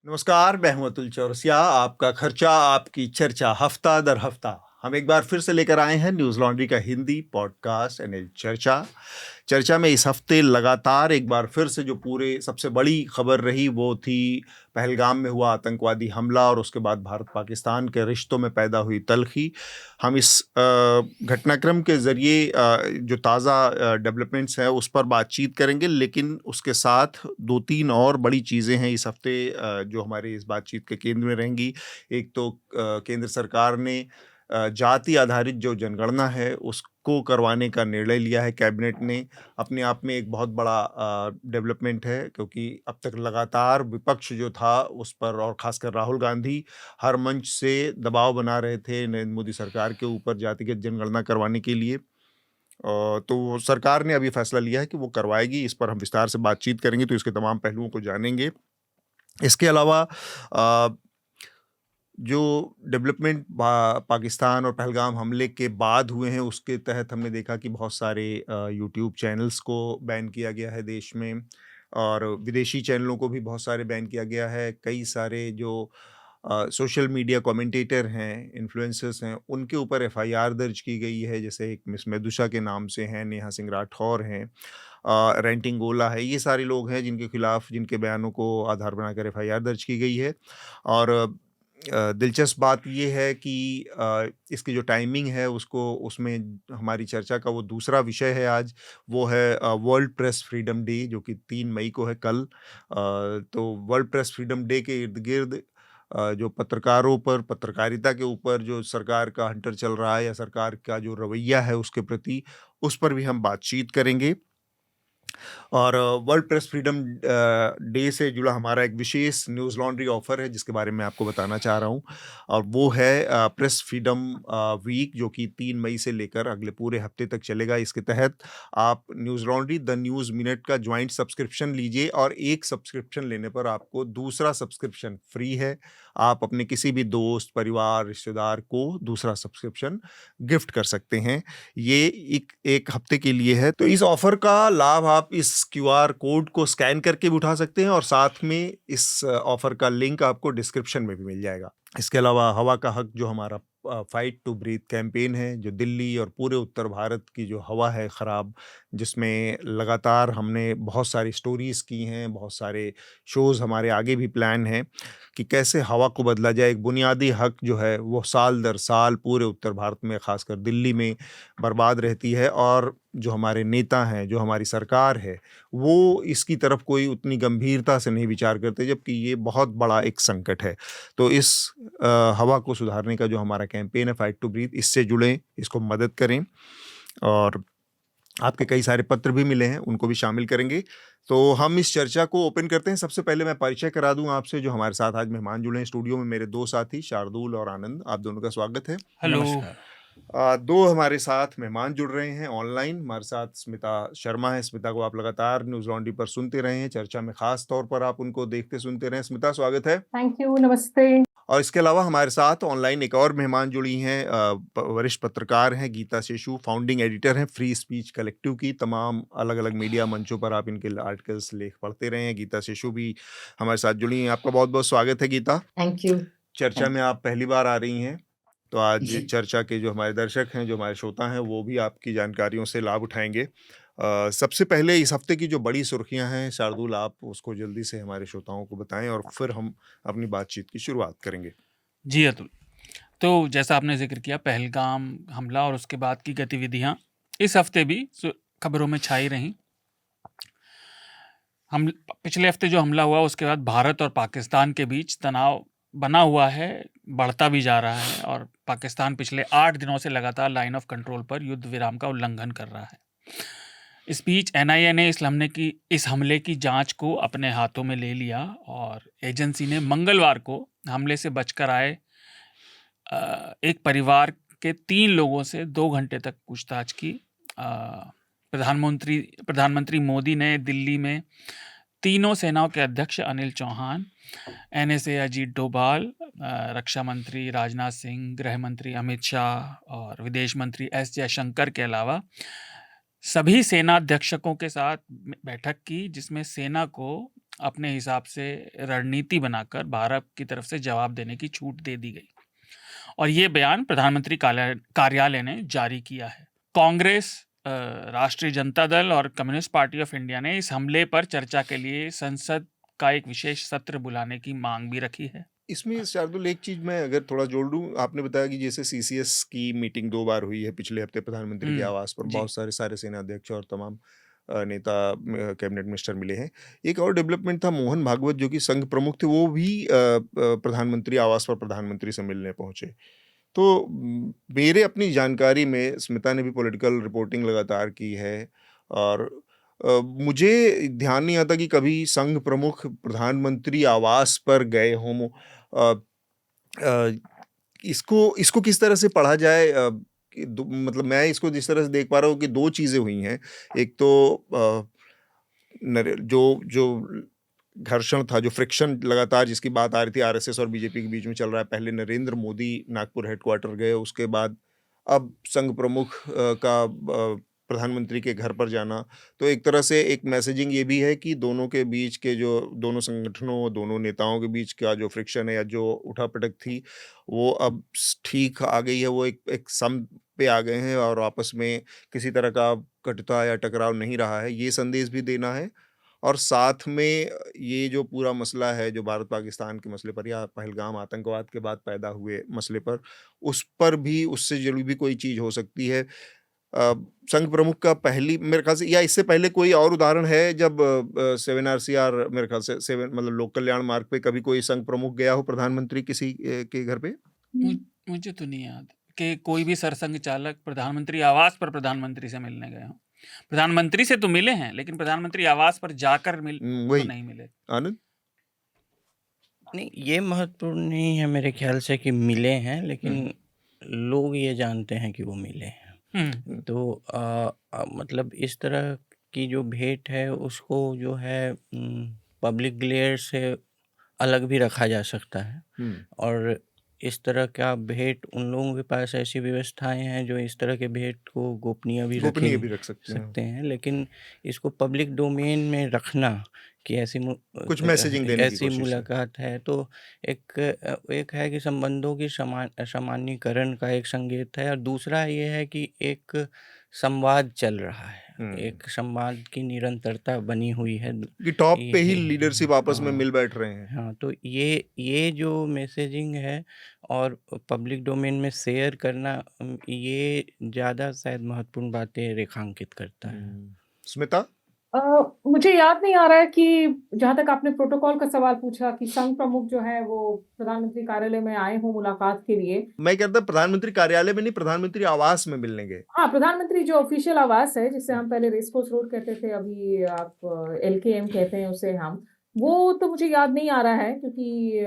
नमस्कार, मैं हूं अतुल चौरसिया। आपका खर्चा आपकी चर्चा हफ्ता दर हफ्ता हम एक बार फिर से लेकर आए हैं न्यूज़ लॉन्ड्री का हिंदी पॉडकास्ट एनएल चर्चा। चर्चा में इस हफ्ते लगातार एक बार फिर से जो पूरे सबसे बड़ी खबर रही वो थी पहलगाम में हुआ आतंकवादी हमला और उसके बाद भारत पाकिस्तान के रिश्तों में पैदा हुई तल्खी। हम इस घटनाक्रम के ज़रिए जो ताज़ा डेवलपमेंट्स हैं उस पर बातचीत करेंगे, लेकिन उसके साथ 2-3 और बड़ी चीज़ें हैं इस हफ्ते जो हमारी इस बातचीत के केंद्र में रहेंगी। एक तो केंद्र सरकार ने जाति आधारित जो जनगणना है उसको करवाने का निर्णय लिया है कैबिनेट ने। अपने आप में एक बहुत बड़ा डेवलपमेंट है, क्योंकि अब तक लगातार विपक्ष जो था उस पर और ख़ासकर राहुल गांधी हर मंच से दबाव बना रहे थे नरेंद्र मोदी सरकार के ऊपर जातिगत जनगणना करवाने के लिए। तो सरकार ने अभी फैसला लिया है कि वो करवाएगी। इस पर हम विस्तार से बातचीत करेंगे, तो इसके तमाम पहलुओं को जानेंगे। इसके अलावा जो डेवलपमेंट पाकिस्तान और पहलगाम हमले के बाद हुए हैं उसके तहत हमने देखा कि बहुत सारे यूट्यूब चैनल्स को बैन किया गया है देश में, और विदेशी चैनलों को भी बहुत सारे बैन किया गया है। कई सारे जो सोशल मीडिया कमेंटेटर हैं, इन्फ्लुएंसर्स हैं, उनके ऊपर एफआईआर दर्ज की गई है। जैसे एक मिस मेदुशा के नाम से हैं, नेहा सिंह राठौर हैं, रेंटिंग गोला है। ये सारे लोग हैं जिनके खिलाफ, जिनके बयानों को आधार बनाकर एफआईआर दर्ज की गई है। और दिलचस्प बात ये है कि इसकी जो टाइमिंग है उसको उसमें हमारी चर्चा का वो दूसरा विषय है आज, वो है वर्ल्ड प्रेस फ्रीडम डे, जो कि 3 मई को है, कल। तो वर्ल्ड प्रेस फ्रीडम डे के इर्द-गिर्द जो पत्रकारों पर, पत्रकारिता के ऊपर जो सरकार का हंटर चल रहा है या सरकार का जो रवैया है उसके प्रति, उस पर भी हम बातचीत करेंगे। और वर्ल्ड प्रेस फ्रीडम डे से जुड़ा हमारा एक विशेष न्यूज़ लॉन्ड्री ऑफर है जिसके बारे में आपको बताना चाह रहा हूँ, और वो है प्रेस फ्रीडम वीक, जो कि 3 मई से लेकर अगले पूरे हफ्ते तक चलेगा। इसके तहत आप news laundry the news minute का ज्वाइंट सब्सक्रिप्शन लीजिए, और एक सब्सक्रिप्शन लेने पर आपको दूसरा सब्सक्रिप्शन फ्री है। आप अपने किसी भी दोस्त, परिवार, रिश्तेदार को दूसरा सब्सक्रिप्शन गिफ्ट कर सकते हैं। ये एक एक हफ्ते के लिए है। तो इस ऑफर का लाभ आप इस क्यूआर कोड को स्कैन करके भी उठा सकते हैं, और साथ में इस ऑफर का लिंक आपको डिस्क्रिप्शन में भी मिल जाएगा। इसके अलावा हवा का हक, जो हमारा फाइट टू ब्रीथ कैंपेन है, जो दिल्ली और पूरे उत्तर भारत की जो हवा है ख़राब, जिसमें लगातार हमने बहुत सारी स्टोरीज़ की हैं, बहुत सारे शोज़ हमारे आगे भी प्लान हैं कि कैसे हवा को बदला जाए। एक बुनियादी हक जो है वो साल दर साल पूरे उत्तर भारत में, ख़ासकर दिल्ली में बर्बाद रहती है, और जो हमारे नेता हैं, जो हमारी सरकार है, वो इसकी तरफ कोई उतनी गंभीरता से नहीं विचार करते, जबकि ये बहुत बड़ा एक संकट है। तो इस हवा को सुधारने का जो हमारा कैंपेन है फाइट टू ब्रीथ, इससे जुड़ें, इसको मदद करें। और आपके कई सारे पत्र भी मिले हैं, उनको भी शामिल करेंगे। तो हम इस चर्चा को ओपन करते हैं। सबसे पहले मैं परिचय करा दूं आपसे, जो हमारे साथ आज मेहमान जुड़े हैं स्टूडियो में, मेरे 2 साथी शार्दुल और आनंद। आप दोनों का स्वागत है। हेलो। नमस्कार। 2 हमारे साथ मेहमान जुड़ रहे हैं ऑनलाइन। हमारे साथ स्मिता शर्मा है। स्मिता को आप लगातार न्यूज़ लॉन्ड्री पर सुनते रहे हैं, चर्चा में खास तौर पर आप उनको देखते सुनते रहे हैं। स्मिता, स्वागत है। थैंक यू, नमस्ते। और इसके अलावा हमारे साथ ऑनलाइन एक और मेहमान जुड़ी हैं, वरिष्ठ पत्रकार हैं गीता शेषु, फाउंडिंग एडिटर हैं फ्री स्पीच कलेक्टिव की। तमाम अलग-अलग मीडिया मंचों पर आप इनके आर्टिकल्स, लेख पढ़ते रहे हैं। गीता शेषु भी हमारे साथ जुड़ी हैं। आपका बहुत-बहुत स्वागत है गीता। Thank you. चर्चा में आप पहली बार आ रही हैं, तो आज जी। चर्चा के जो हमारे दर्शक हैं, जो हमारे श्रोता हैं, वो भी आपकी जानकारियों से लाभ उठाएँगे। सबसे पहले इस हफ्ते की जो बड़ी सुर्खियाँ हैं, शार्दुल, आप उसको जल्दी से हमारे श्रोताओं को बताएँ, और फिर हम अपनी बातचीत की शुरुआत करेंगे। जी अतुल, तो जैसा आपने ज़िक्र किया, पहलगाम हमला और उसके बाद की गतिविधियाँ इस हफ्ते भी खबरों में छाई रहीं। हम पिछले हफ्ते जो हमला हुआ उसके बाद भारत और पाकिस्तान के बीच तनाव बना हुआ है, बढ़ता भी जा रहा है, और पाकिस्तान पिछले 8 दिनों से लगातार लाइन ऑफ कंट्रोल पर युद्ध विराम का उल्लंघन कर रहा है। इस बीच एनआईए ने इस हमले की जांच को अपने हाथों में ले लिया, और एजेंसी ने मंगलवार को हमले से बचकर आए एक परिवार के 3 लोगों से 2 घंटे तक पूछताछ की। प्रधानमंत्री मोदी ने दिल्ली में तीनों सेनाओं के अध्यक्ष अनिल चौहान, एनएसए अजीत डोभाल, रक्षा मंत्री राजनाथ सिंह, गृह मंत्री अमित शाह और विदेश मंत्री एस जयशंकर के अलावा सभी सेना अध्यक्षकों के साथ बैठक की, जिसमें सेना को अपने हिसाब से रणनीति बनाकर भारत की तरफ से जवाब देने की छूट दे दी गई। और ये बयान प्रधानमंत्री कार्यालय ने जारी किया है। कांग्रेस, राष्ट्रीय जनता दल और कम्युनिस्ट पार्टी ऑफ इंडिया ने इस हमले पर चर्चा के लिए संसद का एक विशेष सत्र बुलाने की मांग भी रखी है। इसमें शार्दुल एक चीज मैं अगर थोड़ा जोड़ दूं, आपने बताया कि जैसे सीसीएस की मीटिंग 2 बार हुई है पिछले हफ्ते प्रधानमंत्री के आवास पर, जी। बहुत सारे सेना अध्यक्ष और तमाम नेता कैबिनेट मिनिस्टर मिले हैं। एक और डेवलपमेंट था, मोहन भागवत जो कि संघ प्रमुख थे, वो भी प्रधानमंत्री आवास पर प्रधानमंत्री से मिलने पहुंचे। तो मेरे अपनी जानकारी में, स्मिता ने भी पॉलिटिकल रिपोर्टिंग लगातार की है, और मुझे ध्यान नहीं आता कि कभी संघ प्रमुख प्रधानमंत्री आवास पर गए हों। अ, अ, इसको इसको किस तरह से पढ़ा जाए? कि मतलब मैं इसको जिस तरह से देख पा रहा हूँ कि 2 चीज़ें हुई हैं। एक तो जो घर्षण था, जो फ्रिक्शन लगातार जिसकी बात आ रही थी आरएसएस और बीजेपी के बीच में चल रहा है, पहले नरेंद्र मोदी नागपुर हेडक्वार्टर गए, उसके बाद अब संघ प्रमुख का प्रधानमंत्री के घर पर जाना। तो एक तरह से एक मैसेजिंग ये भी है कि दोनों के बीच के जो दोनों संगठनों, दोनों नेताओं के बीच का जो फ्रिक्शन है या जो उठापटक थी, वो अब ठीक आ गई है। वो एक सम पे आ गए हैं और आपस में किसी तरह का कटुता या टकराव नहीं रहा है, ये संदेश भी देना है। और साथ में ये जो पूरा मसला है, जो भारत पाकिस्तान के मसले पर या पहलगाम आतंकवाद के बाद पैदा हुए मसले पर, उस पर भी उससे जुड़ी भी कोई चीज़ हो सकती है। संघ प्रमुख का पहली मेरे ख्याल से, या इससे पहले कोई और उदाहरण है जब 7 आरसीआर, मेरे ख्याल से 7 मतलब लोक कल्याण मार्ग पे कभी कोई संघ प्रमुख गया हो प्रधानमंत्री किसी के घर पे? मुझे तो नहीं याद कि कोई भी सरसंघ चालक प्रधानमंत्री आवास पर प्रधानमंत्री से मिलने गए हों। प्रधानमंत्री से तो मिले हैं, लेकिन प्रधानमंत्री आवास पर जाकर तो वही। नहीं मिले। आनंद? नहीं, ये महत्वपूर्ण नहीं है मेरे ख्याल से कि मिले हैं, लेकिन लोग ये जानते हैं कि वो मिले हैं। तो मतलब इस तरह की जो भेंट है उसको जो है पब्लिक ग्लेयर से अलग भी रखा जा सकता है। और इस तरह का भेंट, उन लोगों के पास ऐसी व्यवस्थाएं हैं जो इस तरह के भेंट को गोपनीय भी रख सकते हैं, लेकिन इसको पब्लिक डोमेन में रखना कि कुछ मैसेजिंग देने की ऐसी कोशिश है। मुलाकात है, तो एक है कि संबंधों की सामान्यीकरण का एक संकेत है, और दूसरा ये है कि एक संवाद चल रहा है, एक संवाद की निरंतरता बनी हुई है कि टॉप पे ही ये- लीडरशिप आपस में हाँ। मिल बैठ रहे हैं। हाँ, तो ये जो मैसेजिंग है और पब्लिक डोमेन में शेयर करना, ये ज़्यादा शायद महत्वपूर्ण बातें रेखांकित करता है। स्मिता? मुझे याद नहीं आ रहा है कि जहां तक आपने प्रोटोकॉल का सवाल पूछा कि संघ प्रमुख जो है वो प्रधानमंत्री कार्यालय में आए हों मुलाकात के लिए। मैं कहता प्रधानमंत्री कार्यालय में नहीं, प्रधानमंत्री आवास में मिलने गए। हाँ, प्रधानमंत्री जो ऑफिशियल आवास है, जिसे हम पहले रेस कोर्स रोड कहते थे, अभी आप एलकेएम कहते हैं उसे हम, वो तो मुझे याद नहीं आ रहा है, क्योंकि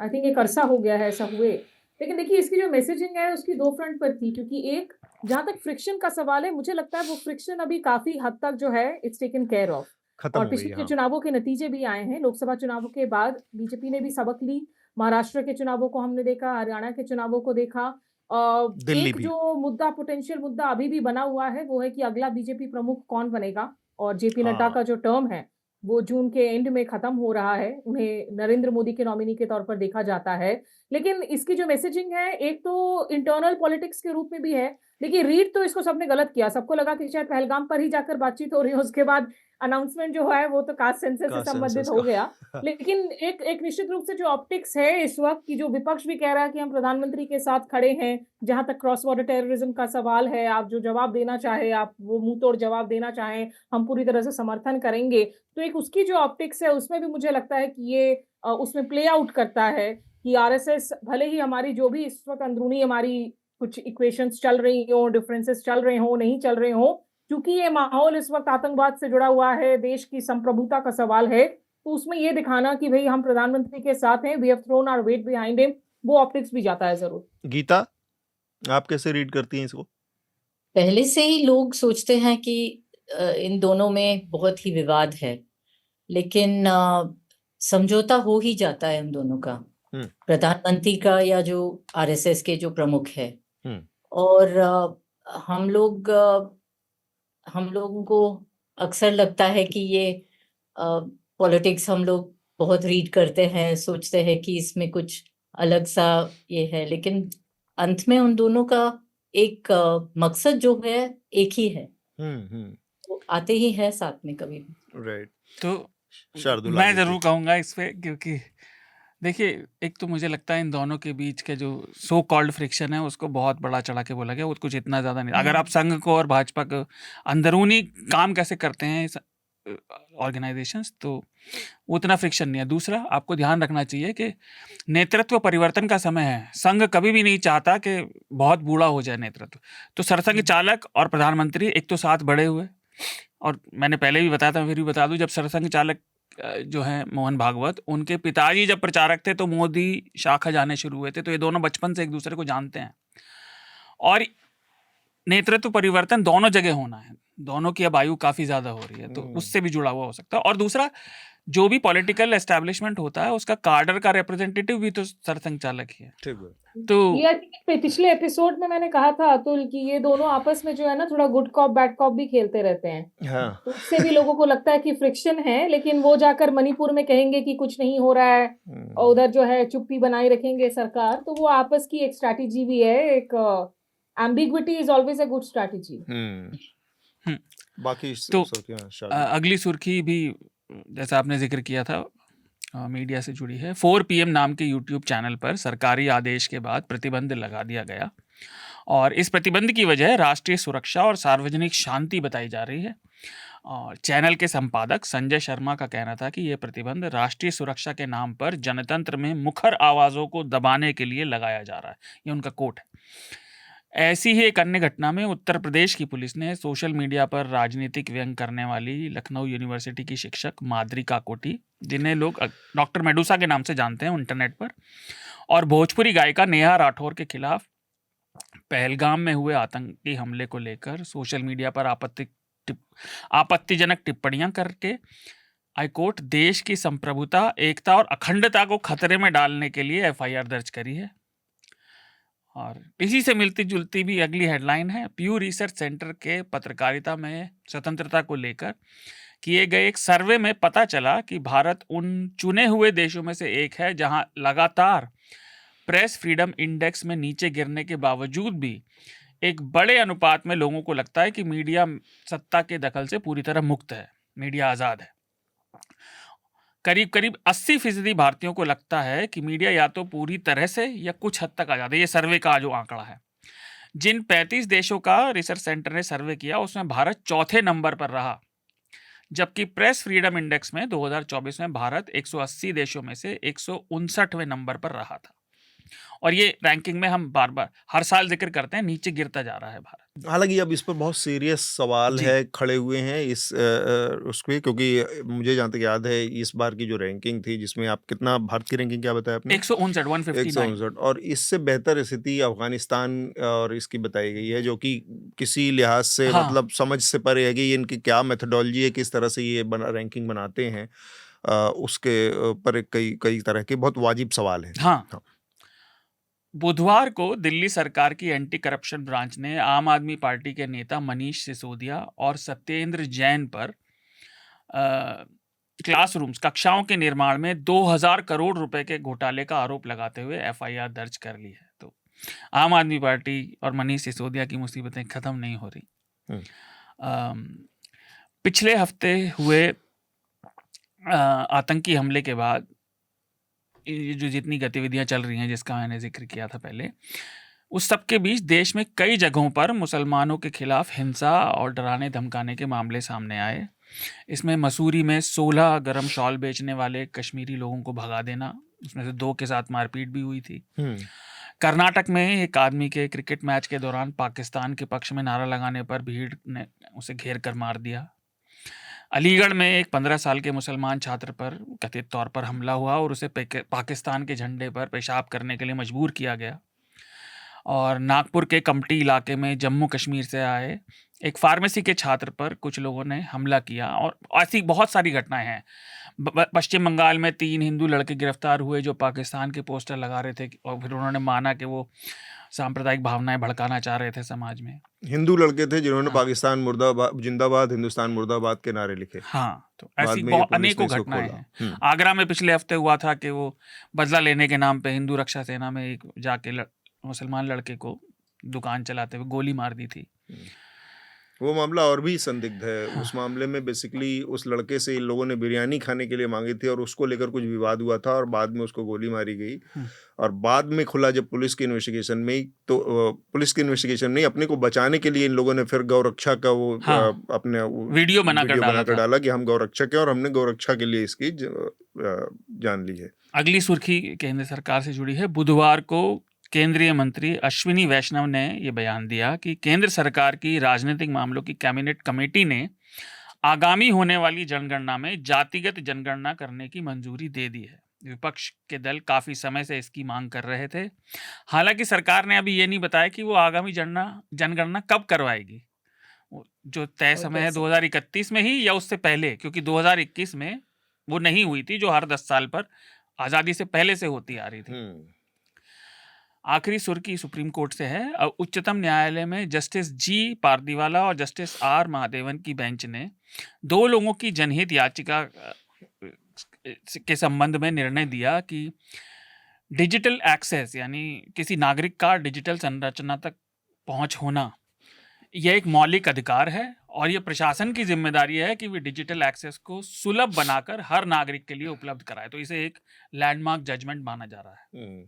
आई थिंक एक अरसा हो गया है ऐसा हुए। लेकिन देखिए, इसकी जो मैसेजिंग है उसकी 2 फ्रंट पर थी, क्योंकि एक, जहां तक फ्रिक्शन का सवाल है, मुझे लगता है वो फ्रिक्शन अभी काफी हद तक जो है इट्स टेकन केयर ऑफ। खत्म और हो गई। पिछले हाँ। चुनावों के नतीजे भी आए हैं। लोकसभा चुनावों के बाद बीजेपी ने भी सबक ली। महाराष्ट्र के चुनावों को हमने देखा, हरियाणा के चुनावों को देखा। दिल्ली एक भी। जो मुद्दा, पोटेंशियल मुद्दा अभी भी बना हुआ है, वो है कि अगला बीजेपी प्रमुख कौन बनेगा। और जेपी नड्डा हाँ। का जो टर्म है वो जून के एंड में खत्म हो रहा है। उन्हें नरेंद्र मोदी के नॉमिनी के तौर पर देखा जाता है। लेकिन इसकी जो मैसेजिंग है, एक तो इंटरनल पॉलिटिक्स के रूप में भी है। देखिए, रीड तो इसको सबने गलत किया। सबको लगा कि शायद पहलगाम पर ही जाकर बातचीत हो रही है, उसके बाद अनाउंसमेंट जो है वो तो कास्ट सेंसस से संबंधित हो गया। लेकिन एक एक निश्चित रूप से जो ऑप्टिक्स है इस वक्त की, जो विपक्ष भी कह रहा है कि हम प्रधानमंत्री के साथ खड़े हैं, जहां तक क्रॉस बॉर्डर टेररिज्म का सवाल है, आप जो जवाब देना चाहे, आप वो मुंह तोड़ जवाब देना चाहें, हम पूरी तरह से समर्थन करेंगे। तो एक उसकी जो ऑप्टिक्स है उसमें भी मुझे लगता है कि ये उसमें प्ले आउट करता है कि आरएसएस, भले ही हमारी जो भी इस वक्त अंदरूनी हमारी कुछ इक्वेशंस चल रही हो, डिफरेंसेस चल रहे हो, नहीं चल रहे हो, क्योंकि ये माहौल इस वक्त आतंकवाद से जुड़ा हुआ है, देश की संप्रभुता का सवाल है, तो उसमें ये दिखाना कि भाई हम प्रधानमंत्री के साथ हैं, we have thrown our weight behind him, वो ऑप्टिक्स भी जाता है जरूर। गीता, आप कैसे रीड करती हैं इसको? पहले से ही लोग सोचते हैं कि इन दोनों में बहुत ही विवाद है, लेकिन समझौता हो ही जाता है उन दोनों का, प्रधानमंत्री का या जो आरएसएस के जो प्रमुख है। और हम लोगों को अक्सर लगता है कि ये पॉलिटिक्स हम लोग बहुत रीड करते हैं, सोचते हैं कि इसमें कुछ अलग सा ये है, लेकिन अंत में उन दोनों का एक मकसद जो है एक ही है, वो आते ही है साथ में कभी भी। राइट। तो शार्दुल मैं आगे ज़रूर कीजिए। कहूँगा इस पे, क्योंकि देखिए, एक तो मुझे लगता है इन दोनों के बीच के जो सो कॉल्ड फ्रिक्शन है उसको बहुत बड़ा चढ़ा के बोला गया, वो कुछ इतना ज़्यादा नहीं। अगर आप संघ को और भाजपा को अंदरूनी काम कैसे करते हैं ऑर्गेनाइजेशंस, तो उतना फ्रिक्शन नहीं है। दूसरा, आपको ध्यान रखना चाहिए कि नेतृत्व परिवर्तन का समय है। संघ कभी भी नहीं चाहता कि बहुत बूढ़ा हो जाए नेतृत्व। तो सरसंघ चालक और प्रधानमंत्री एक तो साथ बढ़े हुए, और मैंने पहले भी बताया था, फिर भी बता दूं, जब सरसंघ चालक जो हैं मोहन भागवत, उनके पिताजी जब प्रचारक थे तो मोदी शाखा जाने शुरू हुए थे, तो ये दोनों बचपन से एक दूसरे को जानते हैं। और नेतृत्व परिवर्तन दोनों जगह होना है, दोनों की अब आयु काफी ज्यादा हो रही है, तो उससे भी जुड़ा हुआ हो सकता है। और दूसरा, जो भी पॉलिटिकल एस्टेब्लिशमेंट होता है उसका कार्डर का रिप्रेजेंटेटिव भी तो सरसंघ चालक ही है। ठीक है। तो ये पिछले एपिसोड में मैंने कहा था अतुल कि ये दोनों आपस में जो है ना थोड़ा गुड कॉप बैड कॉप भी खेलते रहते हैं। हाँ। तो उससे भी लोगों को लगता है कि फ्रिक्शन है, लेकिन वो जाकर मणिपुर में कहेंगे कि कुछ नहीं हो रहा है और उधर जो है चुप्पी बनाए रखेंगे सरकार। तो वो आपस की एक स्ट्रैटेजी भी है, एक ambiguity is always a good strategy. बाकी तो सुर्खियां अगली सुर्खी भी जैसा आपने जिक्र किया था मीडिया से जुड़ी है। 4 PM नाम के यूट्यूब चैनल पर सरकारी आदेश के बाद प्रतिबंध लगा दिया गया, और इस प्रतिबंध की वजह राष्ट्रीय सुरक्षा और सार्वजनिक शांति बताई जा रही है। और चैनल के संपादक संजय शर्मा का कहना था कि यह प्रतिबंध राष्ट्रीय सुरक्षा के नाम पर जनतंत्र में मुखर आवाज़ों को दबाने के लिए लगाया जा रहा है, ये उनका कोट है। ऐसी ही एक अन्य घटना में उत्तर प्रदेश की पुलिस ने सोशल मीडिया पर राजनीतिक व्यंग करने वाली लखनऊ यूनिवर्सिटी की शिक्षक माद्री काकोटी, जिन्हें लोग डॉक्टर मेडुसा के नाम से जानते हैं इंटरनेट पर, और भोजपुरी गायिका नेहा राठौर के खिलाफ पहलगाम में हुए आतंकी हमले को लेकर सोशल मीडिया पर आपत्तिजनक टिप्पणियां करके हाईकोर्ट देश की संप्रभुता, एकता और अखंडता को खतरे में डालने के लिए FIR दर्ज करी है। और इसी से मिलती जुलती भी अगली हेडलाइन है। प्यू रिसर्च सेंटर के पत्रकारिता में स्वतंत्रता को लेकर किए गए एक सर्वे में पता चला कि भारत उन चुने हुए देशों में से एक है जहां लगातार प्रेस फ्रीडम इंडेक्स में नीचे गिरने के बावजूद भी एक बड़े अनुपात में लोगों को लगता है कि मीडिया सत्ता के दखल से पूरी तरह मुक्त है, मीडिया आज़ाद है। करीब करीब 80% भारतीयों को लगता है कि मीडिया या तो पूरी तरह से या कुछ हद तक आज़ाद है। ये सर्वे का जो आंकड़ा है, जिन 35 देशों का रिसर्च सेंटर ने सर्वे किया उसमें भारत चौथे नंबर पर रहा, जबकि प्रेस फ्रीडम इंडेक्स में 2024 में भारत 180 देशों में से 159वें नंबर पर रहा था। और ये रैंकिंग में हम बार बार हर साल जिक्र करते हैं, नीचे गिरता जा रहा है भारत। हालांकि अब इस पर बहुत सीरियस सवाल है खड़े हुए हैं इस उसके, क्योंकि मुझे जहाँ तक याद है इस बार की जो रैंकिंग थी, जिसमें आप कितना भारत की रैंकिंग क्या बताया आपने? 159, और इससे बेहतर स्थिति अफगानिस्तान और इसकी बताई गई है, जो कि किसी लिहाज से मतलब समझ से परे है कि इनकी क्या मेथोडोलॉजी है, किस तरह से ये रैंकिंग बनाते हैं, उसके पर कई तरह के बहुत वाजिब सवाल हैं। हाँ। बुधवार को दिल्ली सरकार की एंटी करप्शन ब्रांच ने आम आदमी पार्टी के नेता मनीष सिसोदिया और सत्येंद्र जैन पर क्लासरूम्स, कक्षाओं के निर्माण में 2000 करोड़ रुपए के घोटाले का आरोप लगाते हुए FIR दर्ज कर ली है। तो आम आदमी पार्टी और मनीष सिसोदिया की मुसीबतें खत्म नहीं हो रही। पिछले हफ्ते हुए आतंकी हमले के बाद ये जो जितनी गतिविधियां चल रही हैं, जिसका मैंने जिक्र किया था पहले, उस सब के बीच देश में कई जगहों पर मुसलमानों के खिलाफ हिंसा और डराने धमकाने के मामले सामने आए। इसमें मसूरी में 16 गरम शॉल बेचने वाले कश्मीरी लोगों को भगा देना, उसमें से 2 के साथ मारपीट भी हुई थी। कर्नाटक में एक आदमी के क्रिकेट मैच के दौरान पाकिस्तान के पक्ष में नारा लगाने पर भीड़ ने उसे घेर कर मार दिया। अलीगढ़ में एक 15 साल के मुसलमान छात्र पर कथित तौर पर हमला हुआ और उसे पाकिस्तान के झंडे पर पेशाब करने के लिए मजबूर किया गया। और नागपुर के कमटी इलाके में जम्मू कश्मीर से आए एक फार्मेसी के छात्र पर कुछ लोगों ने हमला किया। और ऐसी बहुत सारी घटनाएं हैं। पश्चिम बंगाल में 3 हिंदू लड़के गिरफ्तार हुए जो पाकिस्तान के पोस्टर लगा रहे थे, और फिर उन्होंने माना कि वो सांप्रदायिक भावनाएं भड़काना चाह रहे थे समाज में। हिंदू लड़के थे जिन्होंने हाँ। पाकिस्तान मुर्दाबाद, जिंदाबाद, हिंदुस्तान मुर्दाबाद के नारे लिखे। हाँ, तो बाद ऐसी में ये बहुत पुलिस ने अनेकों इसको घटनाएं खोला। हैं। आगरा में पिछले हफ्ते हुआ था कि वो बदला लेने के नाम पे हिंदू रक्षा सेना में एक जाके मुसलमान लड़के को दुकान चलाते हुए गोली मार दी थी। वो मामला और भी संदिग्ध है। उस मामले में बेसिकली उस लड़के से इन लोगों ने बिरयानी खाने के लिए मांगी थी और उसको लेकर कुछ विवाद हुआ था और बाद में उसको गोली मारी गई। और बाद में खुला जब पुलिस की इन्वेस्टिगेशन में, तो पुलिस की इन्वेस्टिगेशन में अपने को बचाने के लिए इन लोगों ने फिर गौरक्षा का वो अपने वीडियो बनाकर डाला कि हम गौरक्षक हैं और हमने गौरक्षा के लिए इसकी जान ली है। अगली सुर्खी केंद्र सरकार से जुड़ी है। बुधवार को केंद्रीय मंत्री अश्विनी वैष्णव ने ये बयान दिया कि केंद्र सरकार की राजनीतिक मामलों की कैबिनेट कमेटी ने आगामी होने वाली जनगणना में जातिगत जनगणना करने की मंजूरी दे दी है। विपक्ष के दल काफी समय से इसकी मांग कर रहे थे। हालांकि सरकार ने अभी ये नहीं बताया कि वो आगामी जनगणना कब करवाएगी। जो तय समय है 2031 में ही या उससे पहले, क्योंकि 2021 में वो नहीं हुई थी जो हर 10 साल पर आजादी से पहले से होती आ रही थी। आखिरी सुर्खी सुप्रीम कोर्ट से है। उच्चतम न्यायालय में जस्टिस जी पारदीवाला और जस्टिस आर महादेवन की बेंच ने 2 लोगों की जनहित याचिका के संबंध में निर्णय दिया कि डिजिटल एक्सेस, यानी किसी नागरिक का डिजिटल संरचना तक पहुंच होना, यह एक मौलिक अधिकार है और यह प्रशासन की जिम्मेदारी है कि वे डिजिटल एक्सेस को सुलभ बनाकर हर नागरिक के लिए उपलब्ध कराए। तो इसे एक लैंडमार्क जजमेंट माना जा रहा है।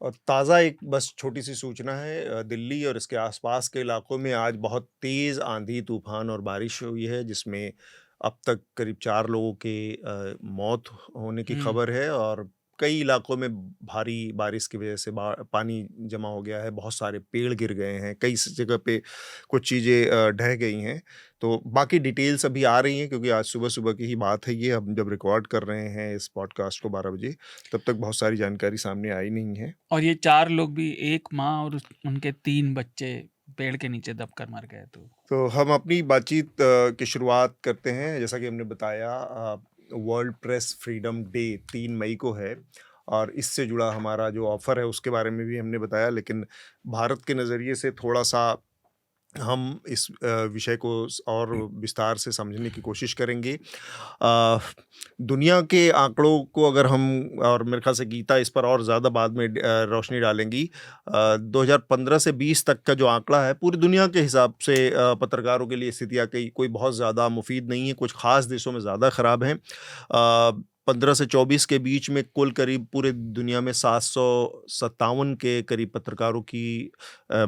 और ताज़ा एक बस छोटी सी सूचना है, दिल्ली और इसके आसपास के इलाकों में आज बहुत तेज़ आंधी, तूफान और बारिश हुई है, जिसमें अब तक करीब 4 लोगों के मौत होने की खबर है और कई इलाकों में भारी बारिश की वजह से पानी जमा हो गया है। बहुत सारे पेड़ गिर गए हैं, कई जगह पे कुछ चीज़ें ढह गई हैं। तो बाकी डिटेल्स अभी आ रही हैं, क्योंकि आज सुबह की ही बात है ये। हम जब रिकॉर्ड कर रहे हैं इस पॉडकास्ट को 12 बजे, तब तक बहुत सारी जानकारी सामने आई नहीं है। और ये 4 लोग भी, एक माँ और उनके 3 बच्चे पेड़ के नीचे दबकर मर गए। तो हम अपनी बातचीत की शुरुआत करते हैं। जैसा कि हमने बताया, वर्ल्ड प्रेस फ्रीडम डे 3 मई को है और इससे जुड़ा हमारा जो ऑफ़र है उसके बारे में भी हमने बताया, लेकिन भारत के नज़रिए से थोड़ा सा हम इस विषय को और विस्तार से समझने की कोशिश करेंगे। दुनिया के आंकड़ों को अगर हम, और मेरे ख्याल से गीता इस पर और ज़्यादा बाद में रोशनी डालेंगी, 2015 से 20 तक का जो आंकड़ा है पूरी दुनिया के हिसाब से पत्रकारों के लिए स्थितियाँ कोई बहुत ज़्यादा मुफीद नहीं है। कुछ ख़ास देशों में ज़्यादा ख़राब हैं। 15 से 24 के बीच में कुल करीब पूरे दुनिया में 757 के करीब पत्रकारों की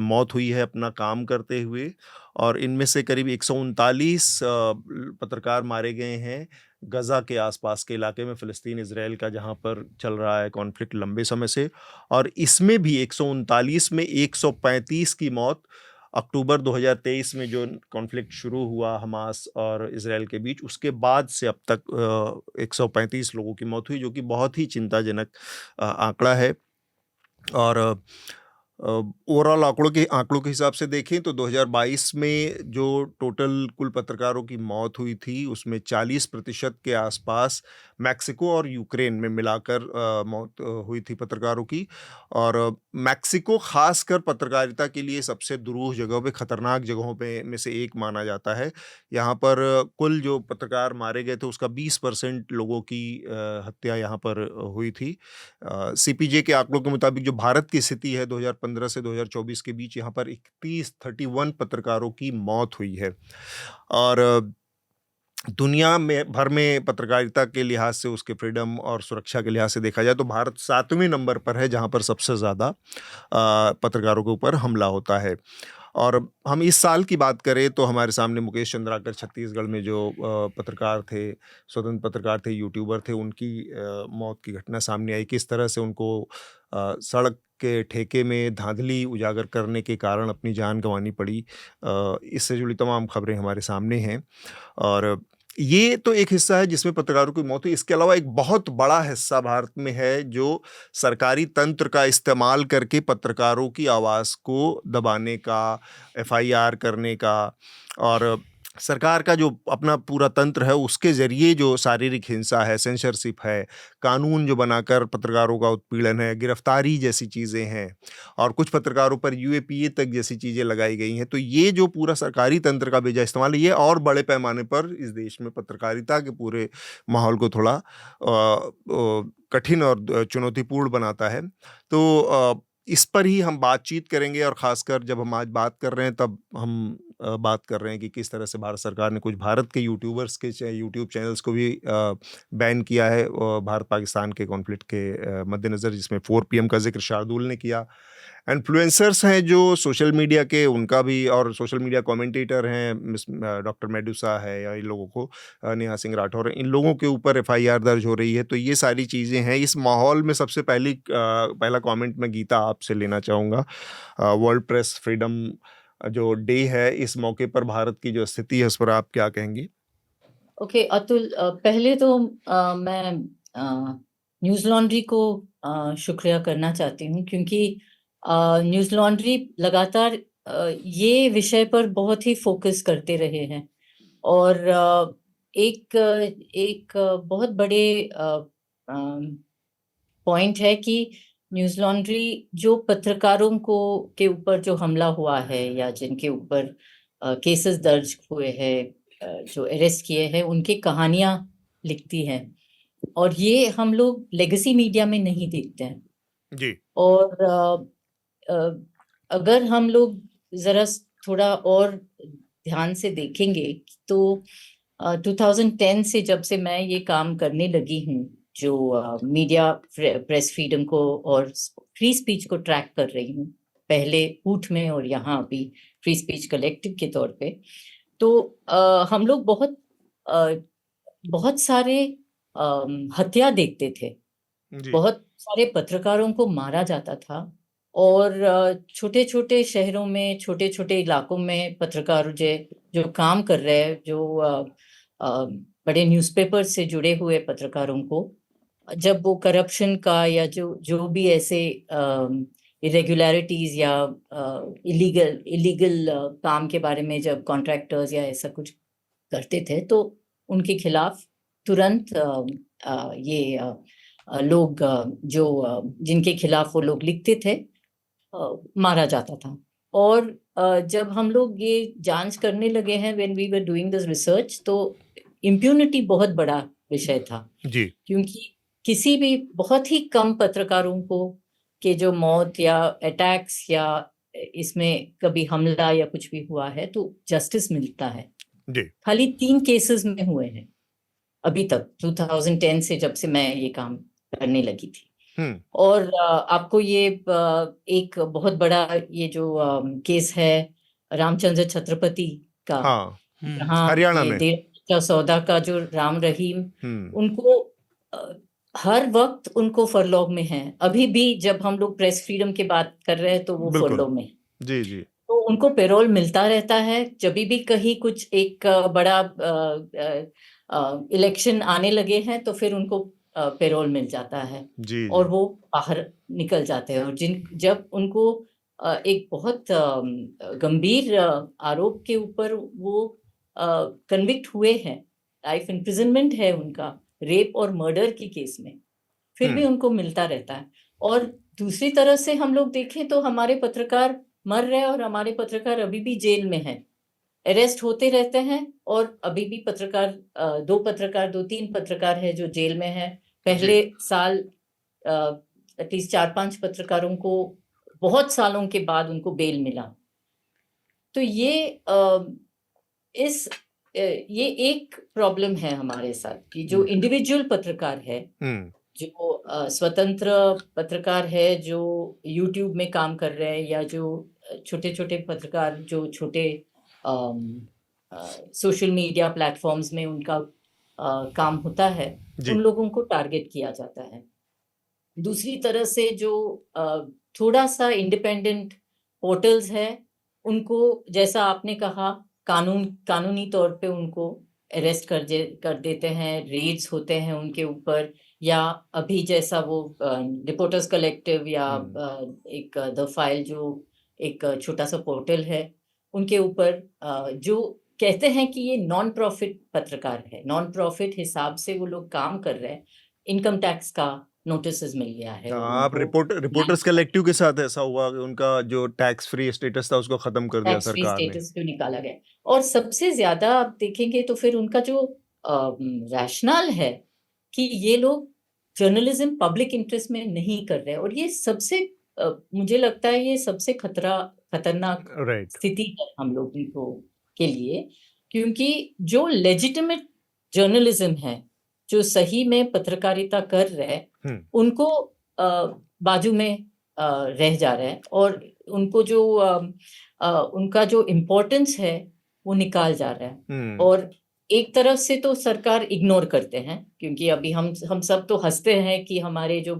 मौत हुई है अपना काम करते हुए, और इनमें से करीब 139 पत्रकार मारे गए हैं गज़ा के आसपास के इलाके में, फ़लस्तीन इज़राइल का, जहां पर चल रहा है कॉन्फ्लिक्ट लंबे समय से। और इसमें भी 139 में 135 की मौत अक्टूबर 2023 में जो कॉन्फ्लिक्ट शुरू हुआ हमास और इज़राइल के बीच, उसके बाद से अब तक 135 लोगों की मौत हुई, जो कि बहुत ही चिंताजनक आंकड़ा है। और ओवरऑल आंकड़ों के हिसाब से देखें तो 2022 में जो टोटल कुल पत्रकारों की मौत हुई थी उसमें 40% के आसपास मैक्सिको और यूक्रेन में मिलाकर मौत हुई थी पत्रकारों की। और मैक्सिको खासकर पत्रकारिता के लिए सबसे दुरूह जगहों पे, खतरनाक जगहों पे में से एक माना जाता है। यहाँ पर कुल जो पत्रकार मारे गए थे उसका 20% लोगों की हत्या यहाँ पर हुई थी। CPJ के आंकड़ों के मुताबिक जो भारत की स्थिति है 2015 से 2024 के बीच, यहाँ पर 31 पत्रकारों की मौत हुई है। और दुनिया में भर में पत्रकारिता के लिहाज से, उसके फ्रीडम और सुरक्षा के लिहाज से देखा जाए तो भारत 7वें नंबर पर है, जहाँ पर सबसे ज़्यादा पत्रकारों के ऊपर हमला होता है। और हम इस साल की बात करें तो हमारे सामने मुकेश चंद्राकर छत्तीसगढ़ में जो पत्रकार थे, स्वतंत्र पत्रकार थे, यूट्यूबर थे, उनकी मौत की घटना सामने आई। किस तरह से उनको सड़क के ठेके में धांधली उजागर करने के कारण अपनी जान गंवानी पड़ी, इससे जुड़ी तमाम खबरें हमारे सामने हैं। और ये तो एक हिस्सा है जिसमें पत्रकारों की मौत हुई। इसके अलावा एक बहुत बड़ा हिस्सा भारत में है जो सरकारी तंत्र का इस्तेमाल करके पत्रकारों की आवाज़ को दबाने का, FIR करने का, और सरकार का जो अपना पूरा तंत्र है उसके ज़रिए जो शारीरिक हिंसा है, सेंसरशिप है, कानून जो बनाकर पत्रकारों का उत्पीड़न है, गिरफ्तारी जैसी चीज़ें हैं और कुछ पत्रकारों पर यूएपीए तक जैसी चीज़ें लगाई गई हैं। तो ये जो पूरा सरकारी तंत्र का बेजा इस्तेमाल है, ये और बड़े पैमाने पर इस देश में पत्रकारिता के पूरे माहौल को थोड़ा कठिन और चुनौतीपूर्ण बनाता है। तो इस पर ही हम बातचीत करेंगे और ख़ासकर जब हम आज बात कर रहे हैं तब हम बात कर रहे हैं कि किस तरह से भारत सरकार ने कुछ भारत के यूट्यूबर्स के यूट्यूब चैनल्स को भी बैन किया है भारत पाकिस्तान के कॉन्फ्लिक्ट के मद्देनज़र, जिसमें 4 पीएम का जिक्र शार्दुल ने किया। इन्फ्लुएंसर्स हैं जो सोशल मीडिया के, उनका भी, और सोशल मीडिया कमेंटेटर हैं डॉक्टर मेडुसा है या इन लोगों को नेहा सिंह राठौर, इन लोगों के ऊपर एफआईआर दर्ज हो रही है। तो ये सारी चीज़ें हैं। इस माहौल में सबसे पहला कमेंट मैं गीता आपसे लेना चाहूँगा। वर्ल्ड प्रेस फ्रीडम जो डे है, इस मौके पर भारत की जो स्थिति है उस पर आप क्या कहेंगी? ओके अतुल, पहले तो मैं न्यूज़ लॉन्ड्री को शुक्रिया करना चाहती हूँ, क्योंकि न्यूज़ लॉन्ड्री लगातार ये विषय पर बहुत ही फोकस करते रहे हैं और एक बहुत बड़े पॉइंट है कि न्यूज़ लॉन्ड्री जो पत्रकारों को के ऊपर जो हमला हुआ है या जिनके ऊपर केसेस दर्ज हुए हैं, जो अरेस्ट किए हैं, उनकी कहानियां लिखती हैं और ये हम लोग लेगेसी मीडिया में नहीं देखते हैं। जी। और अगर हम लोग जरा थोड़ा और ध्यान से देखेंगे तो 2010 से जब से मैं ये काम करने लगी हूँ, जो मीडिया प्रेस फ्रीडम को और फ्री स्पीच को ट्रैक कर रही हूँ, पहले हूट में और यहाँ अभी फ्री स्पीच कलेक्टिव के तौर पे, तो हम लोग बहुत सारे हत्या देखते थे। जी। बहुत सारे पत्रकारों को मारा जाता था और छोटे छोटे शहरों में, छोटे छोटे इलाकों में पत्रकार जो काम कर रहे हैं, जो बड़े न्यूज़पेपर से जुड़े हुए पत्रकारों को, जब वो करप्शन का या जो भी ऐसे इरेगुलरिटीज या इलीगल काम के बारे में जब कॉन्ट्रैक्टर्स या ऐसा कुछ करते थे, तो उनके खिलाफ तुरंत ये लोग जिनके खिलाफ वो लोग लिखते थे, मारा जाता था। और जब हम लोग ये जांच करने लगे हैं, when we were doing this research, तो इम्प्यूनिटी बहुत बड़ा विषय था। जी। क्योंकि किसी भी बहुत ही कम पत्रकारों को के जो मौत या अटैक्स या इसमें कभी हमला या कुछ भी हुआ है तो जस्टिस मिलता है। जी। खाली 3 केसेस में हुए हैं अभी तक, 2010 से जब से मैं ये काम करने लगी थी। और आपको ये एक बहुत बड़ा ये जो केस है रामचंद्र छत्रपति का, हाँ, जहाँ हरियाणा ये में 1.5 सौदा का जो राम रहीम, उनको हर वक्त उनको फरलॉग में हैं। अभी भी जब हम लोग प्रेस फ्रीडम की बात कर रहे हैं तो वो बिल्कुल। फरलॉग में हैं। जी, जी। तो उनको पेरोल मिलता रहता है। जब भी कहीं कुछ एक बड़ा इलेक्शन आने लगे हैं तो फिर उनको पेरोल मिल जाता है जी, और जी। वो बाहर निकल जाते हैं। और जब उनको एक बहुत गंभीर आरोप के ऊपर वो कन्विक्ट हुए हैं, लाइफ इम्प्रिजनमेंट है उनका, रेप और मर्डर की केस में, फिर भी उनको मिलता रहता है। और दूसरी तरह से हम लोग देखें तो हमारे पत्रकार मर रहे हैं और हमारे पत्रकार अभी भी जेल में हैं, अरेस्ट होते रहते हैं। और अभी भी पत्रकार 2-3 पत्रकार है जो जेल में है। पहले साल एटलीस्ट 4-5 पत्रकारों को बहुत सालों के बाद उनको बेल मिला। तो ये एक प्रॉब्लम है हमारे साथ कि जो इंडिविजुअल पत्रकार है, जो स्वतंत्र पत्रकार है, जो यूट्यूब में काम कर रहे हैं, या जो छोटे छोटे पत्रकार जो छोटे सोशल मीडिया प्लेटफॉर्म्स में उनका काम होता है, उन लोगों को टारगेट किया जाता है। दूसरी तरह से जो थोड़ा सा इंडिपेंडेंट पोर्टल्स है, उनको, जैसा आपने कहा, कानूनी तौर पे उनको अरेस्ट कर देते हैं, रेड्स होते हैं उनके ऊपर, या अभी जैसा वो रिपोर्टर्स कलेक्टिव या एक द फाइल जो एक छोटा सा पोर्टल है, उनके ऊपर जो कहते हैं कि ये नॉन प्रॉफिट पत्रकार है, नॉन प्रॉफिट हिसाब से वो लोग काम कर रहे हैं, इनकम टैक्स का नोटिस मिल गया है आप उनको, रिपोर्टर्स कलेक्टिव के साथ ऐसा हुआ कि उनका जो टैक्स फ्री स्टेटस था उसको खत्म कर दिया टैक्स फ्री सरकार ने। स्टेटस क्यों निकाला गया। और सबसे ज्यादा आप देखेंगे तो फिर उनका जो रैशनल है कि ये लोग जर्नलिज्म पब्लिक इंटरेस्ट में नहीं कर रहे, और ये सबसे मुझे लगता है ये सबसे खतरनाक राइट। स्थिति है हम लोगों को के लिए, क्योंकि जो लेजिटिमेट जर्नलिज्म है, जो सही में पत्रकारिता कर रहे हैं, उनको बाजू में रह जा रहा है, और उनको जो उनका जो इम्पोर्टेंस है वो निकाल जा रहा है। और एक तरफ से तो सरकार इग्नोर करते हैं, क्योंकि अभी हम सब तो हंसते हैं कि हमारे जो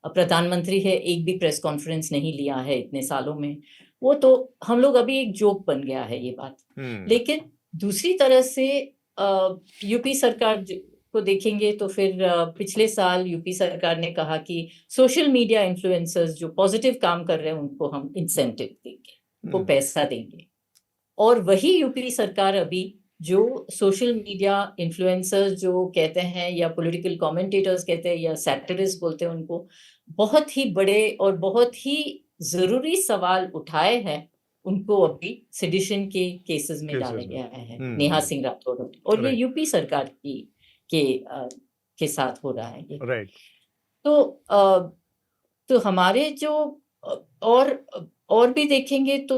प्रधानमंत्री है एक भी प्रेस कॉन्फ्रेंस नहीं लिया है इतने सालों में, वो तो हम लोग अभी एक जोक बन गया है ये बात। लेकिन दूसरी तरह से यूपी सरकार को देखेंगे तो फिर पिछले साल यूपी सरकार ने कहा कि सोशल मीडिया इन्फ्लुएंसर्स जो पॉजिटिव काम कर रहे हैं उनको हम इंसेंटिव देंगे, उनको पैसा देंगे। और वही यूपी सरकार अभी जो सोशल मीडिया इन्फ्लुएंसर्स जो कहते हैं, या पॉलिटिकल कमेंटेटर्स कहते हैं, या सैटिरिस्ट बोलते हैं उनको, बहुत ही बड़े और बहुत ही जरूरी सवाल उठाए हैं, उनको अभी सेडिशन के केसेस में डाला गया है, नेहा सिंह राठौर, और ये यूपी सरकार की के साथ हो रहा है ये। राइट। तो हमारे जो और भी देखेंगे तो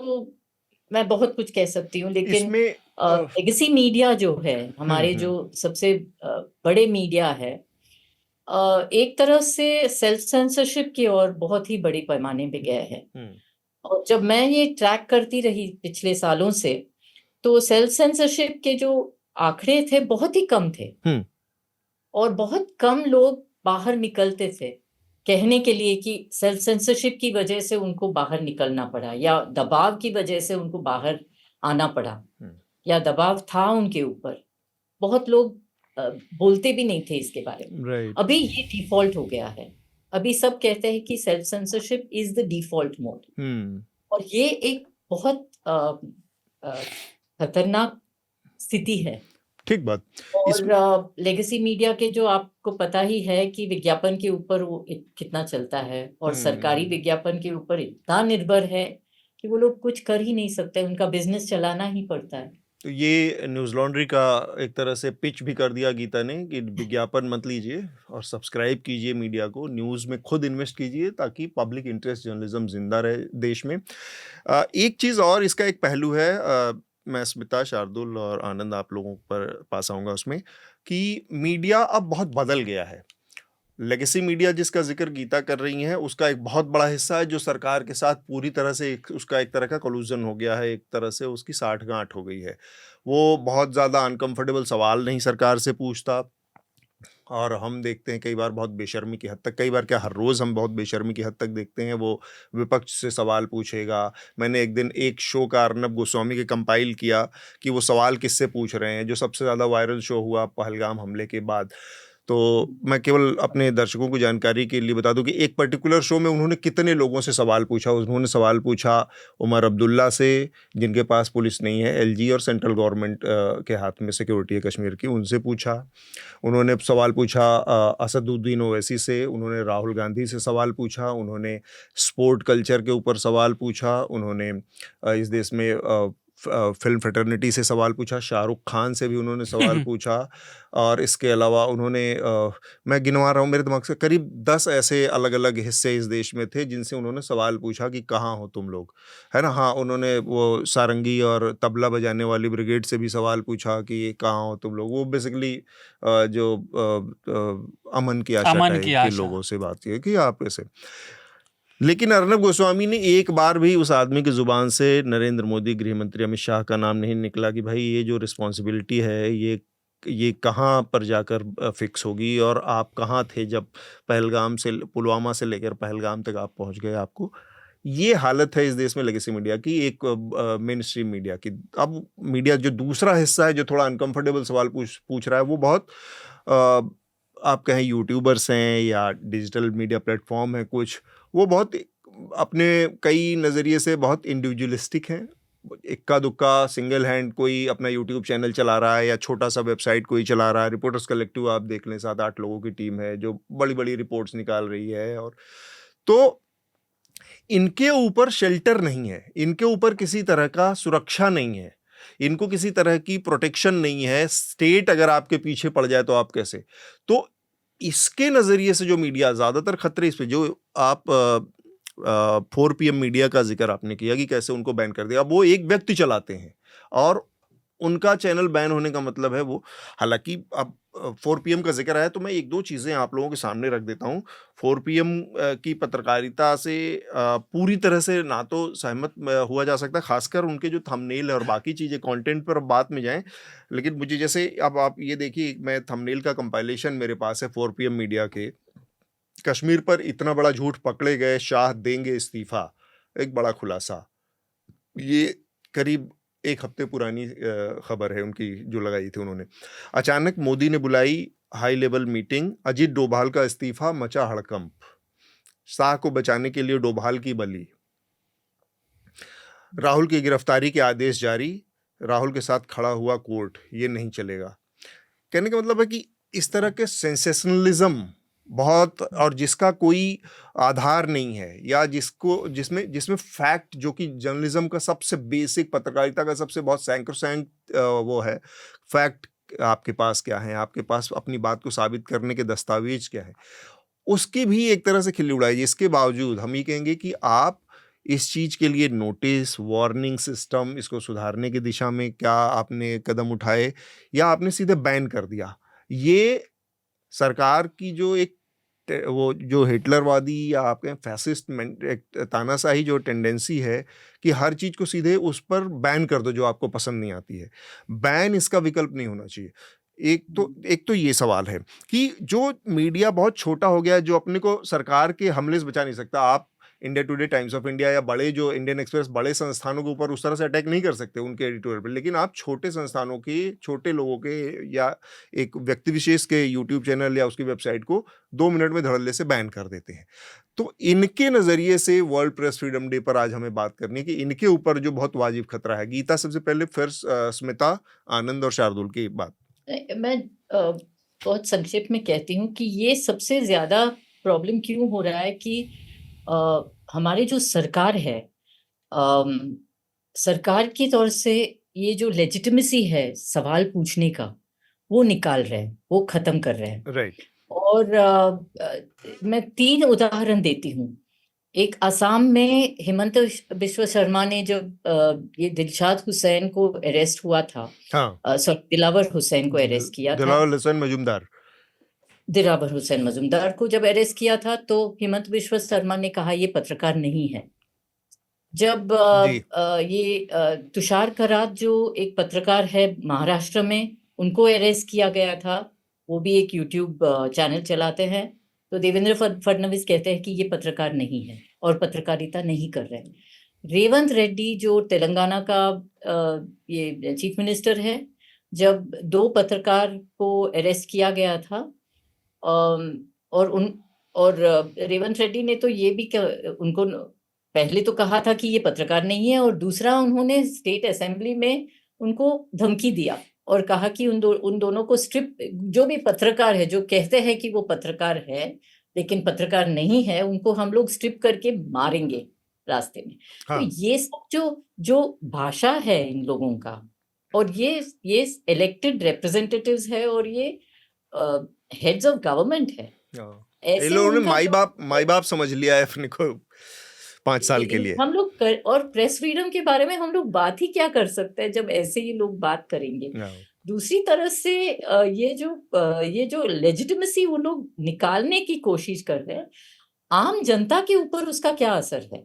मैं बहुत कुछ कह सकती हूँ, लेकिन लेगेसी मीडिया जो है हमारे जो सबसे बड़े मीडिया है, एक तरह से सेल्फ सेंसरशिप की ओर बहुत ही बड़े पैमाने पे गया है। और जब मैं ये ट्रैक करती रही पिछले सालों से, तो सेल्फ सेंसरशिप के जो आंकड़े थे बहुत ही कम थे, और बहुत कम लोग बाहर निकलते थे कहने के लिए कि सेल्फ सेंसरशिप की वजह से उनको बाहर निकलना पड़ा, या दबाव की वजह से उनको बाहर आना पड़ा, या दबाव था उनके ऊपर। बहुत लोग बोलते भी नहीं थे इसके बारे में। अभी ये डिफॉल्ट हो गया है, अभी सब कहते हैं कि self censorship is the default mode, और ये एक बहुत खतरनाक स्थिति है। ठीक बात। और लेगेसी मीडिया के जो आपको पता ही है कि विज्ञापन के ऊपर वो कितना चलता है, और सरकारी विज्ञापन के ऊपर इतना निर्भर है कि वो लोग कुछ कर ही नहीं सकते, उनका बिजनेस चलाना ही पड़ता है। तो ये न्यूज़ लॉन्ड्री का एक तरह से पिच भी कर दिया गीता ने कि विज्ञापन मत लीजिए और सब्सक्राइब कीजिए मीडिया को, न्यूज़ में खुद इन्वेस्ट कीजिए ताकि पब्लिक इंटरेस्ट जर्नलिज्म जिंदा रहे देश में। एक चीज़ और इसका एक पहलू है, मैं स्मिता, शार्दुल और आनंद आप लोगों पर पास आऊँगा उसमें, कि मीडिया अब बहुत बदल गया है। लेगेसी मीडिया जिसका जिक्र गीता कर रही हैं, उसका एक बहुत बड़ा हिस्सा है जो सरकार के साथ पूरी तरह से उसका एक तरह का कोलूजन हो गया है, एक तरह से उसकी साठगांठ हो गई है। वो बहुत ज़्यादा अनकंफर्टेबल सवाल नहीं सरकार से पूछता, और हम देखते हैं कई बार बहुत बेशर्मी की हद तक, कई बार क्या हर रोज़ हम बहुत बेशर्मी की हद तक देखते हैं, वो विपक्ष से सवाल पूछेगा। मैंने एक दिन एक शो का अर्नब गोस्वामी के कंपाइल किया कि वो सवाल किससे पूछ रहे हैं, जो सबसे ज़्यादा वायरल शो हुआ पहलगाम हमले के बाद। तो मैं केवल अपने दर्शकों को जानकारी के लिए बता दूं कि एक पर्टिकुलर शो में उन्होंने कितने लोगों से सवाल पूछा। उन्होंने सवाल पूछा उमर अब्दुल्ला से, जिनके पास पुलिस नहीं है, एलजी और सेंट्रल गवर्नमेंट के हाथ में सिक्योरिटी है कश्मीर की, उनसे पूछा। उन्होंने सवाल पूछा असदुद्दीन ओवैसी से, उन्होंने राहुल गांधी से सवाल पूछा, उन्होंने स्पोर्ट कल्चर के ऊपर सवाल पूछा, उन्होंने इस देश में फिल्म फ्रेटर्निटी से सवाल पूछा, शाहरुख खान से भी उन्होंने सवाल पूछा, और इसके अलावा उन्होंने मैं गिनवा रहा हूँ मेरे दिमाग से, करीब 10 ऐसे अलग अलग हिस्से इस देश में थे जिनसे उन्होंने सवाल पूछा कि कहाँ हो तुम लोग, है ना। हाँ, उन्होंने वो सारंगी और तबला बजाने वाली ब्रिगेड से भी सवाल पूछा कि कहाँ हो तुम लोग। वो बेसिकली जो अमन की आशा के लोगों से बात की कि आप ऐसे। लेकिन अर्नब गोस्वामी ने एक बार भी उस आदमी की जुबान से नरेंद्र मोदी, गृह मंत्री अमित शाह का नाम नहीं निकला कि भाई ये जो रिस्पॉन्सिबिलिटी है ये कहाँ पर जाकर फिक्स होगी, और आप कहाँ थे जब पुलवामा से लेकर पहलगाम तक आप पहुँच गए। आपको ये हालत है इस देश में लेगेसी मीडिया की, एक मेन स्ट्रीम मीडिया की। अब मीडिया जो दूसरा हिस्सा है जो थोड़ा अनकंफर्टेबल सवाल पूछ रहा है, वो बहुत आप कहें यूट्यूबर्स हैं या डिजिटल मीडिया प्लेटफॉर्म है कुछ, वो बहुत अपने कई नज़रिए से बहुत इंडिविजुअलिस्टिक हैं, इक्का दुक्का सिंगल हैंड कोई अपना यूट्यूब चैनल चला रहा है या छोटा सा वेबसाइट कोई चला रहा है। रिपोर्टर्स कलेक्टिव आप देख लें, 7-8 लोगों की टीम है जो बड़ी बड़ी रिपोर्ट्स निकाल रही है। और तो इनके ऊपर शेल्टर नहीं है, इनके ऊपर किसी तरह का सुरक्षा नहीं है, इनको किसी तरह की प्रोटेक्शन नहीं है। स्टेट अगर आपके पीछे पड़ जाए तो आप कैसे। तो इसके नजरिए से जो मीडिया ज्यादातर खतरे इस पे, जो आप 4 PM मीडिया का जिक्र आपने किया कि कैसे उनको बैन कर दिया। अब वो एक व्यक्ति चलाते हैं और उनका चैनल बैन होने का मतलब है वो, हालांकि अब 4 PM का जिक्र आया तो मैं एक दो चीजें आप लोगों के सामने रख देता हूँ। 4 PM की पत्रकारिता से पूरी तरह से ना तो सहमत हुआ जा सकता, खासकर उनके जो थंबनेल और बाकी चीजें कंटेंट पर अब बात में जाएं। लेकिन मुझे जैसे अब आप ये देखिए, मैं थंबनेल का कंपाइलेशन मेरे पास है 4 PM मीडिया के। कश्मीर पर इतना बड़ा झूठ पकड़े गए, शाह देंगे इस्तीफा, एक बड़ा खुलासा। ये करीब एक हफ्ते पुरानी खबर है उनकी जो लगाई थी उन्होंने। अचानक मोदी ने बुलाई high level meeting, Ajit Doval का इस्तीफा, मचा हड़कंप, शाह को बचाने के लिए डोभाल की बलि, राहुल की गिरफ्तारी के आदेश जारी, राहुल के साथ खड़ा हुआ कोर्ट, ये नहीं चलेगा। कहने का मतलब है कि इस तरह के सेंसेशनलिज्म बहुत, और जिसका कोई आधार नहीं है, या जिसमें फैक्ट, जो कि जर्नलिज्म का सबसे बेसिक, पत्रकारिता का सबसे बहुत सैंक्रोसैंक्ट वो है, फैक्ट आपके पास क्या है, आपके पास अपनी बात को साबित करने के दस्तावेज क्या है, उसकी भी एक तरह से खिल्ली उड़ाई। इसके बावजूद हम ये कहेंगे कि आप इस चीज के लिए नोटिस, वार्निंग सिस्टम, इसको सुधारने की दिशा में क्या आपने कदम उठाए, या आपने सीधे बैन कर दिया। ये सरकार की जो एक वो जो हिटलरवादी या आपके फैसिस्ट तानाशाही जो टेंडेंसी है कि हर चीज को सीधे उस पर बैन कर दो जो आपको पसंद नहीं आती है, बैन इसका विकल्प नहीं होना चाहिए। एक तो ये सवाल है कि जो मीडिया बहुत छोटा हो गया है, जो अपने को सरकार के हमले से बचा नहीं सकता। आप India today, times of India या बड़े जो इंडियन एक्सप्रेस, बड़े संस्थानों के ऊपर उस तरह से अटैक नहीं कर सकते उनके एडिटोरियल पर, लेकिन आप छोटे संस्थानों के, छोटे लोगों के, या एक व्यक्ति विशेष के यूट्यूब चैनल या उसकी वेबसाइट को 2 मिनट में धड़ल्ले से बैन कर देते हैं। तो इनके नजरिए से वर्ल्ड प्रेस फ्रीडम डे पर आज हमें बात करनी है कि इनके ऊपर जो बहुत वाजिब खतरा है। गीता सबसे पहले, फिर स्मिता, आनंद और शार्दुल की बात। मैं बहुत संक्षेप में कहती हूँ कि ये सबसे ज्यादा प्रॉब्लम क्यों हो रहा है कि हमारे जो सरकार है, सरकार की तौर से ये जो लेजिटिमेसी है सवाल पूछने का, वो निकाल रहे हैं, वो खत्म कर रहे हैं। राइट। और मैं 3 उदाहरण देती हूँ। एक असम में हिमंत बिश्व शर्मा ने जब ये दिलशाद हुसैन को अरेस्ट हुआ था, हाँ, दिलावर हुसैन को अरेस्ट किया था, दिलावर हुसैन मजूमदार को जब अरेस्ट किया था, तो हिमंत बिश्व शर्मा ने कहा ये पत्रकार नहीं है। जब ये तुषार करात जो एक पत्रकार है महाराष्ट्र में, उनको अरेस्ट किया गया था, वो भी एक यूट्यूब चैनल चलाते हैं, तो देवेंद्र फडणवीस कहते हैं कि ये पत्रकार नहीं है और पत्रकारिता नहीं कर रहे हैं। रेवंत रेड्डी जो तेलंगाना का ये चीफ मिनिस्टर है, जब 2 पत्रकार को अरेस्ट किया गया था, और रेवंत रेड्डी ने तो ये भी उनको पहले तो कहा था कि ये पत्रकार नहीं है, और दूसरा उन्होंने स्टेट असेंबली में उनको धमकी दिया और कहा कि उन दोनों को स्ट्रिप, जो भी पत्रकार है जो कहते हैं कि वो पत्रकार है लेकिन पत्रकार नहीं है, उनको हम लोग स्ट्रिप करके मारेंगे रास्ते में। हाँ। तो ये सब जो भाषा है इन लोगों का, और ये इलेक्टेड रिप्रेजेंटेटिव्स है, और ये हेड्स ऑफ गवर्नमेंट है। ये लोगों ने माई बाप समझ लिया है अपने को 5 साल के लिए। हम लोग और प्रेस फ्रीडम के बारे में हम लोग बात ही क्या कर सकते हैं जब ऐसे ही लोग बात करेंगे। दूसरी तरफ से ये जो लेजिटिमेसी वो लोग निकालने की कोशिश कर रहे हैं, आम जनता के ऊपर उसका क्या असर है,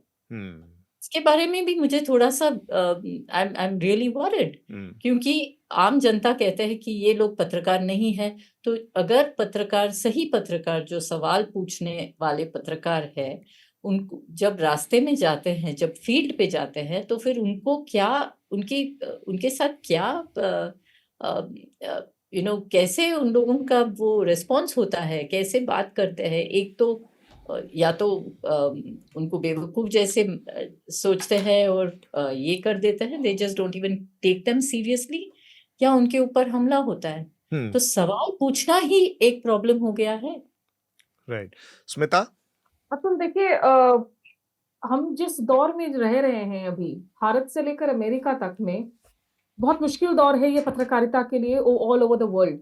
इसके बारे में भी मुझे थोड़ा सा आई एम रियली वरीड, क्योंकि आम जनता कहते हैं कि ये लोग पत्रकार नहीं है। तो अगर पत्रकार, सही पत्रकार, जो सवाल पूछने वाले पत्रकार है, उनको जब रास्ते में जाते हैं, जब फील्ड पे जाते हैं, तो फिर उनको क्या, उनके साथ क्या कैसे उन लोगों का वो रिस्पॉन्स होता है, कैसे बात करते हैं। एक तो या तो उनको बेवकूफ जैसे सोचते हैं और ये कर देते हैं, they just don't even take them seriously, या उनके ऊपर हमला होता है। तो सवाल पूछना ही एक प्रॉब्लम हो गया है। राइट। स्मिता? अतुल देखिए, हम जिस दौर में रह रहे हैं अभी, भारत से लेकर अमेरिका तक में, बहुत मुश्किल दौर है ये पत्रकारिता के लिए ऑल ओवर द वर्ल्ड।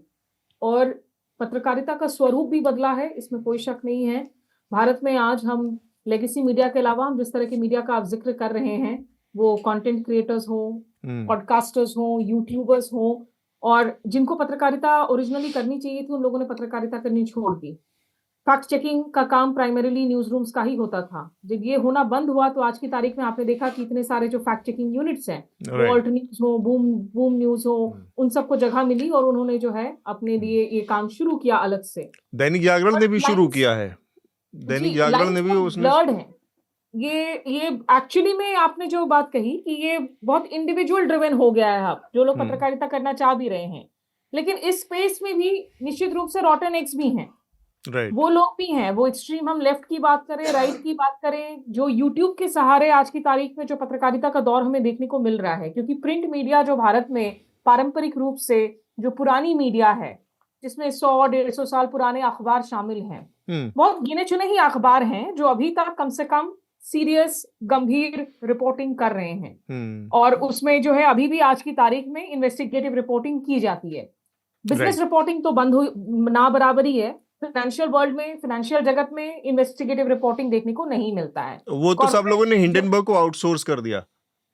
और पत्रकारिता का स्वरूप भी बदला है, इसमें कोई शक नहीं है। भारत में आज हम लेगेसी मीडिया के अलावा हम जिस तरह की मीडिया का आप जिक्र कर रहे हैं, वो कंटेंट क्रिएटर्स हो, पॉडकास्टर्स हो, यूट्यूबर्स हो, और जिनको पत्रकारिता ओरिजिनली करनी चाहिए थी उन लोगों ने पत्रकारिता करनी छोड़ दी। फैक्ट चेकिंग का काम प्राइमरीली न्यूज रूम्स का ही होता था। जब ये होना बंद हुआ तो आज की तारीख में आपने देखा कि इतने सारे जो फैक्ट चेकिंग यूनिट्स हैं, वॉल्ट न्यूज हो, बूम न्यूज हो, उन सबको जगह मिली और उन्होंने जो है अपने लिए ये काम शुरू किया अलग से। दैनिक जागरण ने भी शुरू किया है। दैनिक जागरण ने भी उसने ब्लर्ड है। ये एक्चुअली में आपने जो बात कही कि ये बहुत इंडिविजुअल ड्रिवन हो गया है। अब जो लोग पत्रकारिता करना चाह भी रहे हैं, लेकिन इस स्पेस में भी निश्चित रूप से रॉटन एग्स भी हैं। Right. वो लोग भी हैं, वो एक्सट्रीम, हम लेफ्ट की बात करें, राइट की बात करें, जो यूट्यूब के सहारे आज की तारीख में जो पत्रकारिता का दौर हमें देखने को मिल रहा है। क्योंकि प्रिंट मीडिया जो भारत में पारंपरिक रूप से जो पुरानी मीडिया है, जिसमें 100-150 साल पुराने अखबार शामिल हैं, बहुत गिने चुने ही अखबार हैं जो अभी तक कम से कम सीरियस गंभीर रिपोर्टिंग कर रहे हैं। और उसमें जो है अभी भी आज की तारीख में इन्वेस्टिगेटिव रिपोर्टिंग की जाती है। बिजनेस रिपोर्टिंग तो बंद हुई, ना बराबरी है। फाइनेंशियल वर्ल्ड में, फाइनेंशियल जगत में इन्वेस्टिगेटिव रिपोर्टिंग देखने को नहीं मिलता है। वो तो सब लोगों ने हिंडनबर्ग को आउटसोर्स कर दिया,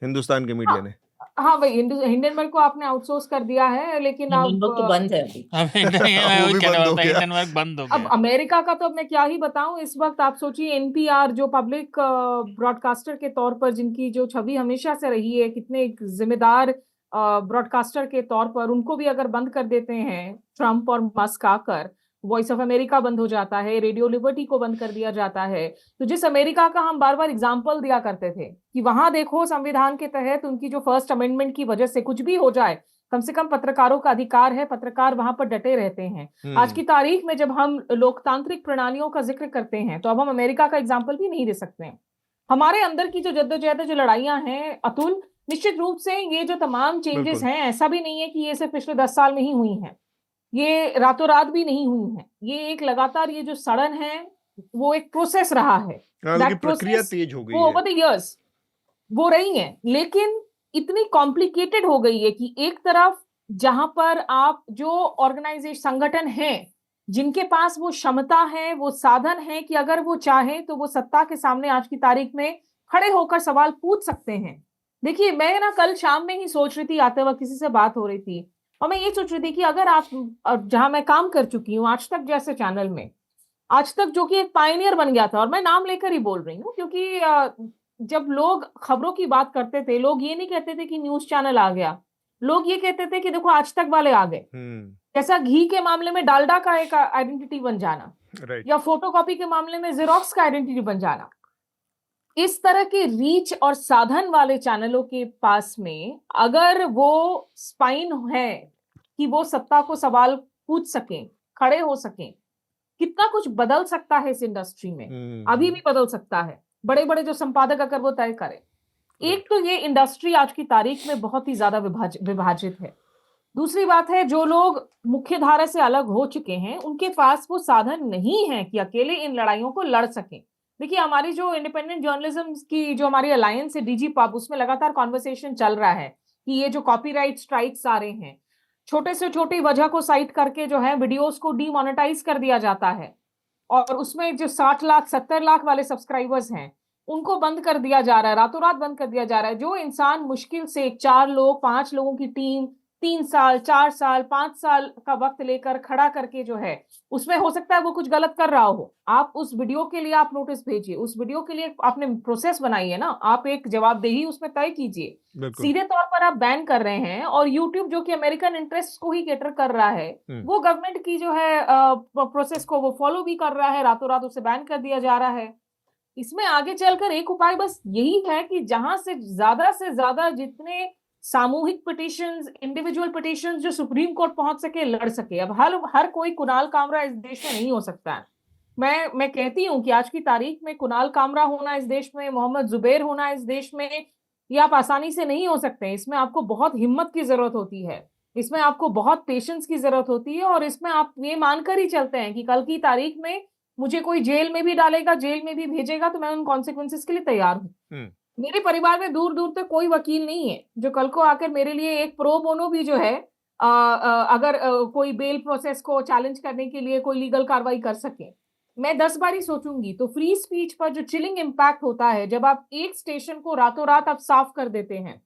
हिंदुस्तान के मीडिया ने। हाँ भाई, हिंडनबर्ग को आपने आउटसोर्स कर दिया है, लेकिन हिंडनबर्ग तो बंद है हिंडनबर्ग बंद हो गया। अब अमेरिका का तो अब मैं क्या ही बताऊं। इस वक्त आप सोचिए, एनपीआर जो पब्लिक ब्रॉडकास्टर के तौर पर जिनकी जो छवि हमेशा से रही है, कितने जिम्मेदार ब्रॉडकास्टर के तौर पर, उनको भी अगर बंद कर देते हैं ट्रंप और मस्क आकर, वॉइस ऑफ अमेरिका बंद हो जाता है, रेडियो लिबर्टी को बंद कर दिया जाता है। तो जिस अमेरिका का हम बार बार एग्जाम्पल दिया करते थे कि वहां देखो संविधान के तहत उनकी जो फर्स्ट अमेंडमेंट की वजह से कुछ भी हो जाए, कम से कम पत्रकारों का अधिकार है, पत्रकार वहां पर डटे रहते हैं। आज की तारीख में जब हम लोकतांत्रिक प्रणालियों का जिक्र करते हैं तो अब हम अमेरिका का एग्जाम्पल भी नहीं दे सकते हैं। हमारे अंदर की जो जद्दोजहद, जो लड़ाइयां हैं अतुल, निश्चित रूप से ये जो तमाम चेंजेस हैं, ऐसा भी नहीं है कि ये सिर्फ पिछले 10 साल में ही हुई हैं, ये रातों रात भी नहीं हुई है। ये एक लगातार, ये जो सड़न है वो एक प्रोसेस रहा है। प्रक्रिया तेज हो गई है, ओवर द इयर्स वो रही है, लेकिन इतनी कॉम्प्लिकेटेड हो गई है कि एक तरफ जहां पर आप जो ऑर्गेनाइजेशन, संगठन हैं, जिनके पास वो क्षमता है, वो साधन है कि अगर वो चाहे तो वो सत्ता के सामने आज की तारीख में खड़े होकर सवाल पूछ सकते हैं। देखिए, मैं ना कल शाम में ही सोच रही थी, आते वक्त किसी से बात हो रही थी, और मैं ये सोच रही थी कि अगर आप, जहां मैं काम कर चुकी हूँ आज तक जैसे चैनल में, आज तक जो कि एक पायनियर बन गया था, और मैं नाम लेकर ही बोल रही हूँ क्योंकि जब लोग खबरों की बात करते थे, लोग ये नहीं कहते थे कि न्यूज चैनल आ गया, लोग ये कहते थे कि देखो आज तक वाले आ गए। जैसा घी के मामले में डालडा का एक आइडेंटिटी बन जाना, या फोटोकॉपी के मामले में जेरोक्स का आइडेंटिटी बन जाना, इस तरह के रीच और साधन वाले चैनलों के पास में अगर वो स्पाइन है कि वो सत्ता को सवाल पूछ सकें, खड़े हो सकें, कितना कुछ बदल सकता है इस इंडस्ट्री में। अभी भी बदल सकता है, बड़े बड़े जो संपादक अगर वो तय करें। एक तो ये इंडस्ट्री आज की तारीख में बहुत ही ज्यादा विभाजित है। दूसरी बात है, जो लोग मुख्य धारा से अलग हो चुके हैं, उनके पास वो साधन नहीं है कि अकेले इन लड़ाइयों को लड़ सकें। देखिए, हमारी जो इंडिपेंडेंट जर्नलिज्म की जो हमारी अलायंस है डीजी पब, उसमें लगातार कॉन्वर्सेशन चल रहा है कि ये जो कॉपीराइट स्ट्राइक्स आ रहे हैं, छोटे से छोटी वजह को साइट करके जो है वीडियोस को डीमोनेटाइज कर दिया जाता है, और उसमें जो 60 लाख 70 लाख वाले सब्सक्राइबर्स हैं उनको बंद कर दिया जा रहा है, रातों रात बंद कर दिया जा रहा है। जो इंसान मुश्किल से 4 लोग 5 लोगों की टीम 3 साल 4 साल 5 साल का वक्त लेकर खड़ा करके जो है, उसमें हो सकता है वो कुछ गलत कर रहा हो, आप उस वीडियो के लिए आप नोटिस भेजिए, उस वीडियो के लिए आपने प्रोसेस बनाई है ना, आप एक जवाबदेही उसमें तय कीजिए। सीधे तौर पर आप बैन कर रहे हैं, और यूट्यूब जो कि अमेरिकन इंटरेस्ट को ही कैटर कर रहा है, वो गवर्नमेंट की जो है प्रोसेस को वो फॉलो भी कर रहा है, रातों रात उसे बैन कर दिया जा रहा है। इसमें आगे चलकर एक उपाय बस यही है कि जहां से ज्यादा जितने सामूहिक पिटीशंस, इंडिविजुअल पिटीशंस जो सुप्रीम कोर्ट पहुंच सके, लड़ सके। अब हर कोई कुणाल कामरा इस देश में नहीं हो सकता है। मैं कहती हूँ कि आज की तारीख में कुणाल कामरा होना इस देश में, मोहम्मद जुबैर होना इस देश में, ये आप आसानी से नहीं हो सकते। इसमें आपको बहुत हिम्मत की जरूरत होती है, इसमें आपको बहुत पेशेंस की जरूरत होती है, और इसमें आप ये मानकर ही चलते हैं कि कल की तारीख में मुझे कोई जेल में भी डालेगा, जेल में भी भेजेगा, तो मैं उन कॉन्सिक्वेंसेस के लिए तैयार हूँ। मेरे परिवार में दूर दूर तक कोई वकील नहीं है जो कल को आकर मेरे लिए एक प्रो बोनो भी जो है अगर कोई बेल प्रोसेस को चैलेंज करने के लिए कोई लीगल कार्रवाई कर सके। मैं 10 बार ही सोचूंगी। तो फ्री स्पीच पर जो चिलिंग इम्पैक्ट होता है, जब आप एक स्टेशन को रातों रात आप साफ कर देते हैं,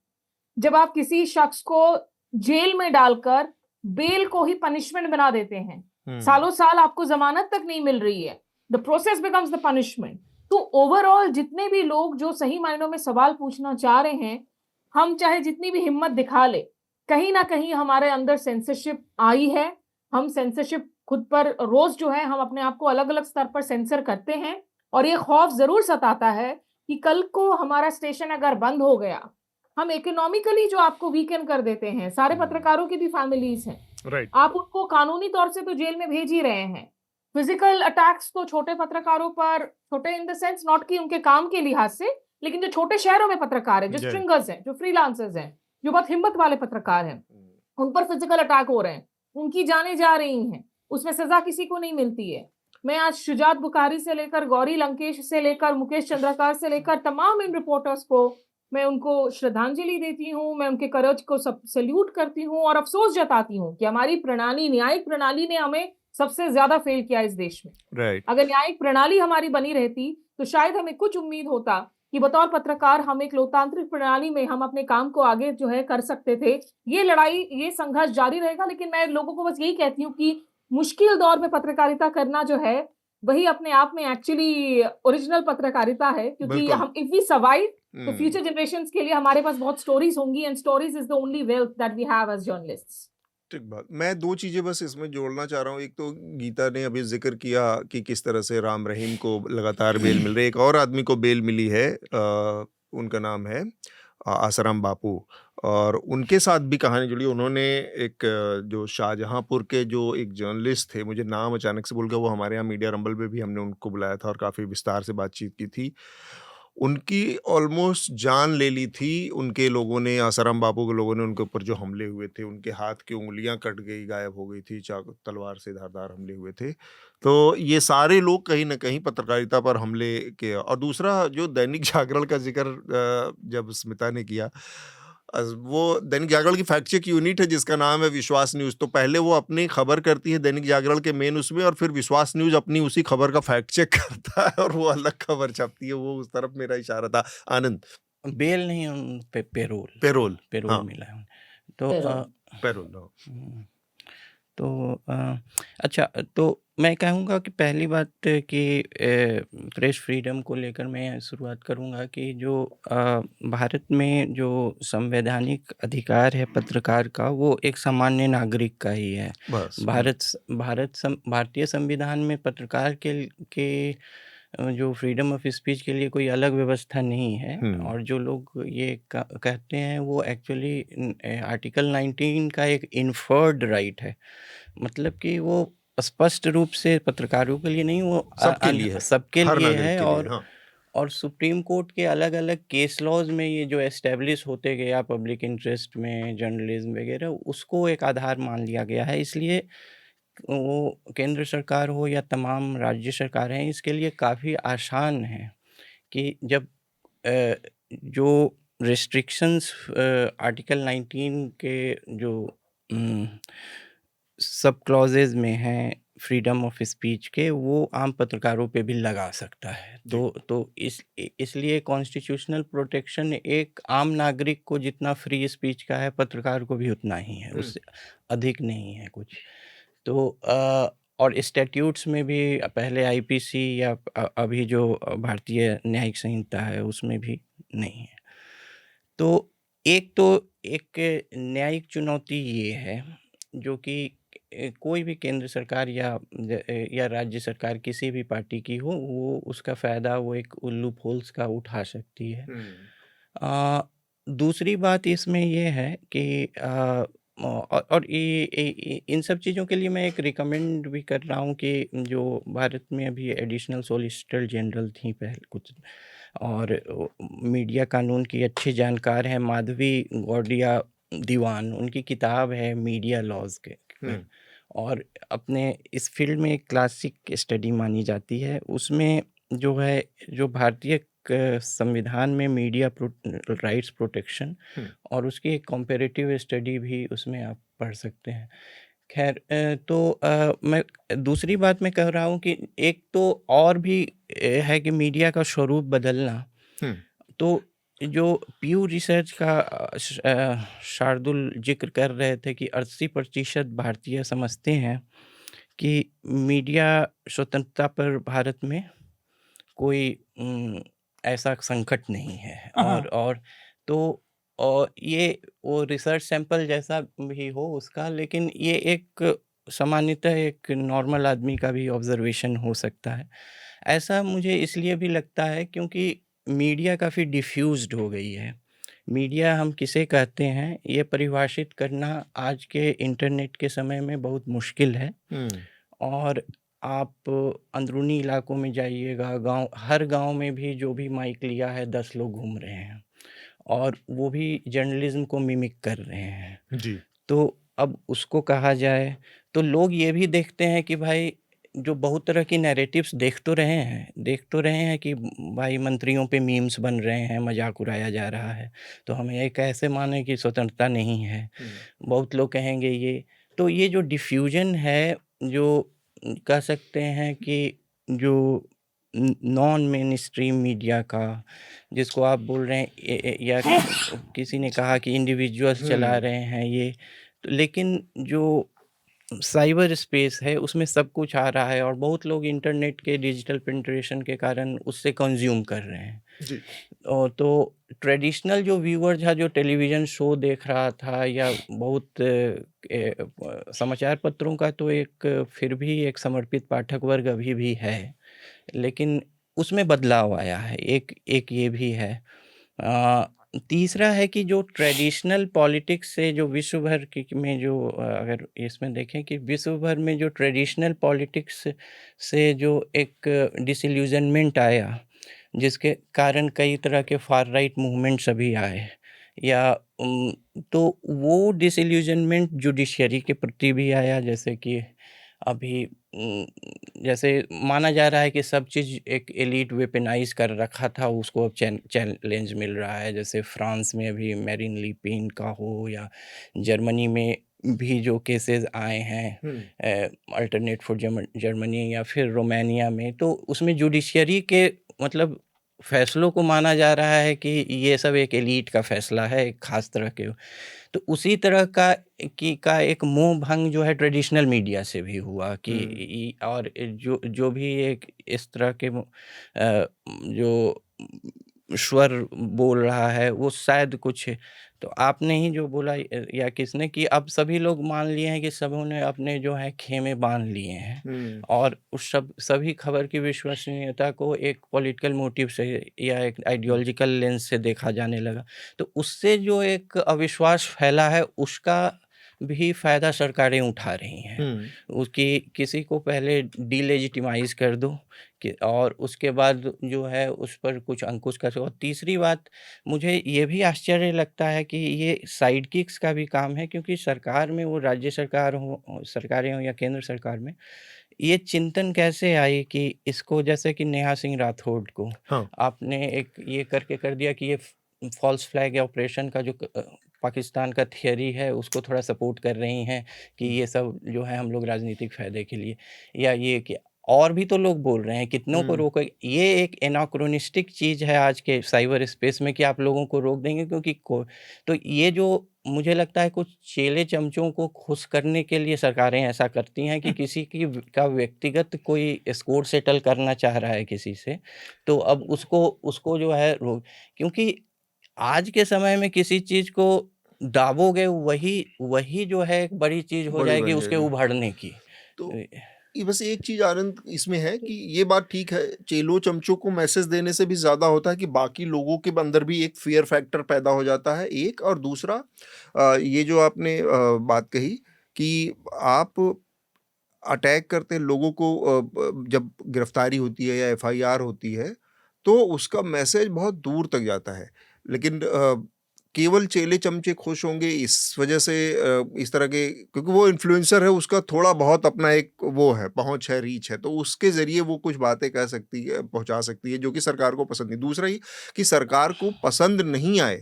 जब आप किसी शख्स को जेल में डालकर बेल को ही पनिशमेंट बना देते हैं, सालों साल आपको जमानत तक नहीं मिल रही है, the process becomes the punishment. तो ओवरऑल जितने भी लोग जो सही मायनों में सवाल पूछना चाह रहे हैं, हम चाहे जितनी भी हिम्मत दिखा ले, कहीं ना कहीं हमारे अंदर सेंसरशिप आई है। हम सेंसरशिप खुद पर रोज जो है हम अपने आप को अलग अलग स्तर पर सेंसर करते हैं, और ये खौफ जरूर सताता है कि कल को हमारा स्टेशन अगर बंद हो गया, हम इकोनॉमिकली जो आपको वीकेंड कर देते हैं, सारे पत्रकारों की भी फैमिलीज हैं, राइट। आप उनको कानूनी तौर से तो जेल में भेज ही रहे हैं। फिजिकल अटैक्स तो छोटे पत्रकारों पर, छोटे इन द सेंस नॉट कि उनके काम के लिहाज से, लेकिन जो छोटे शहरों में पत्रकार हैं, जो जय। स्ट्रिंगर्स हैं, जो फ्रीलांसर्स हैं, जो बहुत हिम्मत वाले पत्रकार हैं, उन पर फिजिकल अटैक हो रहे हैं, उनकी जानें जा रही हैं, उसमें सजा किसी को नहीं मिलती है। मैं आज शुजात बुखारी से लेकर गौरी लंकेश से लेकर मुकेश चंद्रकार से लेकर तमाम इन रिपोर्टर्स को मैं उनको श्रद्धांजलि देती हूँ, मैं उनके करेज को सब सल्यूट करती हूँ, और अफसोस जताती हूँ कि हमारी प्रणाली, न्यायिक प्रणाली ने हमें सबसे ज्यादा फेल किया इस देश में। राइट। अगर न्यायिक प्रणाली हमारी बनी रहती तो शायद हमें कुछ उम्मीद होता कि बतौर पत्रकार हम एक लोकतांत्रिक प्रणाली में हम अपने काम को आगे जो है कर सकते थे। ये लड़ाई, ये संघर्ष जारी रहेगा, लेकिन मैं लोगों को बस यही कहती हूँ कि मुश्किल दौर में पत्रकारिता करना जो है वही अपने आप में एक्चुअली ओरिजिनल पत्रकारिता है, क्योंकि बिल्कुल। हम इफ वी सर्वाइव तो फ्यूचर जनरेशंस के लिए हमारे पास बहुत स्टोरीज होंगी, and stories is the only wealth that we have as journalists. ठीक बात। मैं 2 चीज़ें बस इसमें जोड़ना चाह रहा हूँ। एक तो गीता ने अभी ज़िक्र किया कि किस तरह से राम रहीम को लगातार बेल मिल रही है। एक और आदमी को बेल मिली है, उनका नाम है आसाराम बापू, और उनके साथ भी कहानी जुड़ी। उन्होंने एक जो शाहजहाँपुर के जो एक जर्नलिस्ट थे, मुझे नाम अचानक से भूल गया, वो हमारे यहाँ मीडिया रंबल में भी हमने उनको बुलाया था और काफ़ी विस्तार से बातचीत की थी। उनकी ऑलमोस्ट जान ले ली थी उनके लोगों ने, आसाराम बापू के लोगों ने उनके ऊपर जो हमले हुए थे। उनके हाथ की उंगलियां कट गई, गायब हो गई थी, चाकू तलवार से धारदार हमले हुए थे। तो ये सारे लोग कहीं ना कहीं पत्रकारिता पर हमले के। और दूसरा जो दैनिक जागरण का जिक्र जब स्मिता ने किया, वो दैनिक जागरण की फैक्ट चेक यूनिट है जिसका नाम है विश्वास न्यूज़। तो पहले वो अपनी खबर करती है दैनिक जागरण के मेन उसमें, और फिर विश्वास न्यूज़ अपनी उसी खबर का फैक्ट चेक करता है और वो अलग खबर छापती है। वो उस तरफ मेरा इशारा था। आनंद। बेल नहीं, उन पे पेरोल पेरोल। पेरोल हाँ, मिला है उन्हें। तो पेरोल। पेरोल। हाँ। तो अच्छा, तो मैं कहूँगा कि पहली बात कि प्रेस फ्रीडम को लेकर मैं शुरुआत करूँगा कि जो भारत में जो संवैधानिक अधिकार है पत्रकार का, वो एक सामान्य नागरिक का ही है। बस। भारतीय संविधान में पत्रकार के जो फ्रीडम ऑफ स्पीच के लिए कोई अलग व्यवस्था नहीं है। और जो लोग ये कहते हैं वो एक्चुअली आर्टिकल 19 का एक इन्फर्ड राइट है। मतलब कि वो स्पष्ट रूप से पत्रकारों के लिए नहीं, वो सबके लिए है, सबके हर लिए नागरिक है। के लिए। हाँ। और सुप्रीम कोर्ट के अलग अलग केस लॉज में ये जो एस्टेब्लिश होते गया पब्लिक इंटरेस्ट में, जर्नलिज्म वगैरह, उसको एक आधार मान लिया गया है। इसलिए वो केंद्र सरकार हो या तमाम राज्य सरकार हैं, इसके लिए काफ़ी आसान है कि जब जो रिस्ट्रिक्शंस आर्टिकल 19 के जो सब क्लॉजेज में हैं फ्रीडम ऑफ स्पीच के, वो आम पत्रकारों पे भी लगा सकता है। तो इसलिए कॉन्स्टिट्यूशनल प्रोटेक्शन एक आम नागरिक को जितना फ्री स्पीच का है, पत्रकार को भी उतना ही है, उससे अधिक नहीं है कुछ। तो और स्टैट्यूट्स में भी पहले आईपीसी या अभी जो भारतीय न्यायिक संहिता है उसमें भी नहीं है। तो एक न्यायिक चुनौती ये है जो कि कोई भी केंद्र सरकार या राज्य सरकार किसी भी पार्टी की हो, वो उसका फ़ायदा वो एक लूप होल्स का उठा सकती है। दूसरी बात इसमें ये है कि और इन सब चीज़ों के लिए मैं एक रिकमेंड भी कर रहा हूँ कि जो भारत में अभी एडिशनल सॉलिसिटर जनरल थी पहले कुछ, और मीडिया कानून की अच्छी जानकार है माधवी गौड़िया दीवान, उनकी किताब है मीडिया लॉज के हम्म, और अपने इस फील्ड में एक क्लासिक स्टडी मानी जाती है। उसमें जो है जो भारतीय संविधान में मीडिया राइट्स प्रोटेक्शन हम्म, और उसकी एक कंपैरेटिव स्टडी भी उसमें आप पढ़ सकते हैं। खैर तो मैं दूसरी बात मैं कह रहा हूँ कि एक तो और भी है कि मीडिया का स्वरूप बदलना। हम्म, तो जो पीयू रिसर्च का शार्दुल जिक्र कर रहे थे कि 80% भारतीय समझते हैं कि मीडिया स्वतंत्रता पर भारत में कोई ऐसा संकट नहीं है। हाँ। और तो और ये वो रिसर्च सैंपल जैसा भी हो उसका, लेकिन ये एक सामान्यतः एक नॉर्मल आदमी का भी ऑब्जर्वेशन हो सकता है। ऐसा मुझे इसलिए भी लगता है क्योंकि मीडिया काफ़ी डिफ्यूज्ड हो गई है। मीडिया हम किसे कहते हैं ये परिभाषित करना आज के इंटरनेट के समय में बहुत मुश्किल है। हम्म, और आप अंदरूनी इलाकों में जाइएगा, हर गांव में भी जो भी माइक लिया है 10 लोग घूम रहे हैं और वो भी जर्नलिज्म को मिमिक कर रहे हैं। जी, तो अब उसको कहा जाए तो लोग ये भी देखते हैं कि भाई जो बहुत तरह की नैरेटिव्स देख तो रहे हैं कि भाई मंत्रियों पे मीम्स बन रहे हैं, मजाक उड़ाया जा रहा है, तो हमें ये कैसे माने कि स्वतंत्रता नहीं है। बहुत लोग कहेंगे ये, तो ये जो डिफ्यूजन है, जो कह सकते हैं कि जो नॉन मेन स्ट्रीम मीडिया का, जिसको आप बोल रहे हैं या किसी ने कहा कि इंडिविजुअल्स चला हम्म, रहे हैं ये, तो लेकिन जो साइबर स्पेस है उसमें सब कुछ आ रहा है और बहुत लोग इंटरनेट के डिजिटल पेनिट्रेशन के कारण उससे कंज्यूम कर रहे हैं। जी, और तो ट्रेडिशनल जो व्यूअर था, जो टेलीविज़न शो देख रहा था या बहुत समाचार पत्रों का, तो एक फिर भी एक समर्पित पाठक वर्ग अभी भी है, लेकिन उसमें बदलाव आया है। एक एक ये भी है। अ, तीसरा है कि जो ट्रेडिशनल पॉलिटिक्स से जो विश्व भर में जो अगर इसमें देखें कि विश्व भर में जो ट्रेडिशनल पॉलिटिक्स से जो एक डिसइल्यूजनमेंट आया, जिसके कारण कई तरह के फार राइट मूवमेंट्स अभी आए, या तो वो डिसइल्यूजनमेंट जुडिशरी के प्रति भी आया। जैसे कि अभी जैसे माना जा रहा है कि सब चीज़ एक एलीट वेपनाइज कर रखा था, उसको अब चैलेंज मिल रहा है। जैसे फ्रांस में अभी मैरिन ली पेन का हो, या जर्मनी में भी जो केसेस आए हैं अल्टरनेट फॉर जर्मनी, या फिर रोमानिया में, तो उसमें जुडिशरी के मतलब फैसलों को माना जा रहा है कि ये सब एक एलीट का फैसला है, एक खास तरह के। तो उसी तरह का एक मोह भंग जो है ट्रेडिशनल मीडिया से भी हुआ कि और जो जो भी एक इस तरह के जो स्वर बोल रहा है वो शायद कुछ, तो आपने ही जो बोला या किसने, कि अब सभी लोग मान लिए हैं कि सबों ने अपने जो है खेमे बांध लिए हैं और उस सभी खबर की विश्वसनीयता को एक पॉलिटिकल मोटिव से या एक आइडियोलॉजिकल लेंस से देखा जाने लगा। तो उससे जो एक अविश्वास फैला है उसका भी फ़ायदा सरकारें उठा रही हैं। उसकी किसी को पहले डिलेजिटिमाइज़ कर दो कि और उसके बाद जो है उस पर कुछ अंकुश कसो। और तीसरी बात, मुझे ये भी आश्चर्य लगता है कि ये साइड किक्स का भी काम है, क्योंकि सरकार में, वो राज्य सरकार हो, सरकारें हों या केंद्र सरकार में, ये चिंतन कैसे आई कि इसको, जैसे कि नेहा सिंह राठौड़ को हाँ, आपने एक ये करके कर दिया कि ये फॉल्स फ्लैग ऑपरेशन का जो पाकिस्तान का थियरी है उसको थोड़ा सपोर्ट कर रही हैं कि ये सब जो है हम लोग राजनीतिक फ़ायदे के लिए, या ये कि और भी तो लोग बोल रहे हैं, कितनों को रोके। ये एक एनाक्रोनिस्टिक चीज़ है आज के साइबर स्पेस में कि आप लोगों को रोक देंगे क्योंकि तो ये जो मुझे लगता है कुछ चेले चमचों को खुश करने के लिए सरकारें ऐसा करती हैं कि किसी का व्यक्तिगत कोई स्कोर सेटल करना चाह रहा है किसी से, तो अब उसको उसको जो है क्योंकि आज के समय में किसी चीज़ को दाबोगे वही वही जो है एक बड़ी चीज़ हो बड़ी जाएगी बन उसके जाएगी। उभरने की। तो बस एक चीज आनंद इसमें है कि ये बात ठीक है, चेलो चमचों को मैसेज देने से भी ज्यादा होता है कि बाकी लोगों के अंदर भी एक फियर फैक्टर पैदा हो जाता है, एक। और दूसरा ये जो आपने बात कही कि आप अटैक करते हैं लोगों को, जब गिरफ्तारी होती है या एफआईआर होती है तो उसका मैसेज बहुत दूर तक जाता है, लेकिन केवल चेले चमचे खुश होंगे इस वजह से, इस तरह के, क्योंकि वो इन्फ्लुएंसर है, उसका थोड़ा बहुत अपना एक वो है, पहुंच है, रीच है, तो उसके जरिए वो कुछ बातें कह सकती है, पहुंचा सकती है, जो कि सरकार को पसंद नहीं। दूसरा ही कि सरकार को पसंद नहीं आए,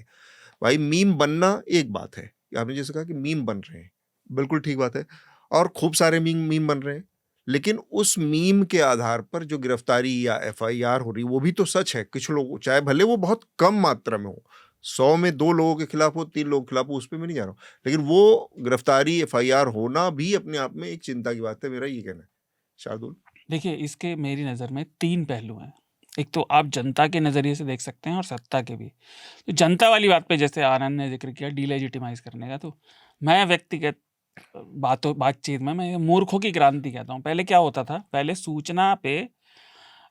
भाई मीम बनना एक बात है, आपने जैसे कहा कि मीम बन रहे हैं, बिल्कुल ठीक बात है, और खूब सारे मीम बन रहे हैं, लेकिन उस मीम के आधार पर जो गिरफ्तारी या एफआईआर हो रही वो भी तो सच है। कुछ लोग, चाहे भले वो बहुत कम मात्रा में हो, 100 में 2 लोगों के खिलाफ हो, 3 लोगों के खिलाफ हो, उस पर मैं नहीं जा रहा हूँ, लेकिन वो गिरफ्तारी एफआईआर होना भी अपने आप में एक चिंता की बात है, मेरा ये कहना है। शार्दुल, देखिए, इसके मेरी नज़र में 3 पहलू हैं। एक तो आप जनता के नज़रिए से देख सकते हैं और सत्ता के भी। तो जनता वाली बात पे जैसे आनंद ने जिक्र किया डीलेजिटिमाइज करने का, तो मैं व्यक्तिगत बातचीत में मैं मूर्खों की क्रांति कहता हूँ। पहले क्या होता था, पहले सूचना पे,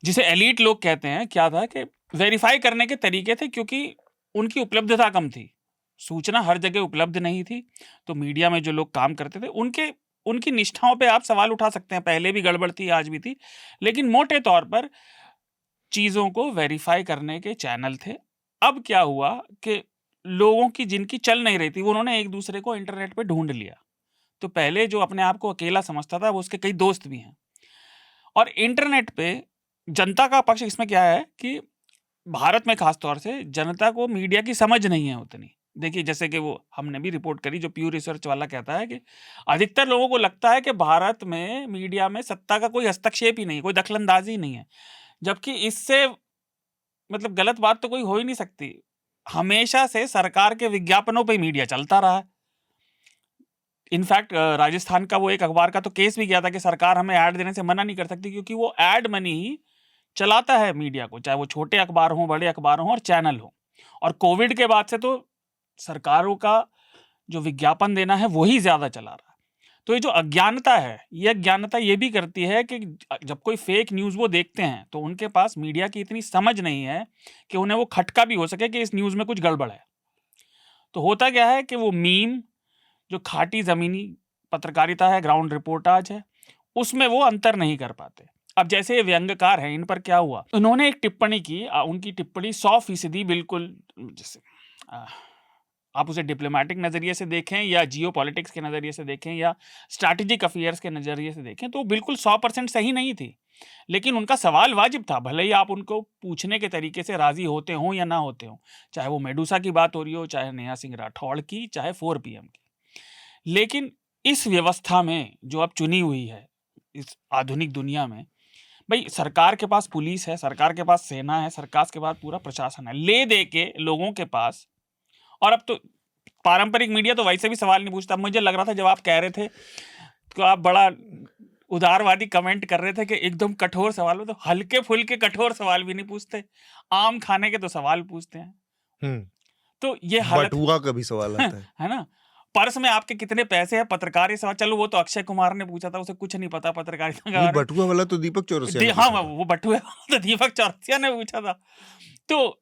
जिसे एलीट लोग कहते हैं, क्या था कि वेरीफाई करने के तरीके थे, क्योंकि उनकी उपलब्धता कम थी, सूचना हर जगह उपलब्ध नहीं थी, तो मीडिया में जो लोग काम करते थे उनकी निष्ठाओं पे आप सवाल उठा सकते हैं। पहले भी गड़बड़ थी, आज भी थी, लेकिन मोटे तौर पर चीज़ों को वेरीफाई करने के चैनल थे। अब क्या हुआ कि लोगों की जिनकी चल नहीं रही थी, वो उन्होंने एक दूसरे को इंटरनेट पे ढूंढ लिया। तो पहले जो अपने आप को अकेला समझता था, वो उसके कई दोस्त भी हैं। और इंटरनेट पे जनता का पक्ष इसमें क्या है कि भारत में खास तौर से जनता को मीडिया की समझ नहीं है उतनी। देखिए, जैसे कि वो हमने भी रिपोर्ट करी, जो प्यू रिसर्च वाला कहता है कि अधिकतर लोगों को लगता है कि भारत में मीडिया में सत्ता का कोई हस्तक्षेप ही नहीं, कोई दखलंदाजी नहीं है, जबकि इससे मतलब गलत बात तो कोई हो ही नहीं सकती। हमेशा से सरकार के विज्ञापनों पे मीडिया चलता रहा है। इनफैक्ट राजस्थान का वो एक अखबार का तो केस भी किया था कि सरकार हमें ऐड देने से मना नहीं कर सकती, क्योंकि वो ऐड मनी ही चलाता है मीडिया को, चाहे वो छोटे अखबार हों, बड़े अखबार हों और चैनल हो। और कोविड के बाद से तो सरकारों का जो विज्ञापन देना है वही ज्यादा चला रहा है। तो ये जो अज्ञानता है, ये अज्ञानता ये भी करती है कि जब कोई फेक न्यूज़ वो देखते हैं, तो उनके पास मीडिया की इतनी समझ नहीं है कि उन्हें वो खटका भी हो सके कि इस न्यूज़ में कुछ गड़बड़ है। तो होता क्या है कि वो मीम, जो खाटी ज़मीनी पत्रकारिता है, ग्राउंड रिपोर्टाज है, उसमें वो अंतर नहीं कर पाते। अब जैसे ये व्यंग्यकार हैं, इन पर क्या हुआ, उन्होंने एक टिप्पणी की, उनकी टिप्पणी 100% बिल्कुल, जैसे आप उसे डिप्लोमेटिक नज़रिए से देखें या जियो पॉलिटिक्स के नज़रिए से देखें या स्ट्रैटेजिक अफेयर्स के नज़रिए से देखें, तो बिल्कुल 100% सही नहीं थी, लेकिन उनका सवाल वाजिब था, भले ही आप उनको पूछने के तरीके से राज़ी होते हों या ना होते हों, चाहे वो मेडूसा की बात हो रही हो, चाहे नेहा सिंह राठौड़ की, चाहे 4 PM की। लेकिन इस व्यवस्था में जो अब चुनी हुई है, इस आधुनिक दुनिया में, भाई सरकार के पास पुलिस है, सरकार के पास सेना है, सरकार के पास पूरा प्रशासन है, ले दे के लोगों के पास। और अब तो पारंपरिक मीडिया तो वैसे भी सवाल नहीं पूछता। मुझे लग रहा था जब आप कह रहे थे, तो आप बड़ा उदारवादी कमेंट कर रहे थे कि एकदम कठोर सवाल हो, तो हल्के फुल्के कठोर सवाल भी नहीं पूछते, आम खाने के तो सवाल पूछते हैं। तो ये हालत, बटुआ का भी सवाल आता है ना, पर्स में आपके कितने पैसे हैं, पत्रकारी सवाल। चलो वो तो अक्षय कुमार ने पूछा था, उसे कुछ नहीं पता पत्रकारिता का। बटुआ वाला तो दीपक चौरसिया, हाँ, वो बटुआ तो दीपक चौरसिया ने पूछा था। तो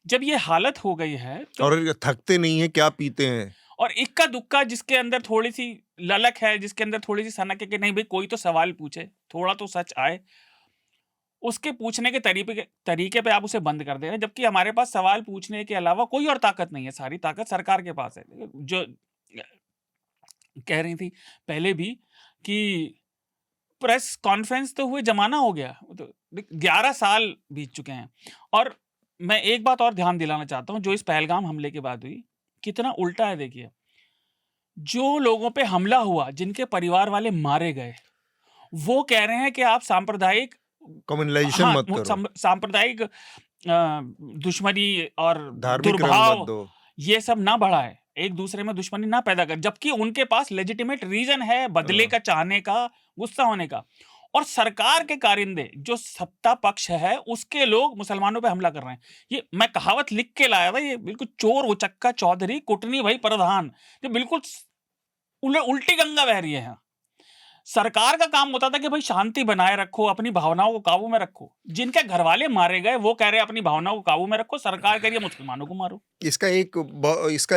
जब ये हालत हो गई है, तो और थकते नहीं है, क्या पीते हैं, और इक्का दुक्का जिसके अंदर थोड़ी सी ललक है, जिसके अंदर थोड़ी सी सनक है कि नहीं भाई कोई तो सवाल पूछे, थोड़ा तो सच आए, उसके पूछने के तरीके पे आप उसे बंद कर दे रहे हैं। जबकि हमारे पास सवाल पूछने के अलावा कोई और ताकत नहीं है, सारी ताकत सरकार के पास है। जो कह रही थी पहले भी कि प्रेस कॉन्फ्रेंस तो हुए जमाना हो गया, तो 11 साल बीत चुके हैं। और मैं एक बात और ध्यान दिलाना चाहता हूं, जो इस पहलगाम हमले के बाद हुई, कितना उल्टा है। देखिए, जो लोगों पे हमला हुआ, जिनके परिवार वाले मारे गए, वो कह रहे हैं कि आप सांप्रदायिक कम्युनलाइजेशन मत करो, सांप्रदायिक दुश्मनी और धार्मिक रंग दुर्भाव मत दो, ये सब ना बढ़ाए, एक दूसरे में दुश्मनी ना पैदा कर, जबकि उनके पास लेजिटिमेट रीजन है बदले का, चाहने का, गुस्सा होने का। और सरकार के कारिंदे, जो सत्ता पक्ष है, उसके लोग मुसलमानों पे हमला कर रहे हैं। ये मैं कहावत लिख के लाया था, ये बिल्कुल चोर उचक्का चौधरी कुटनी भाई प्रधान, ये बिल्कुल उल्टी गंगा बह रही है यहाँ। सरकार का काम होता था कि भाई शांति बनाए रखो, अपनी भावनाओं को काबू में रखो। जिनके घर वाले मारे गए वो कह रहे हैं अपनी भावनाओं को काबू में रखो, सरकार कह रही है मुसलमानों को मारो। इसका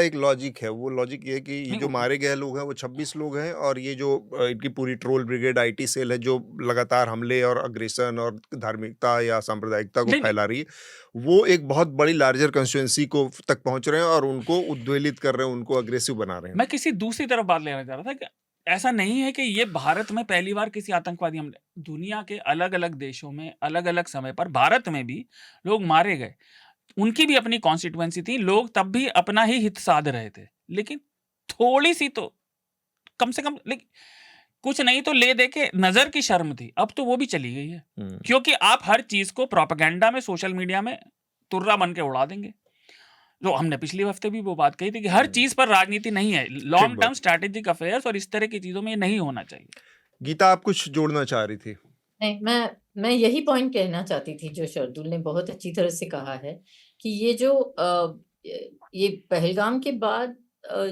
एक लॉजिक है, वो लॉजिक ये है कि ये नहीं, जो मारे गए लोग हैं वो 26 लोग हैं, और ये जो इनकी पूरी ट्रोल ब्रिगेड आईटी सेल है जो लगातार हमले और अग्रेशन और धार्मिकता या सांप्रदायिकता को नहीं, फैला रही है, वो एक बहुत बड़ी लार्जर कंस्टिट्यूएंसी को तक पहुंच रहे हैं और उनको उद्वेलित कर रहे हैं, उनको अग्रेसिव बना रहे हैं। मैं किसी दूसरी तरफ बात लेना चाह रहा था कि ऐसा नहीं है कि ये भारत में पहली बार किसी आतंकवादी हमले, दुनिया के अलग अलग देशों में अलग अलग समय पर भारत में भी लोग मारे गए, उनकी भी अपनी कॉन्स्टिट्यूएंसी थी, लोग तब भी अपना ही हित साध रहे थे, लेकिन थोड़ी सी तो कम से कम, लेकिन कुछ नहीं तो ले दे के नजर की शर्म थी, अब तो वो भी चली गई है, क्योंकि आप हर चीज को प्रोपेगेंडा में, सोशल मीडिया में तुर्रा बन के उड़ा देंगे। जो हमने पिछले हफ्ते भी वो बात कही थी कि हर चीज पर राजनीति नहीं है, लॉन्ग टर्म स्ट्रैटेजिक अफेयर्स और इस तरह की चीजों में ये नहीं होना चाहिए। गीता, आप कुछ जोड़ना चाह रही थी? नहीं, मैं यही पॉइंट कहना चाहती थी जो शार्दुल ने बहुत अच्छी तरह से कहा है कि ये जो ये पहलगाम के बाद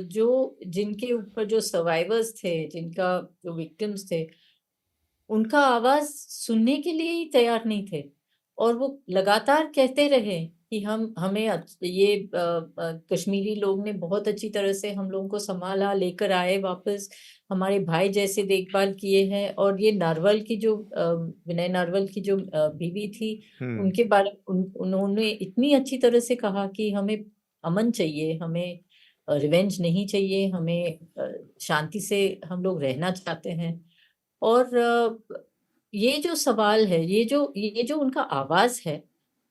जो जिनके ऊपर जो सर्वाइवर्स थे, जिनका जो विक्टिम्स थे, उनका आवाज सुनने के लिए ही तैयार नहीं थे, और वो लगातार कहते रहे कि हमें ये कश्मीरी लोग ने बहुत अच्छी तरह से हम लोगों को संभाला, लेकर आए वापस, हमारे भाई जैसे देखभाल किए हैं। और ये नारवल की जो विनय नारवल की जो बीवी थी, उनके बारे उन्होंने इतनी अच्छी तरह से कहा कि हमें अमन चाहिए, हमें रिवेंज नहीं चाहिए, हमें शांति से हम लोग रहना चाहते हैं। और ये जो सवाल है, ये जो उनका आवाज है,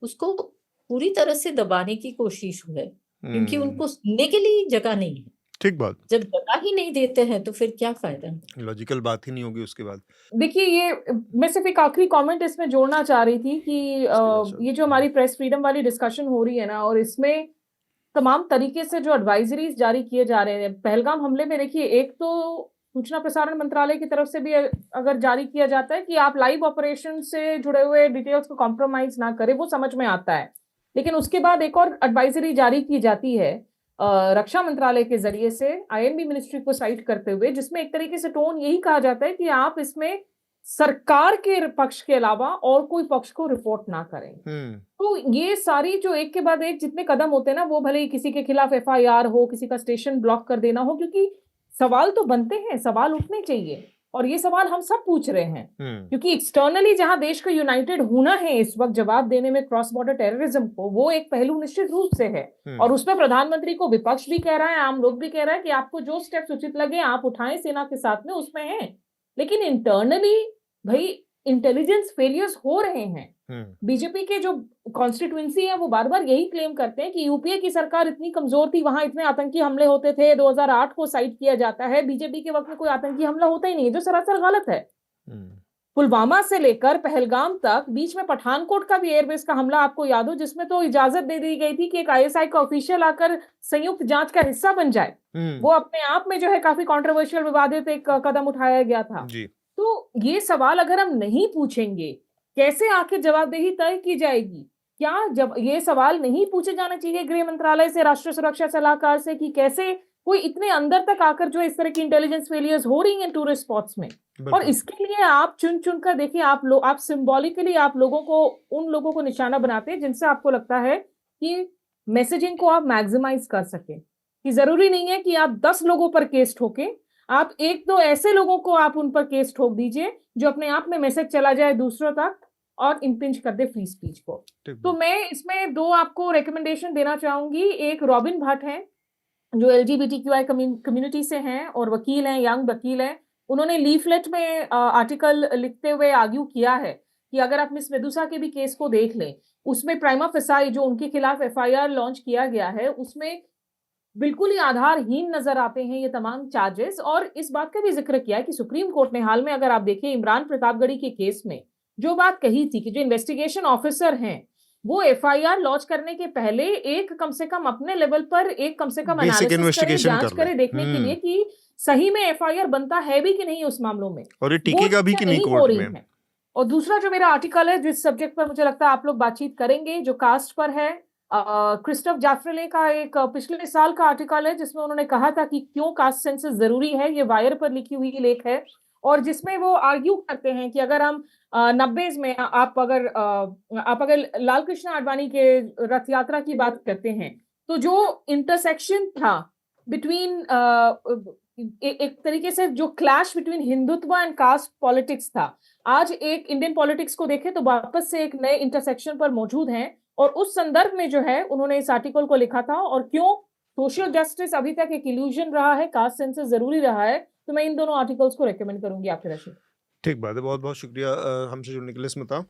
उसको पूरी तरह से दबाने की कोशिश है, क्योंकि उनको सुनने के लिए जगह नहीं है। ठीक बात। जब जगह ही नहीं देते हैं तो फिर क्या फायदा? लॉजिकल बात ही नहीं होगी उसके बाद। देखिए, ये मैं सिर्फ एक आखिरी कमेंट इसमें जोड़ना चाह रही थी कि ये जो हमारी प्रेस फ्रीडम वाली डिस्कशन हो रही है ना, और इसमें तमाम तरीके से जो एडवाइजरीज जारी किए जा रहे हैं पहलगाम हमले में, देखिए, एक तो सूचना प्रसारण मंत्रालय की तरफ से भी अगर जारी किया जाता है कि आप लाइव ऑपरेशन से जुड़े हुए डिटेल्स को कॉम्प्रोमाइज ना करें, वो समझ में आता है, लेकिन उसके बाद एक और एडवाइजरी जारी की जाती है रक्षा मंत्रालय के जरिए से आईएनबी मिनिस्ट्री को साइट करते हुए, जिसमें एक तरीके से टोन यही कहा जाता है कि आप इसमें सरकार के पक्ष के अलावा और कोई पक्ष को रिपोर्ट ना करें। तो ये सारी जो एक के बाद एक जितने कदम होते हैं ना, वो भले ही किसी के खिलाफ एफआईआर हो, किसी का स्टेशन ब्लॉक कर देना हो, क्योंकि सवाल तो बनते हैं, सवाल उठने चाहिए, और ये सवाल हम सब पूछ रहे हैं, क्योंकि एक्सटर्नली जहां देश को यूनाइटेड होना है इस वक्त जवाब देने में क्रॉस बॉर्डर टेररिज्म को, वो एक पहलू निश्चित रूप से है, और उसमें प्रधानमंत्री को विपक्ष भी कह रहा है, आम लोग भी कह रहा है कि आपको जो स्टेप्स उचित लगे आप उठाएं, सेना के साथ में उसमें है। लेकिन इंटरनली भाई इंटेलिजेंस फेलियर्स हो रहे हैं। बीजेपी के जो कॉन्स्टिट्यूएंसी है वो बार बार यही क्लेम करते हैं कि यूपीए की सरकार इतनी कमजोर थी, वहां इतने आतंकी हमले होते थे, 2008 को साइट किया जाता है, बीजेपी के वक्त में कोई आतंकी हमला होता ही नहीं है, जो सरासर गलत है। पुलवामा से लेकर पहलगाम तक, बीच में पठानकोट का भी एयरबेस का हमला आपको याद हो, जिसमें तो इजाजत दे दी गई थी कि एक आईएसआई का ऑफिशियल आकर संयुक्त जांच का हिस्सा बन जाए। वो अपने आप में जो है काफी कॉन्ट्रोवर्शियल, विवादित एक कदम उठाया गया था। तो ये सवाल अगर हम नहीं पूछेंगे, कैसे आखिर जवाबदेही तय की जाएगी? क्या जब ये सवाल नहीं पूछे जाना चाहिए गृह मंत्रालय से, राष्ट्रीय सुरक्षा सलाहकार से, कि कैसे कोई इतने अंदर तक आकर जो इस तरह की इंटेलिजेंस फेलियर्स हो रही हैं टूरिस्ट स्पॉट्स में? और इसके लिए आप चुन चुन कर देखिए, आप सिंबॉलिकली आप लोगों को, उन लोगों को निशाना बनाते हैं जिनसे आपको लगता है कि मैसेजिंग को आप मैक्सिमाइज कर सके, कि जरूरी नहीं है कि आप 10 लोगों पर केस ठोके, आप 1-2 ऐसे लोगों को आप उन पर केस ठोक दीजिए जो अपने आप में मैसेज चला जाए दूसरों तक और इम्पिंज कर दे फ्री स्पीच को। तो मैं इसमें 2 आपको रिकमेंडेशन देना चाहूंगी। एक रॉबिन भट्ट हैं जो एलजीबीटीक्यूआई कम्युनिटी से हैं और वकील हैं, यंग वकील हैं। उन्होंने लीफलेट में आर्टिकल लिखते हुए आर्ग्यू किया है कि अगर आप मिस मेदुसा के भी केस को देख लें, उसमें प्राइमा फेसाई जो उनके खिलाफ एफआईआर लॉन्च किया गया है, उसमें बिल्कुल ही आधारहीन नजर आते हैं ये तमाम चार्जेस। और इस बात का भी जिक्र किया है कि सुप्रीम कोर्ट ने हाल में, अगर आप देखिए, इमरान प्रतापगढ़ी के केस में जो बात कही थी कि जो इन्वेस्टिगेशन ऑफिसर हैं वो एफआईआर लॉन्च करने के पहले एक कम से कम अपने लेवल पर एक कम से कम एनालिसिस करे, जांच करे, देखने के लिए कि सही में एफआईआर बनता है भी कि नहीं उस मामलों में, और ये टिकेगा भी कि नहीं कोर्ट में। और दूसरा जो मेरा आर्टिकल है, जिस सब्जेक्ट पर मुझे लगता है आप लोग बातचीत करेंगे, जो कास्ट पर है, क्रिस्टोफ जाफरेले का एक पिछले साल का आर्टिकल है जिसमें उन्होंने कहा था कि क्यों कास्ट सेंसस जरूरी है। ये वायर पर लिखी हुई लेख है और जिसमें वो आर्ग्यू करते हैं कि अगर हम 90s में आप अगर लाल कृष्ण आडवाणी के रथ यात्रा की बात करते हैं, तो जो इंटरसेक्शन था बिटवीन एक तरीके से जो clash between Hindutva and caste politics था, आज एक इंडियन पॉलिटिक्स को देखें तो वापस से एक नए इंटरसेक्शन पर मौजूद हैं, और उस संदर्भ में जो है उन्होंने इस आर्टिकल को लिखा था। और क्यों सोशल जस्टिस अभी तक एक इल्यूजन रहा है, कास्ट सेंसस जरूरी रहा है, तो मैं इन दोनों आर्टिकल्स को रेकमेंड करूंगी आपके रशीद। ठीक बात है, बहुत बहुत शुक्रिया हमसे जुड़ने के लिए स्मिता।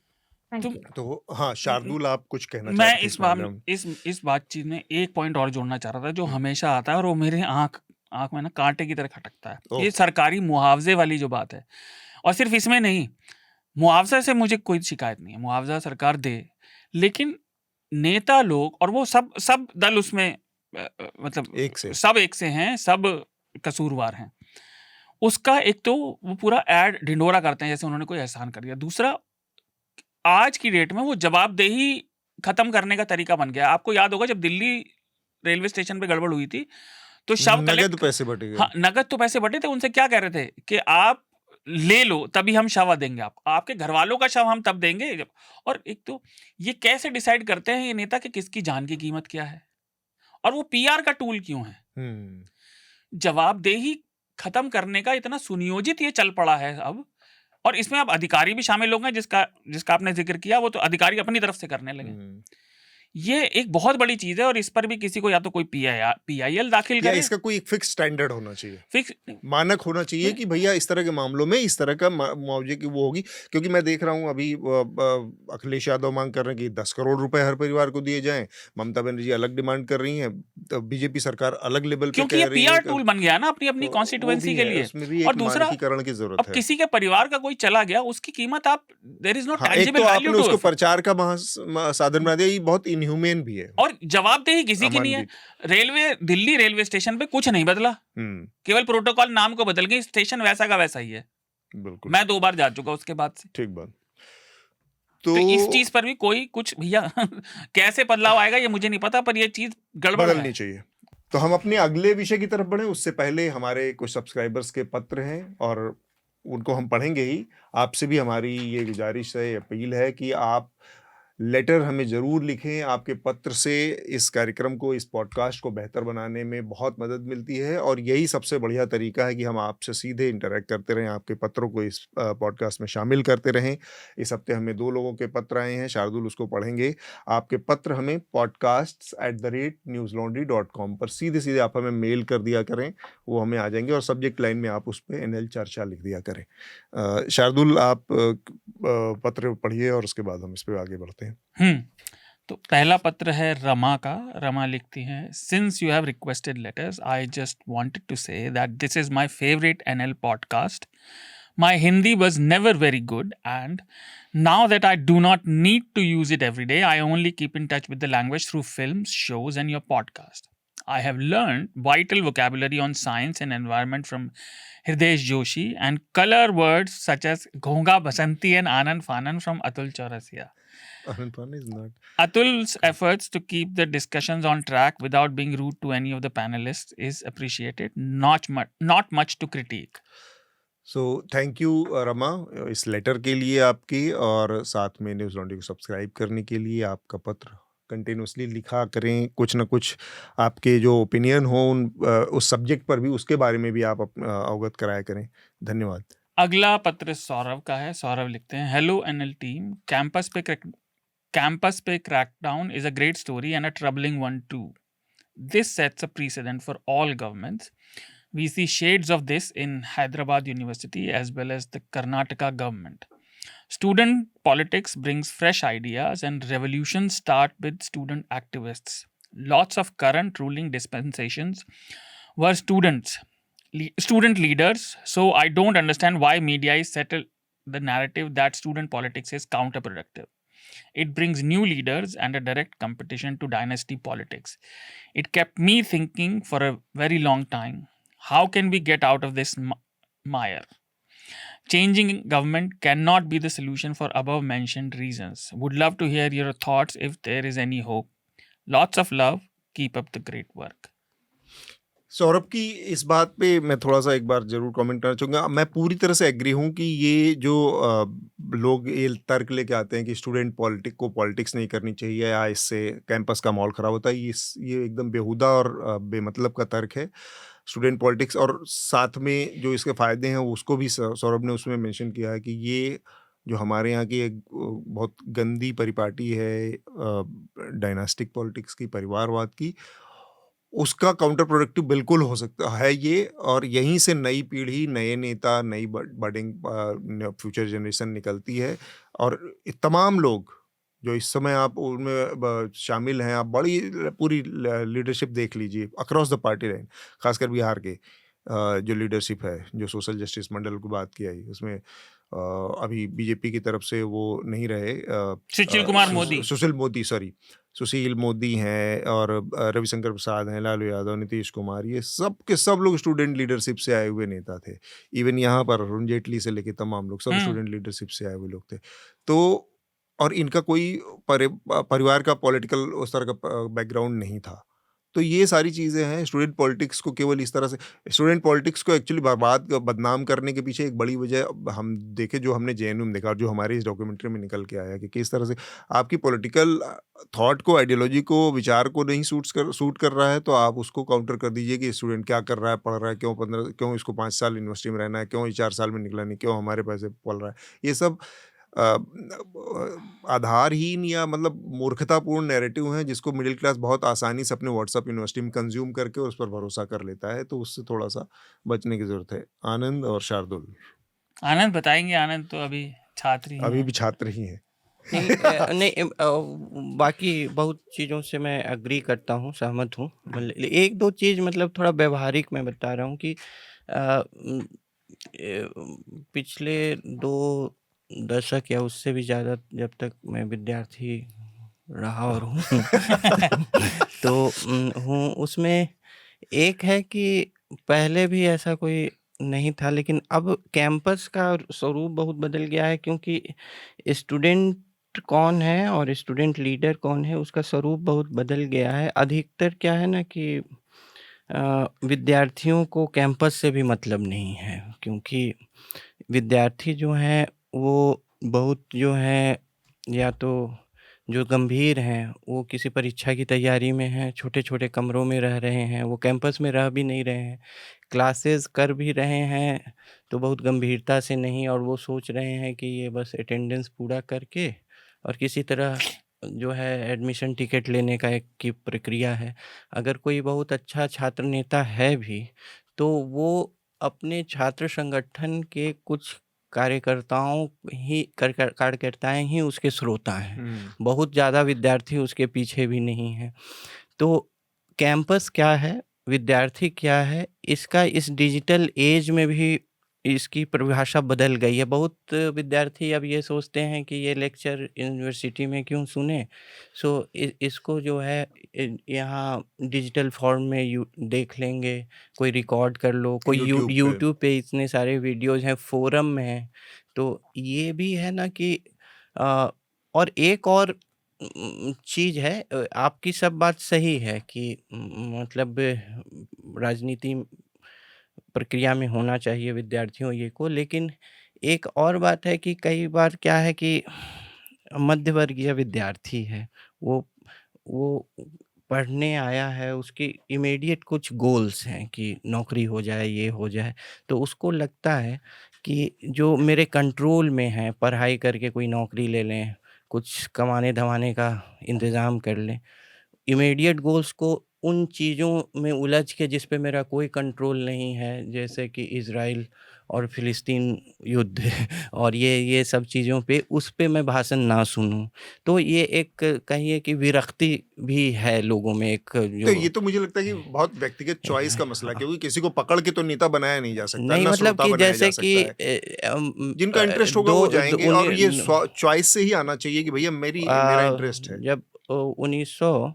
थैंक तुम यू। तो हाँ शार्दुल, आप कुछ कहना मैं चाहते थे इस मामले में? इस बातचीत में एक पॉइंट और जोड़ना चाह रहा था जो हमेशा आता है और वो मेरे आंख में ना कांटे की तरह खटकता है। ओह। ये सरकारी मुआवजे वाली जो बात है, और सिर्फ इसमें नहीं, मुआवजा से मुझे कोई शिकायत नहीं है, मुआवजा सरकार दे, लेकिन नेता लोग और वो सब दल उसमें मतलब एक से सब एक से हैं, सब कसूरवार हैं। उसका एक तो वो पूरा ऐड ढिंडोरा करते हैं जैसे उन्होंने कोई एहसान कर दिया। दूसरा, आज की डेट में वो जवाबदेही खत्म करने का तरीका बन गया। आपको याद होगा जब दिल्ली रेलवे स्टेशन पे गड़बड़ हुई थी तो शव नगद कलेक्ट, पैसे बटे गए। हाँ नगद तो पैसे बटे थे। उनसे क्या कह रहे थे कि आप ले लो तभी हम शव देंगे आपको, आपके घर वालों का शव हम तब देंगे जब। और एक तो ये कैसे डिसाइड करते हैं ये नेता कि किसकी जान की कीमत क्या है, और वो पीआर का टूल क्यों है। जवाबदेही खत्म करने का इतना सुनियोजित ये चल पड़ा है अब, और इसमें अब अधिकारी भी शामिल हो गए, जिसका आपने जिक्र किया, वो तो अधिकारी अपनी तरफ से करने लगे। ये एक बहुत बड़ी चीज है और इस पर भी किसी को या तो कोई पीआईएल दाखिल या करे, इसका कोई एक फिक्स स्टैंडर्ड होना चाहिए, फिक्स मानक होना चाहिए कि भैया इस तरह के मामलों में इस तरह का मुआवजे की वो होगी। क्योंकि मैं देख रहा हूँ अभी अखिलेश यादव मांग कर रहे हैं कि 10 करोड़ रुपए हर परिवार को दिए जाएं, ममता बनर्जी अलग डिमांड कर रही हैं, तो बीजेपी सरकार अलग लेवल पे क्योंकि कह ये रही है पीआर टूल बन गया ना अपनी अपनी तो वो कॉन्स्टिट्यूएंसी भी के है, लिए। उसमें भी और एक दूसरा, मानकीकरण की जरूरत अब है। किसी के परिवार का कोई चला गया उसकी कीमत आप, देयर इज नो हाँ, एक टैंजिबल तो वैल्यू आपने उसको टू, प्रचार का साधन बना दिया, ये बहुत इनह्यूमेन भी है। और जवाबदेही किसी की नहीं है। दिल्ली रेलवे स्टेशन पे कुछ नहीं बदला, केवल प्रोटोकॉल नाम को बदल गई, स्टेशन वैसा का वैसा ही है। बिल्कुल, मैं 2 बार जा चुका उसके बाद से। ठीक बात। तो इस चीज पर भी कोई कुछ भैया कैसे बदलाव आएगा ये मुझे नहीं पता, पर ये चीज गड़बड़ बदलनी है। चाहिए। तो हम अपने अगले विषय की तरफ बढ़े, उससे पहले हमारे कुछ सब्सक्राइबर्स के पत्र हैं और उनको हम पढ़ेंगे ही। आपसे भी हमारी ये गुजारिश है, अपील है कि आप लेटर हमें ज़रूर लिखें। आपके पत्र से इस कार्यक्रम को, इस पॉडकास्ट को बेहतर बनाने में बहुत मदद मिलती है और यही सबसे बढ़िया तरीका है कि हम आपसे सीधे इंटरेक्ट करते रहें, आपके पत्रों को इस पॉडकास्ट में शामिल करते रहें। इस हफ्ते हमें 2 लोगों के पत्र आए हैं, शार्दुल उसको पढ़ेंगे। आपके पत्र हमें podcasts@newslaundry.com पर सीधे आप हमें मेल कर दिया करें, वो हमें आ जाएंगे और सब्जेक्ट लाइन में आप उस पर NL चर्चा लिख दिया करें। शार्दुल, आप पत्र पढ़िए और उसके बाद हम इस पर आगे बढ़ते हैं। तो पहला पत्र है रमा का। रमा लिखती हैं, since you have requested letters, I just wanted to say that this is my favourite NL podcast. My Hindi was never very good, and now that I do not need to use it every day, I only keep in touch with the language through films, shows, and your podcast. I have learned vital vocabulary on science and environment from Hridesh Joshi and color words such as Ghonga Basanti and Anand Fanan from Atul Chaurasia. Anand Fanan is not. Atul's efforts to keep the discussions on track without being rude to any of the panelists is appreciated. Not much to critique. So thank you Rama इस letter के लिए आपकी, और साथ में news laundry को subscribe करने के लिए। आपका पत्र कंटिन्यूसली लिखा करें, कुछ ना कुछ आपके जो ओपिनियन हो उस सब्जेक्ट पर भी, उसके बारे में भी आप अवगत कराया करें। धन्यवाद। अगला पत्र सौरभ का है। सौरभ लिखते हैं, हेलो NL टीम, कैंपस पे crackdown is a great story and a troubling one too. This sets a precedent for all governments. We see shades of this in Hyderabad University as well as the Karnataka government. Student politics brings fresh ideas and revolutions start with student activists. Lots of current ruling dispensations were student leaders, so I don't understand why media is settled the narrative that student politics is counterproductive. It brings new leaders and a direct competition to dynasty politics. It kept me thinking for a very long time. How can we get out of this mire? Changing government cannot be the solution for above mentioned reasons. Would love to hear your thoughts if there is any hope. Lots of love. Keep up the great work. Saurabh की इस बात पे मैं थोड़ा-सा एक बार ज़रूर comment करना चाहूँगा। मैं पूरी तरह से एग्री हूँ कि ये जो लोग ये तर्क लेके आते हैं कि स्टूडेंट पॉलिटिक्स नहीं करनी चाहिए या इससे कैंपस का माहौल ख़राब होता है, ये एकदम बेहुदा और बेमतलब का तर्क है। स्टूडेंट पॉलिटिक्स और साथ में जो इसके फ़ायदे हैं उसको भी सौरभ ने उसमें मेंशन किया है कि ये जो हमारे यहाँ की एक बहुत गंदी परिपाटी है डायनास्टिक पॉलिटिक्स की, परिवारवाद की, उसका काउंटर प्रोडक्टिव बिल्कुल हो सकता है ये। और यहीं से नई पीढ़ी, नए नेता, नई बडिंग फ्यूचर जनरेशन निकलती है। और तमाम लोग जो इस समय आप उनमें शामिल हैं, आप बड़ी पूरी लीडरशिप देख लीजिए अक्रॉस द पार्टी लाइन, खासकर बिहार के जो लीडरशिप है, जो सोशल जस्टिस मंडल की बात की आई उसमें अभी बीजेपी की तरफ से वो नहीं रहे, सुशील मोदी हैं और रविशंकर प्रसाद हैं, लालू यादव, नीतीश कुमार, ये सब के सब लोग स्टूडेंट लीडरशिप से आए हुए नेता थे। इवन यहाँ पर अरुण जेटली से लेके तमाम लोग सब स्टूडेंट लीडरशिप से आए हुए लोग थे। तो और इनका कोई परिवार का पॉलिटिकल उस तरह का बैकग्राउंड नहीं था। तो ये सारी चीज़ें हैं। स्टूडेंट पॉलिटिक्स को केवल इस तरह से, स्टूडेंट पॉलिटिक्स को एक्चुअली बदनाम करने के पीछे एक बड़ी वजह हम देखे, जो हमने जेएनयू में देखा और जो हमारी इस डॉक्यूमेंट्री में निकल के आया कि किस तरह से आपकी पॉलिटिकल थॉट को, आइडियोलॉजी को, विचार को नहीं सूट कर रहा है तो आप उसको काउंटर कर दीजिए कि स्टूडेंट क्या कर रहा है, पढ़ रहा है, क्यों इसको 5 साल यूनिवर्सिटी में रहना है, क्यों ये 4 साल में निकला नहीं, क्यों हमारे पैसे पल रहा है। ये सब आधारहीन या मतलब मूर्खतापूर्ण नैरेटिव हैं जिसको मिडिल क्लास बहुत आसानी से अपने व्हाट्सएप यूनिवर्सिटी में कंज्यूम करके उस पर भरोसा कर लेता है। तो उससे थोड़ा सा बचने की जरूरत है। आनंद और शार्दुल। आनंद बताएंगे। आनंद तो अभी छात्र ही अभी भी छात्र ही हैं। नहीं, बाकी बहुत चीज़ों से मैं एग्री करता हूँ, सहमत हूँ। एक दो चीज़ मतलब थोड़ा व्यवहारिक मैं बता रहा हूँ कि पिछले 2 दशक या उससे भी ज़्यादा जब तक मैं विद्यार्थी रहा और हूँ तो हूँ, उसमें एक है कि पहले भी ऐसा कोई नहीं था, लेकिन अब कैंपस का स्वरूप बहुत बदल गया है, क्योंकि स्टूडेंट कौन है और स्टूडेंट लीडर कौन है उसका स्वरूप बहुत बदल गया है। अधिकतर क्या है ना कि विद्यार्थियों को कैंपस से भी मतलब नहीं है, क्योंकि विद्यार्थी जो हैं वो बहुत जो हैं, या तो जो गंभीर हैं वो किसी परीक्षा की तैयारी में हैं, छोटे-छोटे कमरों में रह रहे हैं, वो कैंपस में रह भी नहीं रहे हैं, क्लासेस कर भी रहे हैं तो बहुत गंभीरता से नहीं, और वो सोच रहे हैं कि ये बस अटेंडेंस पूरा करके और किसी तरह जो है एडमिशन टिकट लेने का एक की प्रक्रिया है। अगर कोई बहुत अच्छा छात्र नेता है भी, तो वो अपने छात्र संगठन के कुछ कार्यकर्ताएँ ही उसके श्रोता हैं। बहुत ज़्यादा विद्यार्थी उसके पीछे भी नहीं हैं। तो कैंपस क्या है, विद्यार्थी क्या है, इसका इस डिजिटल एज में भी इसकी परिभाषा बदल गई है। बहुत विद्यार्थी अब ये सोचते हैं कि ये लेक्चर यूनिवर्सिटी में क्यों सुने, सो इसको जो है यहाँ डिजिटल फॉर्म में देख लेंगे, कोई रिकॉर्ड कर लो, कोई यूट्यूब पे इतने सारे वीडियोज़ हैं, फोरम में हैं। तो ये भी है ना कि और एक और चीज़ है, आपकी सब बात सही है कि मतलब राजनीति प्रक्रिया में होना चाहिए विद्यार्थियों ये को, लेकिन एक और बात है कि कई बार क्या है कि मध्यवर्गीय विद्यार्थी है, वो पढ़ने आया है, उसकी इमीडिएट कुछ गोल्स हैं कि नौकरी हो जाए, ये हो जाए, तो उसको लगता है कि जो मेरे कंट्रोल में है, पढ़ाई करके कोई नौकरी ले लें, कुछ कमाने-धमाने का इंतज़ाम कर लें। इमीडिएट गोल्स को उन चीज़ों में उलझ के जिस पे मेरा कोई कंट्रोल नहीं है, जैसे कि इज़राइल और फ़िलिस्तीन युद्ध और ये सब चीज़ों पे, उस पे मैं भाषण ना सुनूँ। तो ये एक कहिए कि विरक्ति भी है लोगों में, एक तो जो ये तो मुझे लगता है कि बहुत व्यक्तिगत चॉइस का मसला है, क्योंकि किसी को पकड़ के तो नेता बनाया नहीं जा सकता, नहीं, ना मतलब श्रोता कि बनाया जैसे जा कि सकता है। जिनका इंटरेस्ट होगा वो जाएंगे और ये चॉइस से ही आना चाहिए कि भैया मेरा इंटरेस्ट है। जब 1900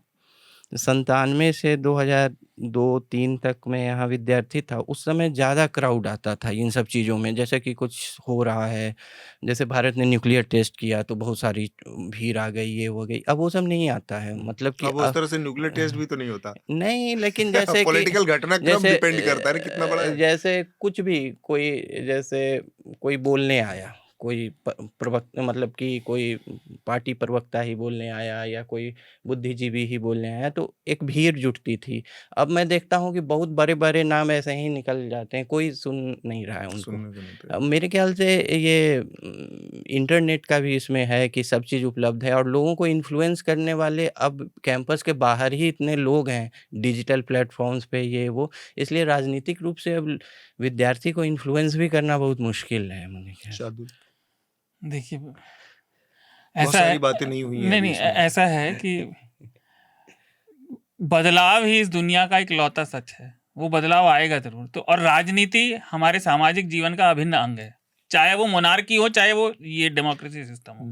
97 से 2002-3 तक मैं यहाँ विद्यार्थी था, उस समय ज़्यादा क्राउड आता था इन सब चीज़ों में। जैसे कि कुछ हो रहा है, जैसे भारत ने न्यूक्लियर टेस्ट किया तो बहुत सारी भीड़ आ गई, ये हो गई। अब वो सब नहीं आता है, मतलब कि अब उस तरह से न्यूक्लियर टेस्ट भी तो नहीं होता। नहीं, लेकिन जैसे कि पॉलिटिकल घटनाक्रम जैसे डिपेंड करता है ना कितना बड़ा है। जैसे कुछ भी कोई, जैसे कोई बोलने आया, कोई प्रवक्ता, मतलब कि कोई पार्टी प्रवक्ता ही बोलने आया या कोई बुद्धिजीवी ही बोलने आया, तो एक भीड़ जुटती थी। अब मैं देखता हूँ कि बहुत बड़े-बड़े नाम ऐसे ही निकल जाते हैं, कोई सुन नहीं रहा है उनको। सुनने को मिलता है। मेरे ख्याल से ये इंटरनेट का भी इसमें है कि सब चीज़ उपलब्ध है और लोगों को इन्फ्लुएंस करने वाले अब कैंपस के बाहर ही इतने लोग हैं, डिजिटल प्लेटफ़ॉर्म्स पे ये वो, इसलिए राजनीतिक रूप से अब विद्यार्थी को इन्फ्लुएंस भी करना बहुत मुश्किल है मेरे ख्याल से। शार्दुल, देखिए, बहुत ऐसा है सारी बातें नहीं हुई हैं नहीं, अभी नहीं, इसमें। ऐसा है कि बदलाव ही इस दुनिया का इकलौता सच है। वो बदलाव आएगा ज़रूर। तो और राजनीति हमारे सामाजिक जीवन का अभिन्न अंग है। चाहे वो मोनार्की हो, चाहे वो ये डेमोक्रेसी सिस्टम हो।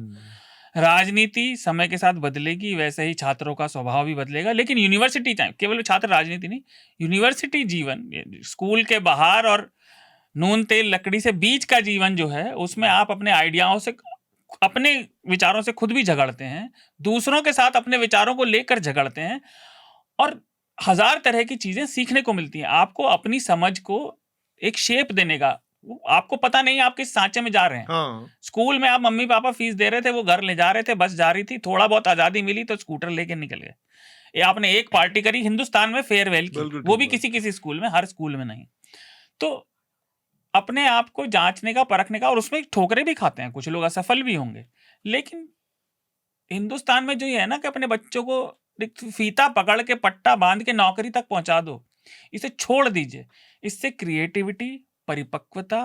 राजनीति समय के साथ बदलेगी, वैसे ही छात्रों का स्वभाव भी बदलेगा। लेकिन यूनिवर्सिटी टाइम, केवल छात्र राजनीति नहीं, यूनिवर्सिटी जीवन, स्कूल के बाहर और नून तेल लकड़ी से बीच का जीवन जो है, उसमें आप अपने आइडियाओं से, अपने विचारों से खुद भी झगड़ते हैं, दूसरों के साथ अपने विचारों को लेकर झगड़ते हैं और हजार तरह की चीजें सीखने को मिलती हैं। आपको अपनी समझ को एक शेप देने का, आपको पता नहीं आप किस सांचे में जा रहे हैं। हाँ, स्कूल में आप मम्मी पापा फीस दे रहे थे, वो घर ले जा रहे थे, बस जा रही थी, थोड़ा बहुत आजादी मिली तो स्कूटर लेके निकल गए। ये आपने एक पार्टी करी हिंदुस्तान में फेयरवेल की, बिल्कुल वो ठीक भी बात। किसी किसी स्कूल में, हर स्कूल में नहीं। तो अपने आप को जांचने का, परखने का, और उसमें ठोकरें भी खाते हैं, कुछ लोग असफल भी होंगे। लेकिन हिंदुस्तान में जो ये है ना कि अपने बच्चों को एक फीता पकड़ के, पट्टा बांध के नौकरी तक पहुंचा दो, इसे छोड़ दीजिए। इससे क्रिएटिविटी, परिपक्वता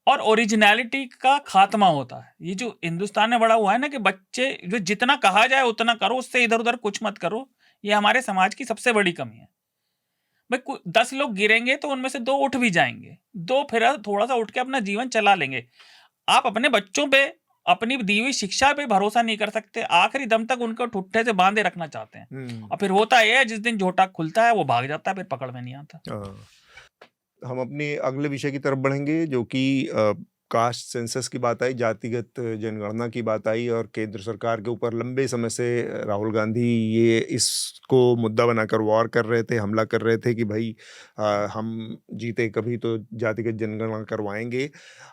और ओरिजिनलिटी का खात्मा होता है। ये जो हिंदुस्तान में बड़ा हुआ है ना कि बच्चे जो जितना कहा जाए उतना करो, उससे इधर उधर कुछ मत करो, ये हमारे समाज की सबसे बड़ी कमी है। भाई 10 लोग गिरेंगे तो उनमें से 2 उठ भी जाएंगे, 2 फिर थोड़ा सा उठ के अपना जीवन चला लेंगे। आप अपने बच्चों पे, अपनी दी हुई शिक्षा पे भरोसा नहीं कर सकते, आखिरी दम तक उनको ठुट्ठे से बांधे रखना चाहते हैं। और फिर होता है जिस दिन झोटा खुलता है वो भाग जाता है, फिर पकड़ में नहीं आता। हम अपने अगले विषय की तरफ बढ़ेंगे, जो कि कास्ट सेंसस की बात आई, जातिगत जनगणना की बात आई, और केंद्र सरकार के ऊपर लंबे समय से राहुल गांधी ये इसको मुद्दा बनाकर वॉर कर रहे थे, हमला कर रहे थे कि भाई हम जीते कभी तो जातिगत जनगणना करवाएंगे।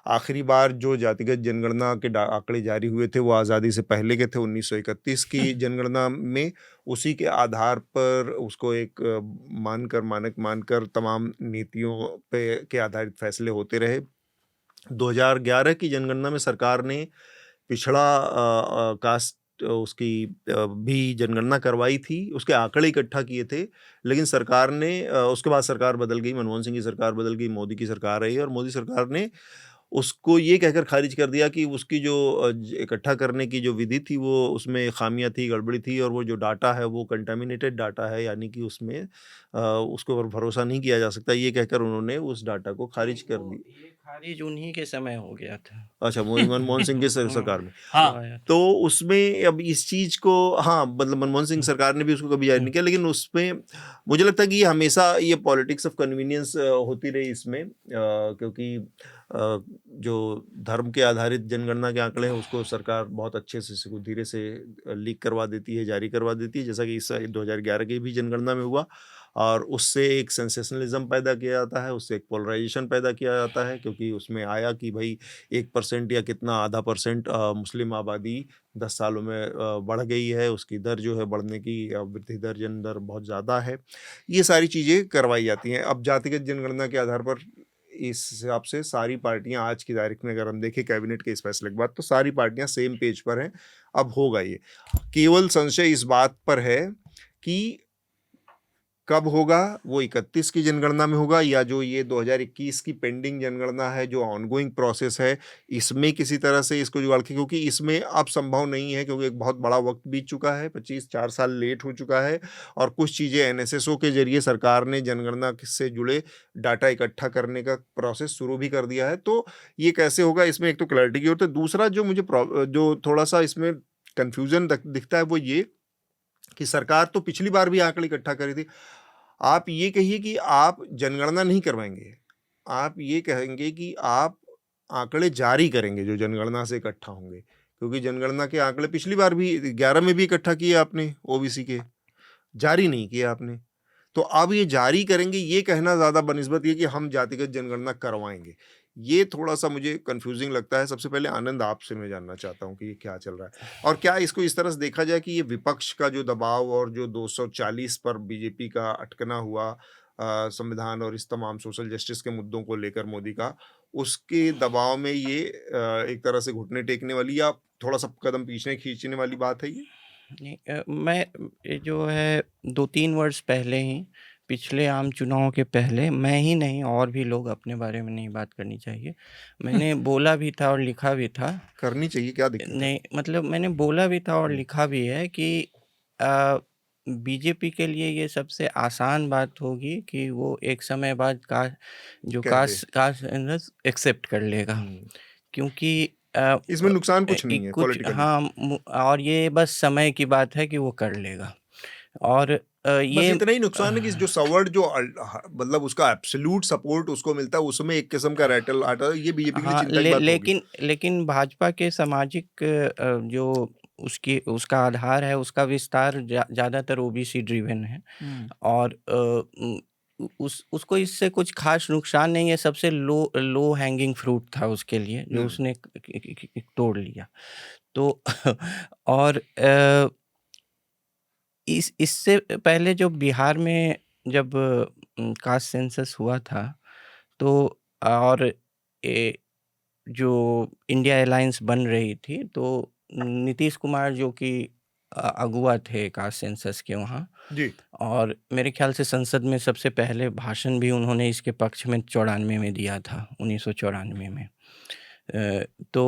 आखिरी बार जो जातिगत जनगणना के आंकड़े जारी हुए थे वो आज़ादी से पहले के थे, 1931 की जनगणना में। उसी के आधार पर उसको एक मानक मानकर तमाम नीतियों पे के आधारित फैसले होते रहे। 2011 की जनगणना में सरकार ने पिछड़ा कास्ट उसकी भी जनगणना करवाई थी, उसके आंकड़े इकट्ठा किए थे, लेकिन सरकार ने उसके बाद सरकार बदल गई, मनमोहन सिंह की सरकार बदल गई, मोदी की सरकार आई, और मोदी सरकार ने उसको ये कहकर खारिज कर दिया कि उसकी जो इकट्ठा करने की जो विधि थी वो उसमें खामियां थी, गड़बड़ी थी, और वो जो डाटा है वो कंटामिनेटेड डाटा है, यानी कि उसमें उसके ऊपर भरोसा नहीं किया जा सकता, ये कहकर उन्होंने उस डाटा को खारिज कर दी। ये खारिज उन्हीं के समय हो गया था। अच्छा, मनमोहन सिंह की सरकार में। हाँ, तो उसमें अब इस चीज को, हाँ मतलब मनमोहन सिंह सरकार ने भी उसको कभी जारी नहीं किया, लेकिन उसमें मुझे लगता है कि ये हमेशा ये पॉलिटिक्स ऑफ कन्वीनियंस होती रही इसमें, क्योंकि जो धर्म के आधारित जनगणना के आंकड़े हैं उसको सरकार बहुत अच्छे से धीरे से लीक करवा देती है, जारी करवा देती है, जैसा कि इस 2011 की भी जनगणना में हुआ, और उससे एक सेंसेशनलिज्म पैदा किया जाता है, उससे एक पोलराइजेशन पैदा किया जाता है, क्योंकि उसमें आया कि भाई 1% या कितना आधा % मुस्लिम आबादी 10 सालों में बढ़ गई है, उसकी दर जो है बढ़ने की, वृद्धि दर जन दर बहुत ज़्यादा है, ये सारी चीज़ें करवाई जाती हैं। अब जातिगत जनगणना के आधार पर इस हिसाब से सारी पार्टियां आज की तारीख में, अगर हम देखें कैबिनेट के इस फैसले के बाद, तो सारी पार्टियां सेम पेज पर हैं। अब होगा ये, केवल संशय इस बात पर है कि कब होगा, वो 31 की जनगणना में होगा, या जो ये 2021 की पेंडिंग जनगणना है, जो ऑनगोइंग प्रोसेस है, इसमें किसी तरह से इसको जुगाड़ के, क्योंकि इसमें अब संभव नहीं है, क्योंकि एक बहुत बड़ा वक्त बीत चुका है, 4 साल लेट हो चुका है, और कुछ चीज़ें एनएसएसओ के जरिए सरकार ने जनगणना से जुड़े डाटा इकट्ठा करने का प्रोसेस शुरू भी कर दिया है। तो ये कैसे होगा, इसमें एक तो क्लैरिटी की जरूरत है। दूसरा जो मुझे जो थोड़ा सा इसमें कन्फ्यूजन दिखता है वो ये कि सरकार तो पिछली बार भी आंकड़े इकट्ठा करी थी। आप ये कहिए कि आप जनगणना नहीं करवाएँगे, आप ये कहेंगे कि आप आंकड़े जारी करेंगे जो जनगणना से इकट्ठा होंगे, क्योंकि जनगणना के आंकड़े पिछली बार भी 11 में भी इकट्ठा किए आपने ओबीसी के, जारी नहीं किए आपने। तो अब ये जारी करेंगे, ये कहना ज़्यादा बनिस्बत ये कि हम जातिगत जनगणना करवाएँगे। ये थोड़ा-सा मुझे कन्फ्यूज़िंग लगता है। सबसे पहले आनंद आपसे मैं जानना चाहता हूँ कि ये क्या चल रहा है? और क्या इसको इस तरह से देखा जाए कि ये विपक्ष का जो दबाव और जो 240 पर बीजेपी का अटकना हुआ संविधान और इस तमाम सोशल जस्टिस के मुद्दों को लेकर मोदी का, उसके दबाव में ये एक तरह से घुटने टेकने वाली या थोड़ा-सा कदम पीछे खींचने वाली बात है ये? नहीं, मैं ये जो है 2-3 वर्ष पहले ही, पिछले आम चुनाव के पहले, मैं ही नहीं और भी लोग, अपने बारे में नहीं बात करनी चाहिए, मैंने बोला भी था और लिखा भी था। करनी चाहिए, क्या दिक्कत है? नहीं, मतलब मैंने बोला भी था और लिखा भी है कि बीजेपी के लिए ये सबसे आसान बात होगी कि वो एक समय बाद कह दे। कास्ट एक्सेप्ट कर लेगा, क्योंकि इसमें नुकसान कुछ नहीं है कुछ, पॉलिटिकली। हाँ, और ये बस समय की बात है कि वो कर लेगा। और बस ये इतना ही नुकसान है कि जो सवर्ड जो मतलब उसका एब्सोल्यूट सपोर्ट उसको मिलता है, उसमें एक किस्म का रैटल आता है, ये बीजेपी के लिए हाँ, चिंता की बात होगी। लेकिन भाजपा के सामाजिक जो उसका आधार है, उसका विस्तार ज़्यादातर ओबीसी ड्रिवन है, और उसको इससे कुछ खास नुकसान नहीं है। सबसे लो हैंगिंग फ्रूट था उसके लिए, जो उसने तोड़ लिया। तो और इससे पहले जो बिहार में जब कास्ट सेंसस हुआ था, तो और जो इंडिया अलायंस बन रही थी, तो नीतीश कुमार जो कि अगुआ थे कास्ट सेंसस के वहाँ, जी। और मेरे ख्याल से संसद में सबसे पहले भाषण भी उन्होंने इसके पक्ष में 94 में दिया था, 1994 में। तो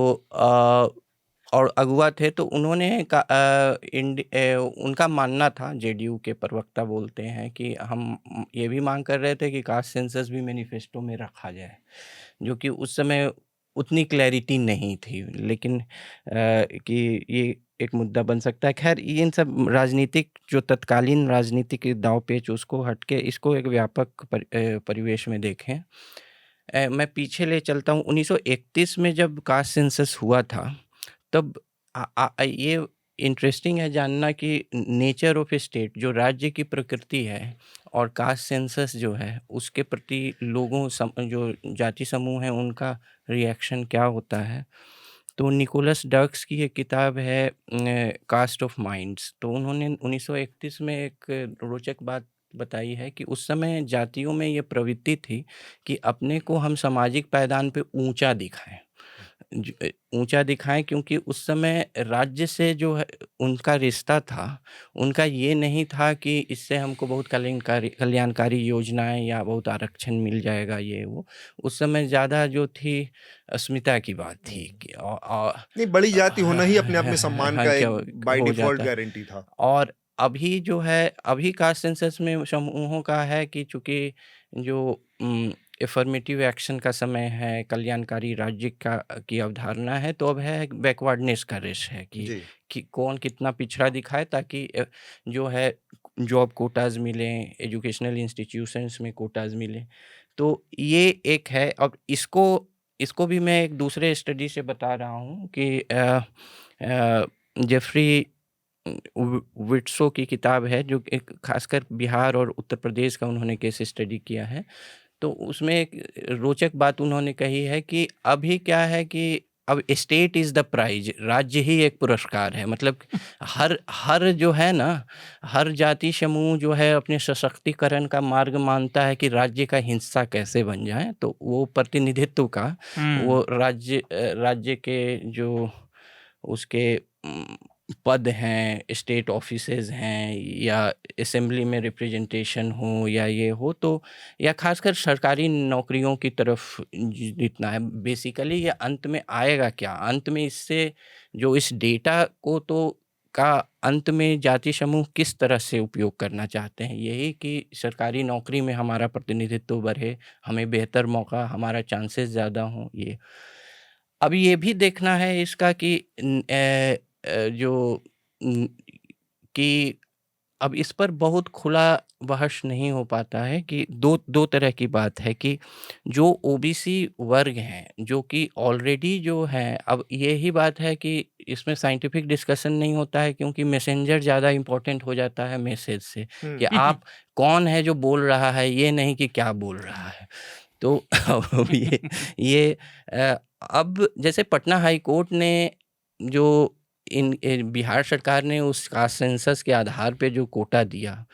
और अगुआ थे, तो उन्होंने उनका मानना था, जेडीयू के प्रवक्ता बोलते हैं कि हम ये भी मांग कर रहे थे कि कास्ट सेंसस भी मैनिफेस्टो में रखा जाए, जो कि उस समय उतनी क्लैरिटी नहीं थी, लेकिन कि ये एक मुद्दा बन सकता है। खैर, ये इन सब राजनीतिक, जो तत्कालीन राजनीतिक दांव पेच, उसको हट के इसको एक व्यापक परिवेश में देखें। मैं पीछे ले चलता हूँ। 1931 में जब कास्ट सेंसस हुआ था, तब ये इंटरेस्टिंग है जानना कि नेचर ऑफ ए स्टेट, जो राज्य की प्रकृति है, और कास्ट सेंसस जो है, उसके प्रति लोगों जो जाति समूह हैं, उनका रिएक्शन क्या होता है। तो निकोलस डर्क्स की एक किताब है, कास्ट ऑफ माइंड्स, तो उन्होंने 1931 में एक रोचक बात बताई है कि उस समय जातियों में ये प्रवृत्ति थी कि अपने को हम सामाजिक पायदान पे ऊंचा दिखाएं, क्योंकि उस समय राज्य से जो है उनका रिश्ता था, उनका ये नहीं था कि इससे हमको बहुत कल्याणकारी योजनाएं या बहुत आरक्षण मिल जाएगा, ये वो। उस समय ज़्यादा जो थी, अस्मिता की बात थी कि नहीं, बड़ी जाति होना ही अपने आप में सम्मान का क्या एक बाय हो डिफॉल्ट जाता। गारंटी था। और अभी जो है, अभी कास्ट सेंसस में समूहों का है कि चूंकि जो एफर्मेटिव एक्शन का समय है, कल्याणकारी राज्य की अवधारणा है, तो अब है बैकवर्डनेस का रेस है कि कौन कितना पिछड़ा दिखाए, ताकि जो है जॉब कोटाज मिलें, एजुकेशनल इंस्टीट्यूशंस में कोटाज मिलें। तो ये एक है। अब इसको भी मैं एक दूसरे स्टडी से बता रहा हूँ कि जेफरी विट्सो की किताब है, जो एक खासकर बिहार और उत्तर प्रदेश का उन्होंने केस स्टडी किया है। तो उसमें एक रोचक बात उन्होंने कही है कि अभी क्या है कि अब स्टेट इज़ द प्राइज, राज्य ही एक पुरस्कार है। मतलब हर जो है ना, हर जाति समूह जो है अपने सशक्तिकरण का मार्ग मानता है कि राज्य का हिस्सा कैसे बन जाए। तो वो प्रतिनिधित्व का, वो राज्य के जो उसके पद हैं, स्टेट ऑफिसेज हैं, या असेंबली में रिप्रेजेंटेशन हो, या ये हो, तो या खासकर सरकारी नौकरियों की तरफ जितना है, बेसिकली ये अंत में आएगा क्या? अंत में इससे जो इस डेटा को का अंत में जाति समूह किस तरह से उपयोग करना चाहते हैं? यही कि सरकारी नौकरी में हमारा प्रतिनिधित्व बढ़े, हमें बेहतर मौका, हमारा चांसेस ज़्यादा हों। ये अब ये भी देखना है इसका कि जो कि अब इस पर बहुत खुला बहस नहीं हो पाता है कि दो तरह की बात है कि जो ओबीसी वर्ग हैं, जो कि ऑलरेडी जो है, अब यही बात है कि इसमें साइंटिफिक डिस्कशन नहीं होता है क्योंकि मैसेंजर ज़्यादा इम्पोर्टेंट हो जाता है मैसेज से, कि आप कौन है जो बोल रहा है, ये नहीं कि क्या बोल रहा है। तो अब ये अब जैसे पटना हाई कोर्ट ने जो बिहार सरकार ने उस कास्ट सेंसस के आधार पे जो कोटा दिया,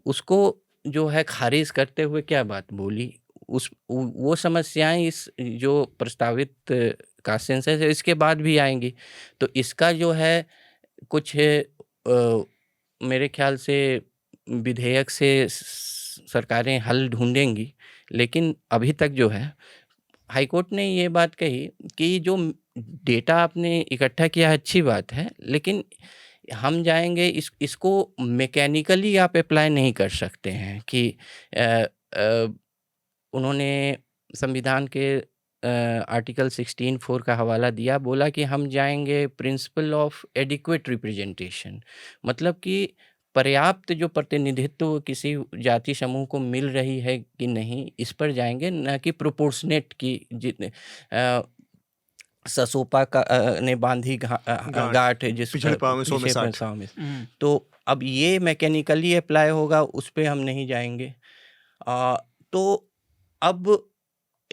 उसको जो है खारिज करते हुए क्या बात बोली, वो समस्याएं इस जो प्रस्तावित कास्ट सेंसस है इसके बाद भी आएंगी। तो इसका जो है कुछ मेरे ख्याल से विधेयक से सरकारें हल ढूंढेंगी, लेकिन अभी तक जो है हाईकोर्ट ने ये बात कही कि जो डेटा आपने इकट्ठा किया है अच्छी बात है, लेकिन हम जाएंगे इसको मैकेनिकली आप अप्लाई नहीं कर सकते हैं कि उन्होंने संविधान के आर्टिकल 16(4) का हवाला दिया, बोला कि हम जाएंगे प्रिंसिपल ऑफ एडिक्वेट रिप्रेजेंटेशन, मतलब कि पर्याप्त जो प्रतिनिधित्व किसी जाति समूह को मिल रही है कि नहीं, इस पर जाएंगे, न कि प्रोपोर्शनेट की जितने ससोपा का ने बांधी गांठ जिस पिछले पाँव में 100 में 60। पाँव में। तो अब ये मैकेनिकली अप्लाई होगा, उस पे हम नहीं जाएंगे। तो अब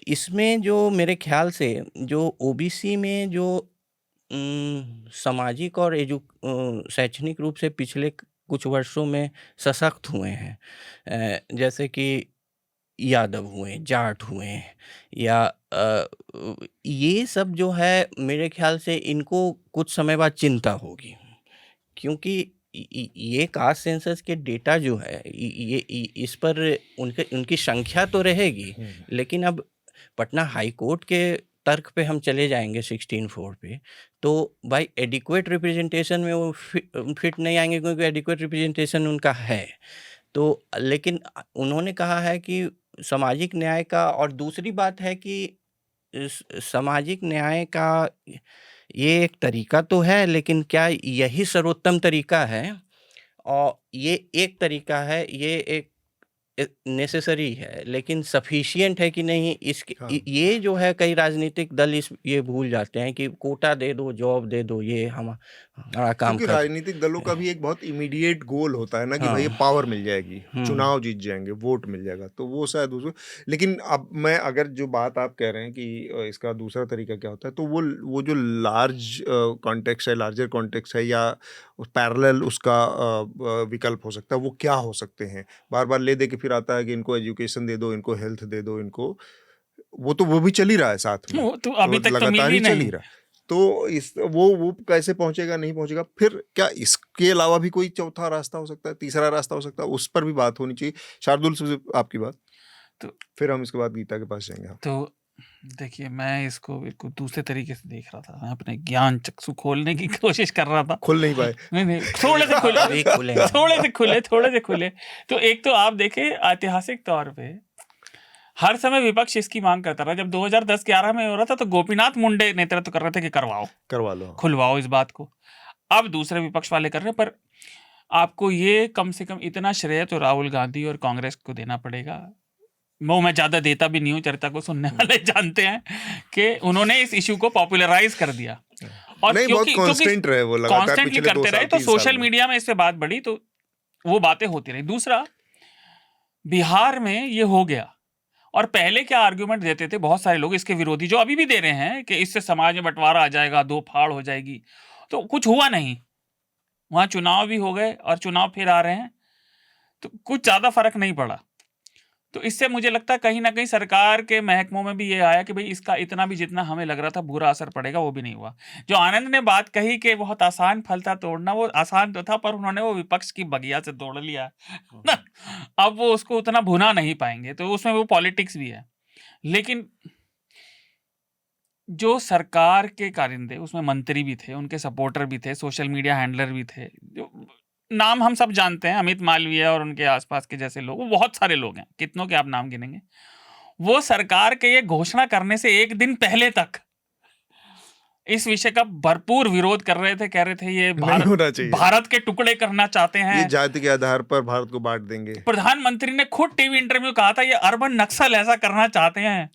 इसमें जो मेरे ख्याल से जो ओबीसी में जो सामाजिक और शैक्षणिक रूप से पिछले कुछ वर्षों में सशक्त हुए हैं, जैसे कि यादव हुए, जाट हुए, या ये सब जो है मेरे ख्याल से इनको कुछ समय बाद चिंता होगी, क्योंकि ये कास्ट सेंसस के डेटा जो है ये इस पर उनकी संख्या तो रहेगी, लेकिन अब पटना हाई कोर्ट के तर्क पे हम चले जाएंगे 16(4) पे, तो भाई एडिक्वेट रिप्रेजेंटेशन में वो फिट नहीं आएंगे, क्योंकि एडिक्वेट रिप्रेजेंटेशन उनका है। तो लेकिन उन्होंने कहा है कि सामाजिक न्याय का, और दूसरी बात है कि सामाजिक न्याय का ये एक तरीका तो है, लेकिन क्या यही सर्वोत्तम तरीका है? और ये एक तरीका है, ये एक नेसेसरी है, लेकिन सफिशिएंट है कि नहीं, इसके ये जो है कई राजनीतिक दल ये भूल जाते हैं कि कोटा दे दो, जॉब दे दो, ये हमारा काम क्योंकि राजनीतिक दलों का भी एक बहुत इमीडिएट गोल होता है ना कि भाई पावर मिल जाएगी, चुनाव जीत जाएंगे, वोट मिल जाएगा, तो वो शायद दूसरा। लेकिन अब मैं अगर जो बात आप कह रहे हैं कि इसका दूसरा तरीका क्या होता है, तो वो जो लार्ज कॉन्टेक्स्ट है, लार्जर कॉन्टेक्स्ट है, या पैरेलल उसका विकल्प हो सकता है, वो क्या हो सकते हैं? बार बार ले दे के फिर आता है कि इनको एजुकेशन दे दो, इनको हेल्थ दे दो, इनको वो भी चल ही रहा है साथ में, तो अभी तक तो मिल ही चल ही रहा है। तो वो कैसे पहुंचेगा, नहीं पहुंचेगा? फिर क्या इसके अलावा भी कोई चौथा रास्ता हो सकता है, तीसरा रास्ता हो सकता है? उस पर भी बात होनी चाहिए। शार्दुल से आपकी बात, तो फिर हम इसके बाद गीता के पास जाएंगे। तो देखिए, मैं इसको बिल्कुल दूसरे तरीके से देख रहा था, मैं अपने ज्ञान चक्षु खोलने की कोशिश कर रहा था, खुल नहीं पाए। नहीं थोड़े से खुले। तो एक तो आप देखें, ऐतिहासिक तौर पे हर समय विपक्ष इसकी मांग करता रहा। जब 2010-11 में हो रहा था तो गोपीनाथ मुंडे नेतृत्व कर रहे थे कि करवा लो, खुलवाओ इस बात को। अब दूसरे विपक्ष वाले कर रहे हैं, पर आपको ये कम से कम इतना श्रेय तो राहुल गांधी और कांग्रेस को देना पड़ेगा। वो मैं ज्यादा देता भी नहीं हूँ, चर्चा को सुनने वाले जानते हैं कि उन्होंने इस इशू को पॉपुलराइज कर दिया, और क्योंकि कॉन्स्टेंटली करते रहे, तो सोशल मीडिया में इससे बात बढ़ी, तो वो बातें होती रही। दूसरा, बिहार में ये हो गया, और पहले क्या आर्ग्यूमेंट देते थे बहुत सारे लोग इसके विरोधी, जो अभी भी दे रहे हैं कि इससे समाज में बंटवारा आ जाएगा, दो फाड़ हो जाएगी, तो कुछ हुआ नहीं। वहां चुनाव भी हो गए और चुनाव फिर आ रहे हैं, तो कुछ ज्यादा फर्क नहीं पड़ा। तो इससे मुझे लगता है कहीं ना कहीं सरकार के महकमों में भी ये आया कि भाई इसका इतना भी जितना हमें लग रहा था बुरा असर पड़ेगा, वो भी नहीं हुआ। जो आनंद ने बात कही कि बहुत आसान फल था तोड़ना, वो आसान तो था, पर उन्होंने वो विपक्ष की बगिया से तोड़ लिया ना, अब वो उसको उतना भुना नहीं पाएंगे, तो उसमें वो पॉलिटिक्स भी है। लेकिन जो सरकार के कारिंदे, उसमें मंत्री भी थे, उनके सपोर्टर भी थे, सोशल मीडिया हैंडलर भी थे, जो नाम हम सब जानते हैं, अमित मालवीय और उनके आसपास के जैसे लोग, वो बहुत सारे लोग हैं, कितनों के आप नाम गिनेंगे। वो सरकार के ये घोषणा करने से एक दिन पहले तक इस विषय का भरपूर विरोध कर रहे थे, कह रहे थे ये नहीं होना चाहिए, भारत के टुकड़े करना चाहते ये हैं। जाति के आधार पर भारत को बांट देंगे। प्रधानमंत्री ने खुद टीवी इंटरव्यू कहा था ये अर्बन नक्सल ऐसा करना चाहते हैं।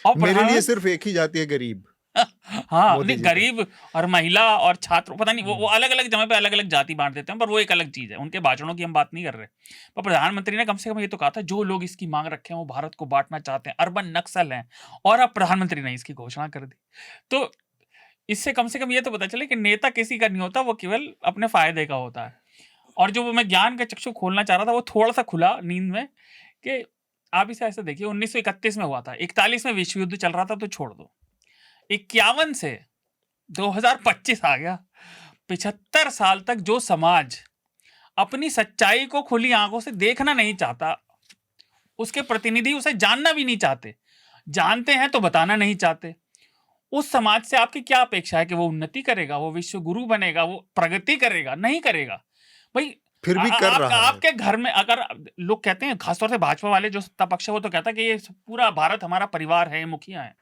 और मेरे लिए प्रधानमंत्री सिर्फ एक ही जाति है, गरीब। हाँ मोदी नहीं, जी का। गरीब और महिला और छात्र पता नहीं वो अलग अलग जगह पे अलग अलग जाति बांट देते हैं, पर वो एक अलग चीज है, उनके भाषणों की हम बात नहीं कर रहे। पर प्रधानमंत्री ने कम से कम ये तो कहा था जो लोग इसकी मांग रखे हैं वो भारत को बांटना चाहते हैं, अर्बन नक्सल हैं, और अब प्रधानमंत्री ने इसकी घोषणा कर दी। तो इससे कम से कम ये तो पता चले कि नेता किसी का नहीं होता, वो केवल अपने फायदे का होता है। और जो वो मैं ज्ञान का चक्षु खोलना चाह रहा था वो थोड़ा सा खुला नींद में, कि आप इसे ऐसे देखिए 1931 में हुआ था, 41 में विश्व युद्ध चल रहा था तो छोड़ दो, 51 से 2025 आ गया, 75 साल तक जो समाज अपनी सच्चाई को खुली आंखों से देखना नहीं चाहता, उसके प्रतिनिधि उसे जानना भी नहीं चाहते, जानते हैं तो बताना नहीं चाहते, उस समाज से आपकी क्या अपेक्षा है कि वो उन्नति करेगा, वो विश्व गुरु बनेगा, वो प्रगति करेगा? नहीं करेगा भाई। फिर भी कर रहा है। आपके घर में अगर लोग कहते हैं, खासतौर से भाजपा वाले जो सत्ता पक्ष है, वो तो कहता है कि ये पूरा भारत हमारा परिवार है, मुखिया है।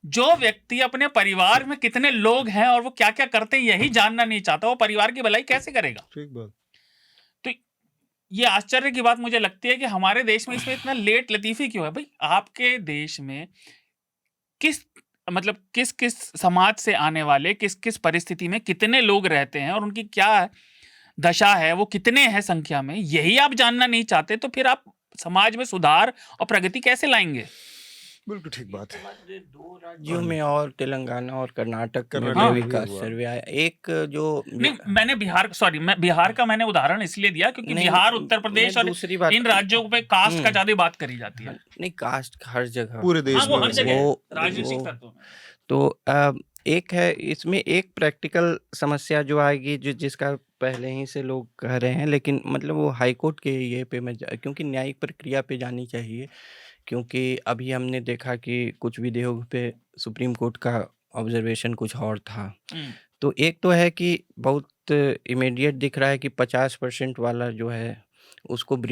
जो व्यक्ति अपने परिवार में कितने लोग हैं और वो क्या क्या करते हैं यही जानना नहीं चाहता, वो परिवार की भलाई कैसे करेगा? ठीक बात। तो ये आश्चर्य की बात मुझे लगती है कि हमारे देश में इसमें इतना लेट लतीफी क्यों है भाई? आपके देश में किस किस समाज से आने वाले, किस किस परिस्थिति में कितने लोग रहते हैं और उनकी क्या दशा है, वो कितने हैं संख्या में, यही आप जानना नहीं चाहते, तो फिर आप समाज में सुधार और प्रगति कैसे लाएंगे? बिल्कुल ठीक बात है। 2 राज्यों में और तेलंगाना और कर्नाटक में कर्नाटक भी में भी विकास हुआ। सर्वे आया। एक जो नहीं, मैंने बिहार का मैंने उदाहरण इसलिए दिया क्योंकि नहीं, बिहार, उत्तर प्रदेश मैं और दूसरी बात इन राज्यों पे कास्ट का ज्यादा बात करी जाती है। नहीं, कास्ट हर जगह पूरे देश हाँ, वो में हर जगह है, वो राजनीतिक वो तत्व में। तो एक है इसमें एक प्रैक्टिकल समस्या जो आएगी, जिसका पहले ही से लोग कह रहे हैं, लेकिन मतलब वो हाई कोर्ट के ये पे क्योंकि न्यायिक प्रक्रिया पे जानी चाहिए, क्योंकि अभी हमने देखा कि कुछ विधेयक पे सुप्रीम कोर्ट का ऑब्जर्वेशन कुछ और था। तो एक तो है कि बहुत इमीडिएट दिख रहा है कि 50% वाला जो है उसको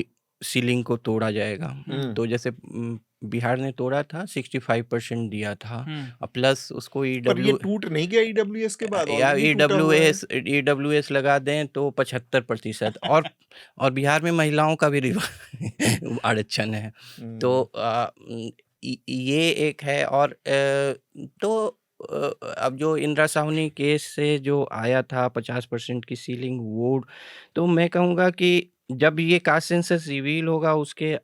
सीलिंग को तोड़ा जाएगा। तो जैसे बिहार ने तोड़ा था, 65% दिया था, प्लस उसको पर ये टूट नहीं गया ईडब्ल्यूएस के बाद? या already टूटा हुआ है। ईडब्ल्यूएस लगा दें तो 75% और बिहार में महिलाओं का भी आरक्षण है। तो ये एक है। और तो अब जो इंदिरा साहनी केस से जो आया था 50% की सीलिंग, वो तो मैं कहूँगा कि जब ये कास्ट सेंसस रिवील होगा, उसके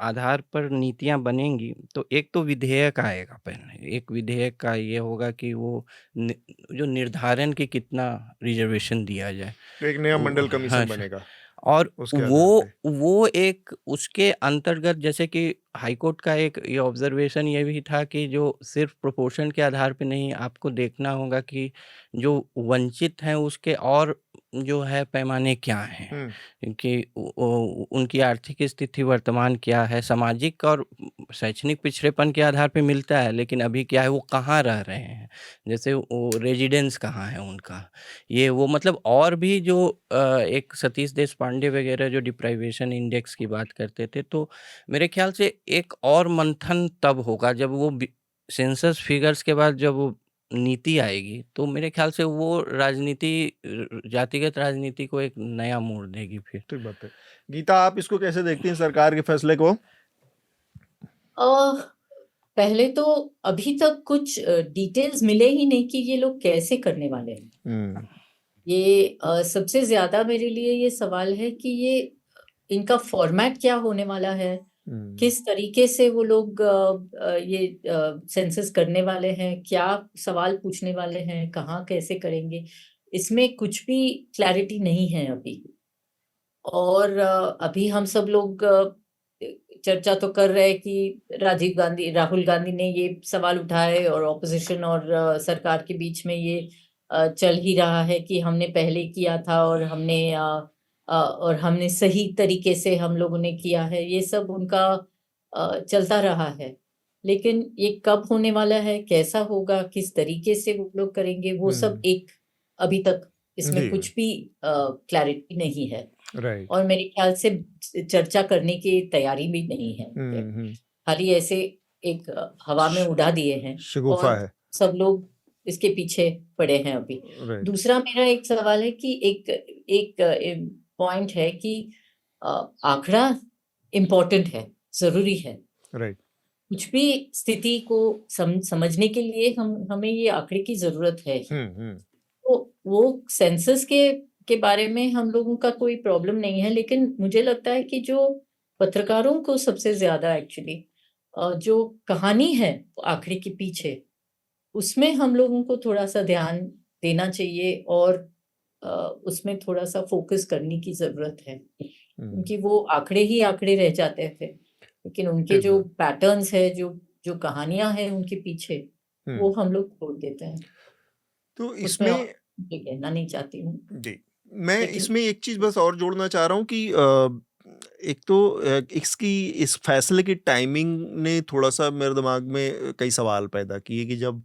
आधार पर नीतियाँ बनेंगी, तो एक तो विधेयक आएगा। पहले एक विधेयक का ये होगा कि वो जो निर्धारण की कितना रिजर्वेशन दिया जाए, एक नया मंडल कमीशन हाँ, बनेगा और उसके आधार पे। वो एक उसके अंतर्गत, जैसे कि हाईकोर्ट का एक ये ऑब्जर्वेशन ये भी था कि जो सिर्फ प्रोपोर्शन के आधार पे नहीं, आपको देखना होगा कि जो वंचित हैं उसके और जो है पैमाने क्या हैं, कि उनकी आर्थिक स्थिति वर्तमान क्या है, सामाजिक और शैक्षणिक पिछड़ेपन के आधार पे मिलता है, लेकिन अभी क्या है, वो कहाँ रह रहे हैं, जैसे वो रेजिडेंस कहाँ है उनका, ये वो मतलब। और भी जो एक सतीश देशपांडे वगैरह जो डिप्राइवेशन इंडेक्स की बात करते थे, तो मेरे ख्याल से एक और मंथन तब होगा जब वो सेंसस फिगर्स के बाद जब वो नीति आएगी, तो मेरे ख्याल से वो राजनीति, जातिगत राजनीति को एक नया मोड़ देगी फिर। ठीक बात है। गीता, आप इसको कैसे देखती हैं, सरकार के फैसले को? पहले तो अभी तक कुछ डिटेल्स मिले ही नहीं कि ये लोग कैसे करने वाले हैं। ये सबसे ज्यादा मेरे लिए ये सवाल है कि ये इनका फॉर्मेट क्या होने वाला है, किस तरीके से वो लोग ये सेंसस करने वाले हैं, क्या सवाल पूछने वाले हैं, कहाँ कैसे करेंगे, इसमें कुछ भी क्लैरिटी नहीं है अभी। और अभी हम सब लोग चर्चा तो कर रहे हैं कि राहुल गांधी ने ये सवाल उठाए और ऑपोजिशन और सरकार के बीच में ये चल ही रहा है कि हमने पहले किया था और हमने सही तरीके से हम लोगों ने किया है, ये सब उनका चलता रहा है। लेकिन ये कब होने वाला है, कैसा होगा, किस तरीके से वो लोग करेंगे, वो सब एक अभी तक इसमें कुछ भी क्लैरिटी नहीं है। राइट। और मेरे ख्याल से चर्चा करने की तैयारी भी नहीं है, खाली ऐसे एक हवा में उड़ा दिए हैं शगुफा और है। सब लोग इसके पीछे पड़े हैं अभी। राइट दूसरा मेरा एक सवाल है कि एक पॉइंट है कि आंकड़ा इम्पोर्टेंट है, जरूरी है। राइट कुछ भी स्थिति को समझने के लिए हमें ये आंकड़े की जरूरत है ही। तो वो सेंसस के बारे में हम लोगों का कोई प्रॉब्लम नहीं है, लेकिन मुझे लगता है कि जो पत्रकारों को सबसे ज्यादा एक्चुअली जो कहानी है आंकड़े के पीछे, उसमें हम लोगों को थोड़ा सा ध्यान देना चाहिए और उसमें थोड़ा सा फोकस करने की जरूरत है, क्योंकि वो आंकड़े ही आंकड़े रह जाते थे, लेकिन उनके जो पैटर्न्स है, जो कहानियां हैं उनके पीछे, वो हम लोग छोड़ देते हैं। तो उसमें इसमें ये कहना नहीं चाहती हूँ, जी मैं लेकिन इसमें एक चीज बस और जोड़ना चाह रहा हूँ कि एक तो इसकी इस फैसले की टाइमिंग ने थोड़ा सा मेरे दिमाग में कई सवाल पैदा किए कि जब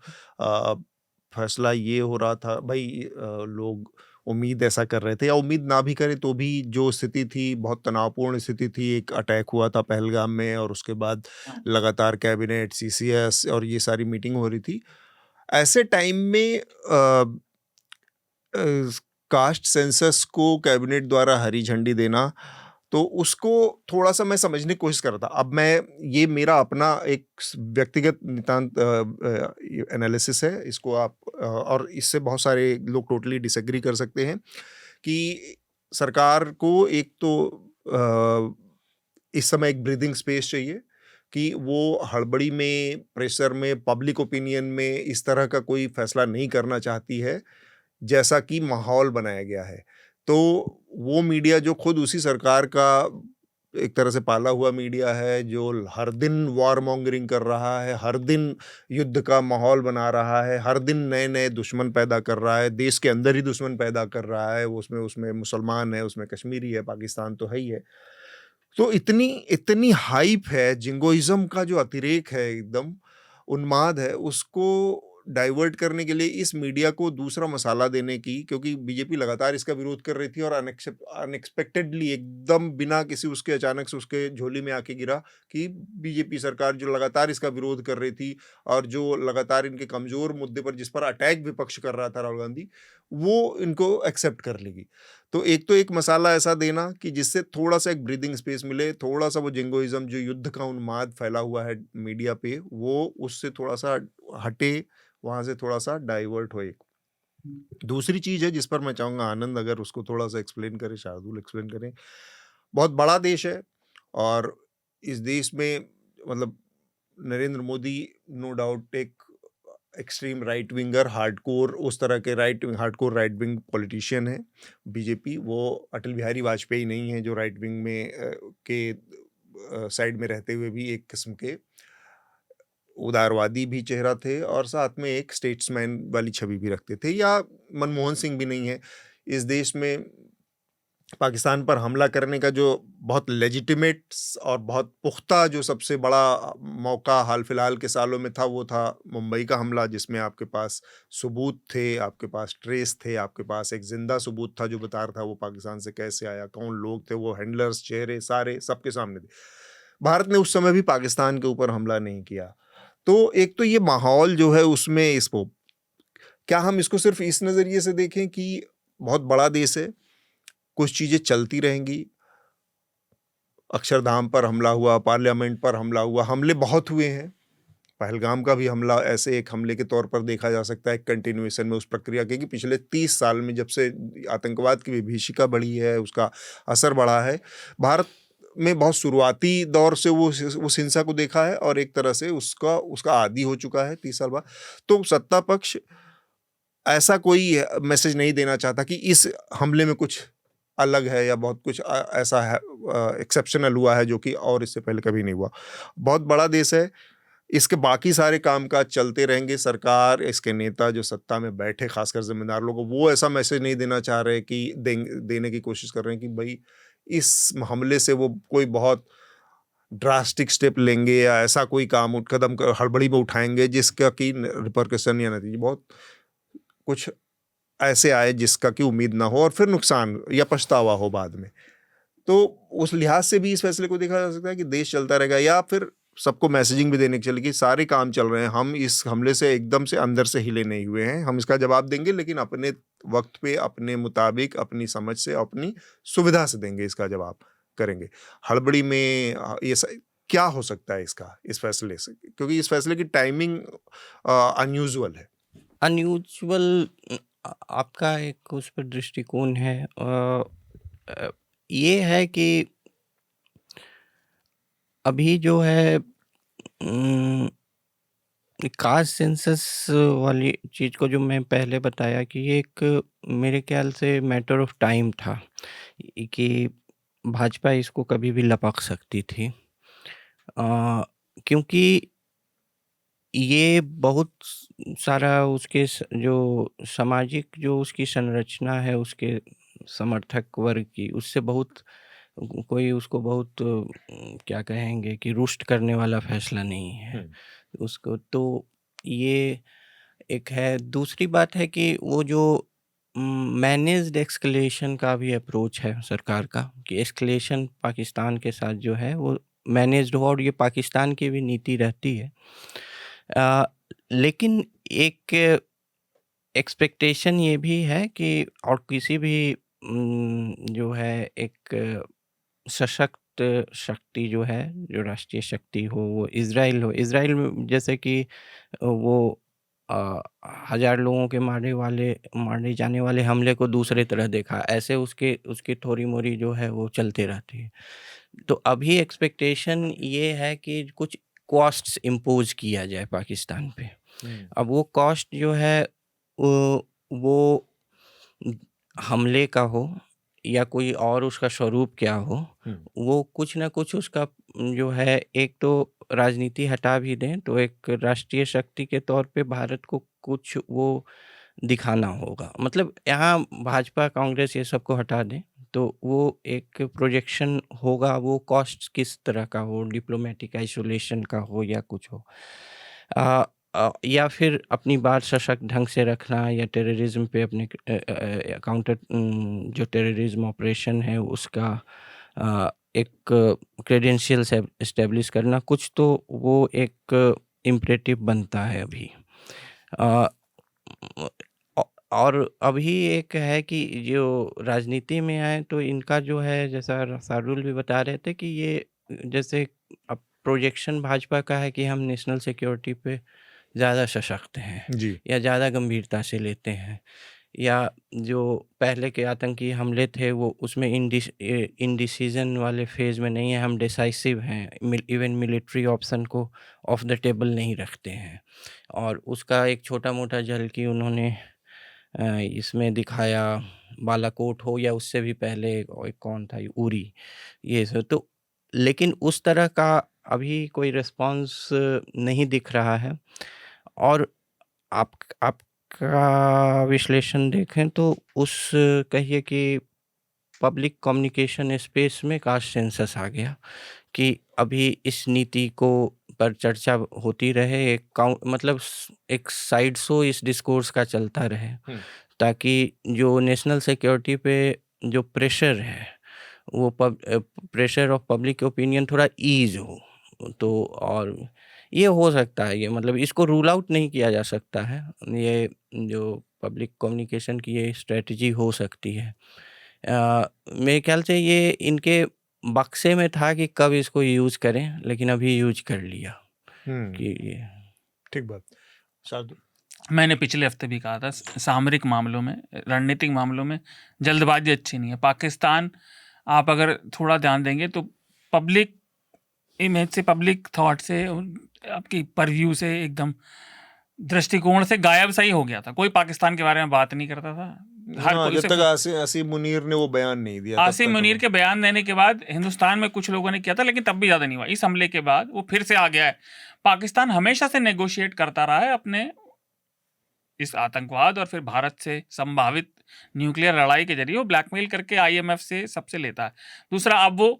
फैसला ये हो रहा था भाई, लोग उम्मीद ऐसा कर रहे थे या उम्मीद ना भी करें तो भी जो स्थिति थी बहुत तनावपूर्ण स्थिति थी। एक अटैक हुआ था पहलगाम में और उसके बाद हाँ, लगातार कैबिनेट, सीसीएस और ये सारी मीटिंग हो रही थी। ऐसे टाइम में कास्ट सेंसस को कैबिनेट द्वारा हरी झंडी देना, तो उसको थोड़ा सा मैं समझने की कोशिश कर रहा था। अब ये मेरा अपना एक व्यक्तिगत नितांत एनालिसिस है, इसको आप और इससे बहुत सारे लोग टोटली डिसएग्री कर सकते हैं कि सरकार को एक तो इस समय एक ब्रीदिंग स्पेस चाहिए कि वो हड़बड़ी में, प्रेशर में, पब्लिक ओपिनियन में इस तरह का कोई फैसला नहीं करना चाहती है जैसा कि माहौल बनाया गया है। तो वो मीडिया जो खुद उसी सरकार का एक तरह से पाला हुआ मीडिया है, जो हर दिन वॉर मॉन्गरिंग कर रहा है, हर दिन युद्ध का माहौल बना रहा है, हर दिन नए-नए दुश्मन पैदा कर रहा है, देश के अंदर ही दुश्मन पैदा कर रहा है, उसमें मुसलमान है, उसमें कश्मीरी है, पाकिस्तान तो है ही है। तो इतनी हाइप है, जिंगोइज्म का जो अतिरेक है, एकदम उन्माद है, उसको डाइवर्ट करने के लिए इस मीडिया को दूसरा मसाला देने की, क्योंकि बीजेपी लगातार इसका विरोध कर रही थी और अनएक्सपेक्टेडली एकदम बिना किसी उसके अचानक से उसके झोली में आके गिरा कि बीजेपी सरकार जो लगातार इसका विरोध कर रही थी और जो लगातार इनके कमजोर मुद्दे पर जिस पर अटैक विपक्ष कर रहा था राहुल गांधी, वो इनको एक्सेप्ट कर लेगी। तो एक मसाला ऐसा देना कि जिससे थोड़ा सा एक ब्रीदिंग स्पेस मिले, थोड़ा सा वो जिंगोइज्म जो युद्ध का उन्माद फैला हुआ है मीडिया पे, वो उससे थोड़ा सा हटे, वहां से थोड़ा सा डाइवर्ट हो। एक दूसरी चीज है जिस पर मैं चाहूंगा आनंद अगर उसको थोड़ा सा एक्सप्लेन करे, शार्दुल एक्सप्लेन करें। बहुत बड़ा देश है और इस देश में मतलब नरेंद्र मोदी नो डाउट एक एक्सट्रीम राइट विंगर, हार्डकोर उस तरह के हार्डकोर राइट विंग पॉलिटिशियन है। बीजेपी वो अटल बिहारी वाजपेयी नहीं है जो राइट विंग में के साइड में रहते हुए भी एक किस्म के उदारवादी भी चेहरा थे और साथ में एक स्टेट्समैन वाली छवि भी रखते थे। या मनमोहन सिंह भी नहीं है। इस देश में पाकिस्तान पर हमला करने का जो बहुत लेजिटिमेट और बहुत पुख्ता जो सबसे बड़ा मौका हाल फिलहाल के सालों में था, वो था मुंबई का हमला, जिसमें आपके पास सबूत थे, आपके पास ट्रेस थे, आपके पास एक जिंदा सबूत था जो बता रहा था वो पाकिस्तान से कैसे आया, कौन लोग थे, वो हैंडलर्स, चेहरे सारे सबके सामने थे। भारत ने उस समय भी पाकिस्तान के ऊपर हमला नहीं किया। तो एक तो ये माहौल जो है उसमें इसको क्या हम इसको सिर्फ इस नजरिए से देखें कि बहुत बड़ा देश है, कुछ चीजें चलती रहेंगी, अक्षरधाम पर हमला हुआ, पार्लियामेंट पर हमला हुआ, हमले बहुत हुए हैं। पहलगाम का भी हमला ऐसे एक हमले के तौर पर देखा जा सकता है, कंटिन्यूएशन में उस प्रक्रिया के कि पिछले 30 साल में जब से आतंकवाद की विभीषिका बढ़ी है, उसका असर बढ़ा है। भारत में बहुत शुरुआती दौर से वो हिंसा को देखा है और एक तरह से उसका आदी हो चुका है 30 साल बाद। तो सत्ता पक्ष ऐसा कोई मैसेज नहीं देना चाहता कि इस हमले में कुछ अलग है या बहुत कुछ ऐसा है एक्सेप्शनल हुआ है जो कि और इससे पहले कभी नहीं हुआ। बहुत बड़ा देश है, इसके बाकी सारे कामकाज चलते रहेंगे। सरकार, इसके नेता जो सत्ता में बैठे, खासकर जिम्मेदार लोगों, वो ऐसा मैसेज नहीं देना चाह रहे कि देने की कोशिश कर रहे हैं कि भाई इस हमले से वो कोई बहुत ड्रास्टिक स्टेप लेंगे या ऐसा कोई कदम हड़बड़ी में उठाएंगे जिसका कि रिपरकशन या नतीजे बहुत कुछ ऐसे आए जिसका कि उम्मीद ना हो और फिर नुकसान या पछतावा हो बाद में। तो उस लिहाज से भी इस फैसले को देखा जा सकता है कि देश चलता रहेगा या फिर सबको मैसेजिंग भी देने की चली कि सारे काम चल रहे हैं, हम इस हमले से एकदम से अंदर से हिले नहीं हुए हैं, हम इसका जवाब देंगे लेकिन अपने वक्त पे, अपने मुताबिक, अपनी समझ से, अपनी सुविधा से देंगे, इसका जवाब करेंगे। हड़बड़ी में क्या हो सकता है इसका, इस फैसले से, क्योंकि इस फैसले की टाइमिंग अनयूजुअल है। अनयूजुअल आपका एक उस पर दृष्टिकोण है। ये है कि अभी जो है कास्ट सेंसस वाली चीज़ को जो मैं पहले बताया कि ये एक मेरे ख्याल से मैटर ऑफ टाइम था कि भाजपा इसको कभी भी लपक सकती थी, क्योंकि ये बहुत सारा उसके जो सामाजिक जो उसकी संरचना है, उसके समर्थक वर्ग की, उससे बहुत कोई उसको बहुत क्या कहेंगे कि रुष्ट करने वाला फैसला नहीं है उसको। तो ये एक है। दूसरी बात है कि वो जो मैनेज्ड एस्केलेशन का भी अप्रोच है सरकार का, कि एस्केलेशन पाकिस्तान के साथ जो है वो मैनेज्ड हो, और ये पाकिस्तान की भी नीति रहती है। लेकिन एक एक्सपेक्टेशन ये भी है कि और किसी भी जो है एक सशक्त शक्ति जो है, जो राष्ट्रीय शक्ति हो, वो इज़राइल हो। इज़राइल में जैसे कि वो 1000 लोगों के मारे जाने वाले हमले को दूसरे तरह देखा, ऐसे उसकी थोड़ी-मोरी जो है वो चलते रहती है। तो अभी एक्सपेक्टेशन ये है कि कुछ कॉस्ट्स इम्पोज़ किया जाए पाकिस्तान पे। अब वो कॉस्ट जो है वो हमले का हो या कोई और उसका स्वरूप क्या हो, वो कुछ ना कुछ उसका जो है, एक तो राजनीति हटा भी दें तो एक राष्ट्रीय शक्ति के तौर पे भारत को कुछ वो दिखाना होगा। मतलब यहाँ भाजपा, कांग्रेस ये सबको हटा दें तो वो एक प्रोजेक्शन होगा, वो कॉस्ट किस तरह का हो, डिप्लोमेटिक आइसोलेशन का हो या कुछ हो। या फिर अपनी बात सशक्त ढंग से रखना, या टेररिज्म पे अपने काउंटर जो टेररिज्म ऑपरेशन है उसका एक क्रेडेंशियल्स एस्टेब्लिश करना, कुछ तो वो एक इम्परेटिव बनता है अभी। और अभी एक है कि जो राजनीति में आए तो इनका जो है, जैसा सारुल भी बता रहे थे कि ये जैसे अब प्रोजेक्शन भाजपा का है कि हम नेशनल सिक्योरिटी पे ज़्यादा सशक्त हैं जी। या ज़्यादा गंभीरता से लेते हैं, या जो पहले के आतंकी हमले थे वो उसमें इंडिसीजन वाले फेज में नहीं है, हम डिसाइसिव हैं, इवन मिलिट्री ऑप्शन को ऑफ द टेबल नहीं रखते हैं। और उसका एक छोटा मोटा झलकी उन्होंने इसमें दिखाया, बालाकोट हो या उससे भी पहले एक कौन था, उरी, ये सब। तो लेकिन उस तरह का अभी कोई रिस्पॉन्स नहीं दिख रहा है। और आपका विश्लेषण देखें तो उस कहिए कि पब्लिक कम्युनिकेशन स्पेस में कास्ट सेंसस आ गया कि अभी इस नीति को पर चर्चा होती रहे, मतलब एक साइड शो इस डिस्कोर्स का चलता रहे, ताकि जो नेशनल सिक्योरिटी पे जो प्रेशर है, वो प्रेशर ऑफ पब्लिक ओपिनियन थोड़ा ईज हो। तो और ये हो सकता है, ये मतलब इसको रूल आउट नहीं किया जा सकता है, ये जो पब्लिक कम्युनिकेशन की ये स्ट्रेटजी हो सकती है। मेरे ख्याल से ये इनके बक्से में था कि कब इसको यूज़ करें, लेकिन अभी यूज़ कर लिया कि ये ठीक बात। साधु, मैंने पिछले हफ्ते भी कहा था, सामरिक मामलों में, रणनीतिक मामलों में जल्दबाजी अच्छी नहीं है। पाकिस्तान, आप अगर थोड़ा ध्यान देंगे तो पब्लिक इमेज से, पब्लिक थॉट से, आपकी परव्यू से, एकदम दृष्टिकोण से गायब सा ही हो गया था। कोई पाकिस्तान के बारे में बात नहीं करता था। हर कोई जब तक आसिम मुनीर ने वो बयान नहीं दिया, आसिम मुनीर के बयान देने के बाद हिंदुस्तान में कुछ लोगों ने किया था, लेकिन तब भी ज्यादा नहीं हुआ। इस हमले के बाद वो फिर से आ गया है। पाकिस्तान हमेशा से नेगोशिएट करता रहा है अपने इस आतंकवाद और फिर भारत से संभावित न्यूक्लियर लड़ाई के जरिए वो ब्लैकमेल करके IMF से सबसे लेता है। दूसरा, अब वो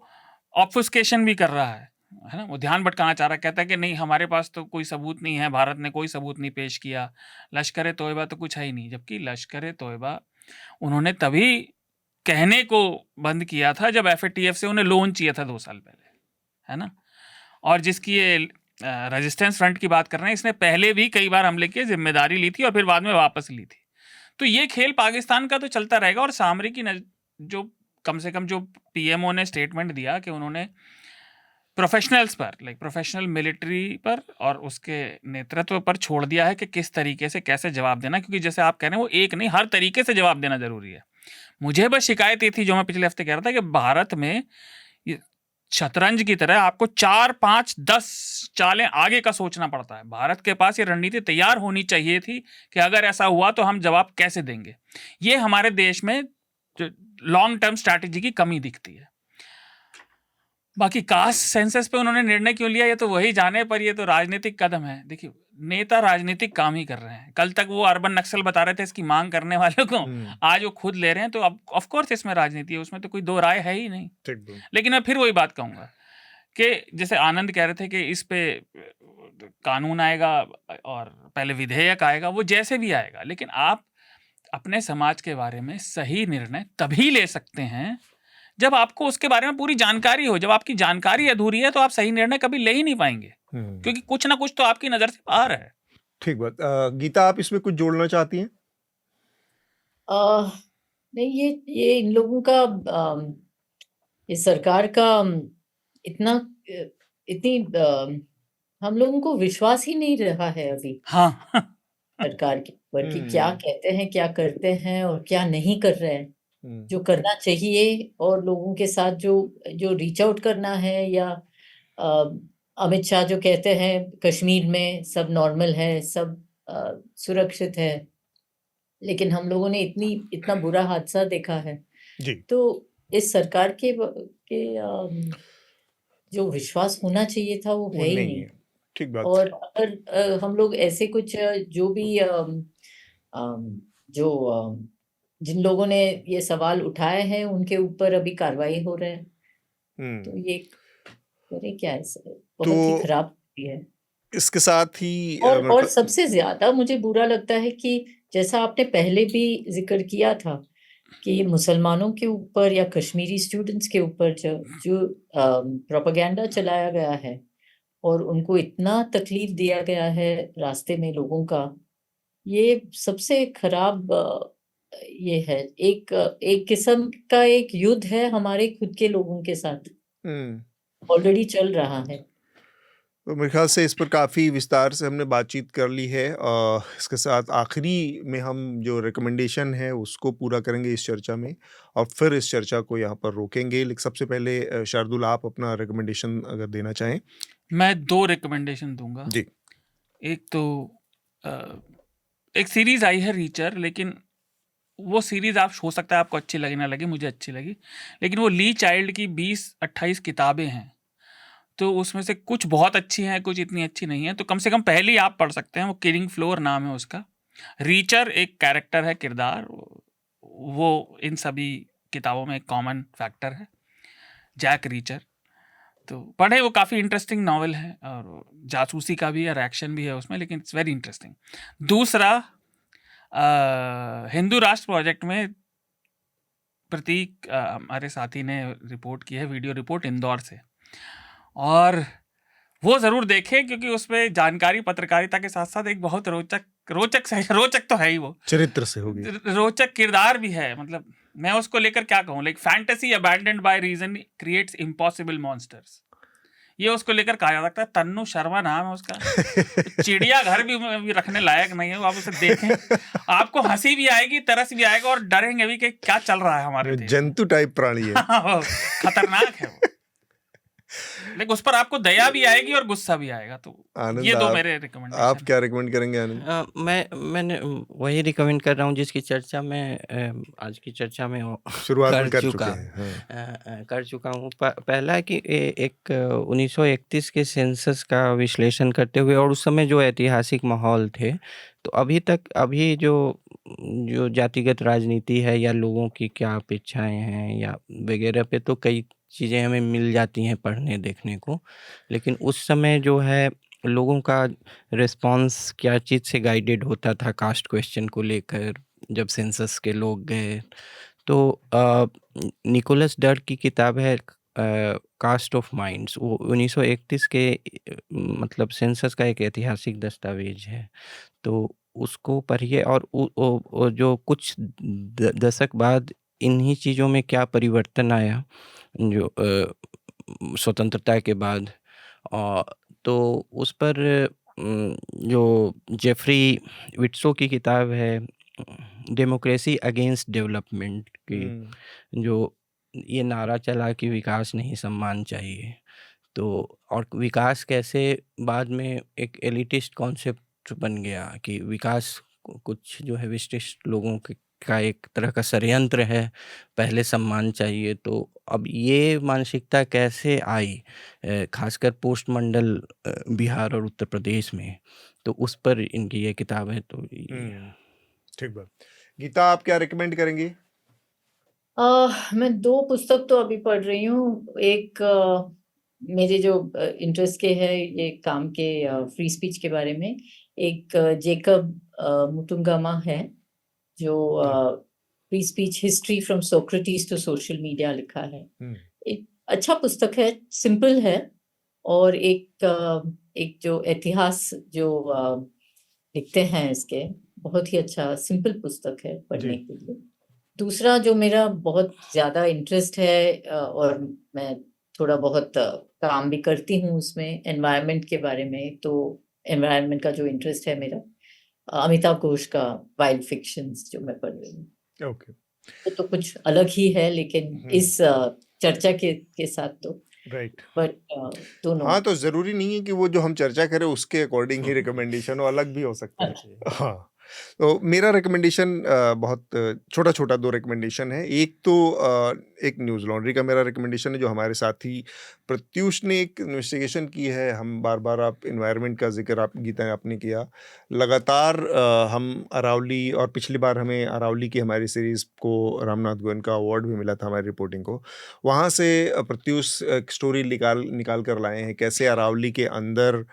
ऑब्फुस्केशन भी कर रहा है ना, वो ध्यान भटकाना चाह रहा है। कहता है कि नहीं, हमारे पास तो कोई सबूत नहीं है, भारत ने कोई सबूत नहीं पेश किया, लश्कर तोयबा तो कुछ है ही नहीं। जबकि लश्कर तोयबा उन्होंने तभी कहने को बंद किया था जब FATF से उन्हें लोन चाहिए था 2 साल पहले, है ना। और जिसकी ये रेजिस्टेंस फ्रंट की बात कर रहे हैं, इसने पहले भी कई बार हमले की जिम्मेदारी ली थी और फिर बाद में वापस ली थी। तो ये खेल पाकिस्तान का तो चलता रहेगा। और सामरिक की जो कम से कम जो पीएमओ ने स्टेटमेंट दिया कि उन्होंने प्रोफेशनल्स पर, लाइक प्रोफेशनल मिलिट्री पर और उसके नेतृत्व पर छोड़ दिया है कि किस तरीके से कैसे जवाब देना, क्योंकि जैसे आप कह रहे हैं वो एक नहीं, हर तरीके से जवाब देना जरूरी है। मुझे बस शिकायत ये थी, जो मैं पिछले हफ्ते कह रहा था, कि भारत में शतरंज की तरह आपको 4, 5, 10 चालें आगे का सोचना पड़ता है। भारत के पास ये रणनीति तैयार होनी चाहिए थी कि अगर ऐसा हुआ तो हम जवाब कैसे देंगे। ये हमारे देश में लॉन्ग टर्म स्ट्रैटेजी की कमी दिखती है। बाकी कास्ट सेंसस पे उन्होंने निर्णय क्यों लिया ये तो वही जाने, पर ये तो राजनीतिक कदम है। देखिए, नेता राजनीतिक काम ही कर रहे हैं। कल तक वो अर्बन नक्सल बता रहे थे इसकी मांग करने वालों को, आज वो खुद ले रहे हैं। तो अब ऑफ कोर्स इसमें राजनीति है, उसमें तो कोई दो राय है ही नहीं। लेकिन मैं फिर वही बात कहूंगा कि जैसे आनंद कह रहे थे कि इस पे कानून आएगा और पहले विधेयक आएगा, वो जैसे भी आएगा, लेकिन आप अपने समाज के बारे में सही निर्णय तभी ले सकते हैं जब आपको उसके बारे में पूरी जानकारी हो। जब आपकी जानकारी अधूरी है तो आप सही निर्णय कभी ले ही नहीं पाएंगे, क्योंकि कुछ ना कुछ तो आपकी नजर से बाहर है। ठीक बात। गीता, आप इसमें कुछ जोड़ना चाहती हैं? नहीं, ये इन लोगों का ये सरकार का इतनी हम लोगों को विश्वास ही नहीं रहा है अभी। हाँ सरकार के ऊपर कि क्या कहते हैं, क्या करते हैं और क्या नहीं कर रहे हैं, जो करना चाहिए। और लोगों के साथ जो रीच आउट करना है, या अमित शाह जो कहते हैं कश्मीर में सब नॉर्मल है, सब सुरक्षित है, लेकिन हम लोगों ने इतना बुरा हादसा देखा है जी। तो इस सरकार के जो विश्वास होना चाहिए था वो है ही नहीं। ठीक बात। और अगर हम लोग ऐसे कुछ जो भी जिन लोगों ने ये सवाल उठाए हैं उनके ऊपर अभी कार्रवाई हो रहे हैं, तो ये क्या है, बहुत ही खराब है। इसके साथ ही और सबसे ज्यादा मुझे बुरा लगता है कि जैसा आपने पहले भी जिक्र किया था कि मुसलमानों के ऊपर या कश्मीरी स्टूडेंट्स के ऊपर जो प्रोपेगेंडा चलाया गया है और उनको इतना तकलीफ दिया गया है रास्ते में लोगों का, ये सबसे खराब ये है। एक किस्म का एक युद्ध है हमारे खुद के लोगों के साथ ऑलरेडी चल रहा है। तो मेरे ख्याल से इस पर काफ़ी विस्तार से हमने बातचीत कर ली है। इसके साथ आखिरी में हम जो रिकमेंडेशन है उसको पूरा करेंगे इस चर्चा में, और फिर इस चर्चा को यहाँ पर रोकेंगे। लेकिन सबसे पहले शार्दुल, आप अपना रिकमेंडेशन अगर देना चाहें। मैं 2 रिकमेंडेशन दूंगा जी। एक तो एक सीरीज आई है रीचर, लेकिन वो सीरीज आप हो सकता है आपको अच्छी लगे ना लगे, मुझे अच्छी लगी। लेकिन वो ली चाइल्ड की 20-28 किताबें हैं, तो उसमें से कुछ बहुत अच्छी हैं, कुछ इतनी अच्छी नहीं है। तो कम से कम पहली आप पढ़ सकते हैं। वो किलिंग फ्लोर नाम है उसका। रीचर एक कैरेक्टर है, किरदार, वो इन सभी किताबों में एक कॉमन फैक्टर है, जैक रीचर। तो पढ़े, वो काफ़ी इंटरेस्टिंग नावल है और जासूसी का भी है और एक्शन भी है उसमें, लेकिन इट्स वेरी इंटरेस्टिंग। दूसरा, हिंदू राष्ट्र प्रोजेक्ट में प्रतीक हमारे साथी ने रिपोर्ट की है, वीडियो रिपोर्ट इंदौर से, और वो ज़रूर देखें क्योंकि उसमें जानकारी पत्रकारिता के साथ साथ एक बहुत रोचक तो है ही, वो चरित्र से होगी, रोचक किरदार भी है। मतलब मैं उसको लेकर क्या कहूँ, like fantasy abandoned by reason creates impossible monsters, ये उसको लेकर कहा जा सकता है। तन्नू शर्मा नाम है उसका। चिड़ियाघर भी रखने लायक नहीं है वो। आप उसे देखें, आपको हंसी भी आएगी, तरस भी आएगा और डरेंगे भी कि क्या चल रहा है हमारे देश। जंतु टाइप प्राणी है। खतरनाक है वो, लेकिन उस पर आपको दया भी आएगी और गुस्सा भी आएगा। तो ये 2 मेरे रिकमेंडेशन। आप क्या रिकमेंड करेंगे आनंद? मैंने वही रिकमेंड कर रहा हूँ जिसकी चर्चा में आज की चर्चा में शुरुआत में कर चुका हूँ। पहला है कि एक 1931 के सेंसस का विश्लेषण करते हुए और उस समय जो ऐतिहासिक माहौल थे, तो अभी जो जातिगत राजनीति है या लोगों की क्या अपेक्षाएं हैं या वगैरह पे तो कई चीज़ें हमें मिल जाती हैं पढ़ने देखने को, लेकिन उस समय जो है लोगों का रिस्पांस क्या चीज़ से गाइडेड होता था कास्ट क्वेश्चन को लेकर जब सेंसस के लोग गए। तो निकोलस डर्ट की किताब है कास्ट ऑफ माइंड्स, वो 1931 के मतलब सेंसस का एक ऐतिहासिक दस्तावेज है। तो उसको पढ़िए और वो जो कुछ दशक बाद इन्हीं चीज़ों में क्या परिवर्तन आया जो स्वतंत्रता के बाद। तो उस पर जो जेफरी विट्सो की किताब है डेमोक्रेसी अगेंस्ट डेवलपमेंट की, जो ये नारा चला कि विकास नहीं सम्मान चाहिए, तो और विकास कैसे बाद में एक एलिटिस्ट कॉन्सेप्ट बन गया कि विकास कुछ जो है विशिष्ट लोगों का एक तरह का षड्यंत्र है, पहले सम्मान चाहिए। तो अब ये मानसिकता कैसे आई खासकर पोस्ट मंडल बिहार और उत्तर प्रदेश में, तो उस पर इनकी ये किताब है। तो ठीक बात। गीता, आप क्या रिकमेंड करेंगी? मैं 2 पुस्तक तो अभी पढ़ रही हूँ। एक मेरे जो इंटरेस्ट के है ये काम के फ्री स्पीच के बारे में। एक जेकब मुतुंगमा है जो free speech history from Socrates to social media लिखा है। एक अच्छा पुस्तक है, सिंपल है, और एक जो इतिहास जो लिखते हैं इसके, बहुत ही अच्छा सिंपल पुस्तक है पढ़ने के लिए। दूसरा जो मेरा बहुत ज्यादा इंटरेस्ट है और मैं थोड़ा बहुत काम भी करती हूँ उसमें, एनवायरनमेंट के बारे में। तो एनवायरनमेंट का जो इंटरेस्ट है मेरा, अमिताव घोष का वाइल्ड फिक्शंस जो मैं पढ़ रही हूँ। ओके। तो कुछ अलग ही है, लेकिन इस चर्चा के साथ तो राइट। बट दोनों हाँ, तो जरूरी नहीं है कि वो जो हम चर्चा करें उसके अकॉर्डिंग ही रिकमेंडेशन हो, अलग भी हो सकता है। हाँ, तो मेरा रिकमेंडेशन बहुत छोटा-छोटा 2 रिकमेंडेशन है। एक तो एक न्यूज़ लॉन्ड्री का मेरा रिकमेंडेशन है, जो हमारे साथी प्रत्युष ने एक इन्वेस्टिगेशन की है। हम बार-बार आप एनवायरनमेंट का ज़िक्र आप गीता आपने किया। लगातार हम अरावली, और पिछली बार हमें अरावली की हमारी सीरीज़ को रामनाथ गोयन का अवार्ड भी मिला था हमारी रिपोर्टिंग को। वहाँ से प्रत्युष एक स्टोरी निकाल कर लाए हैं, कैसे अरावली के अंदर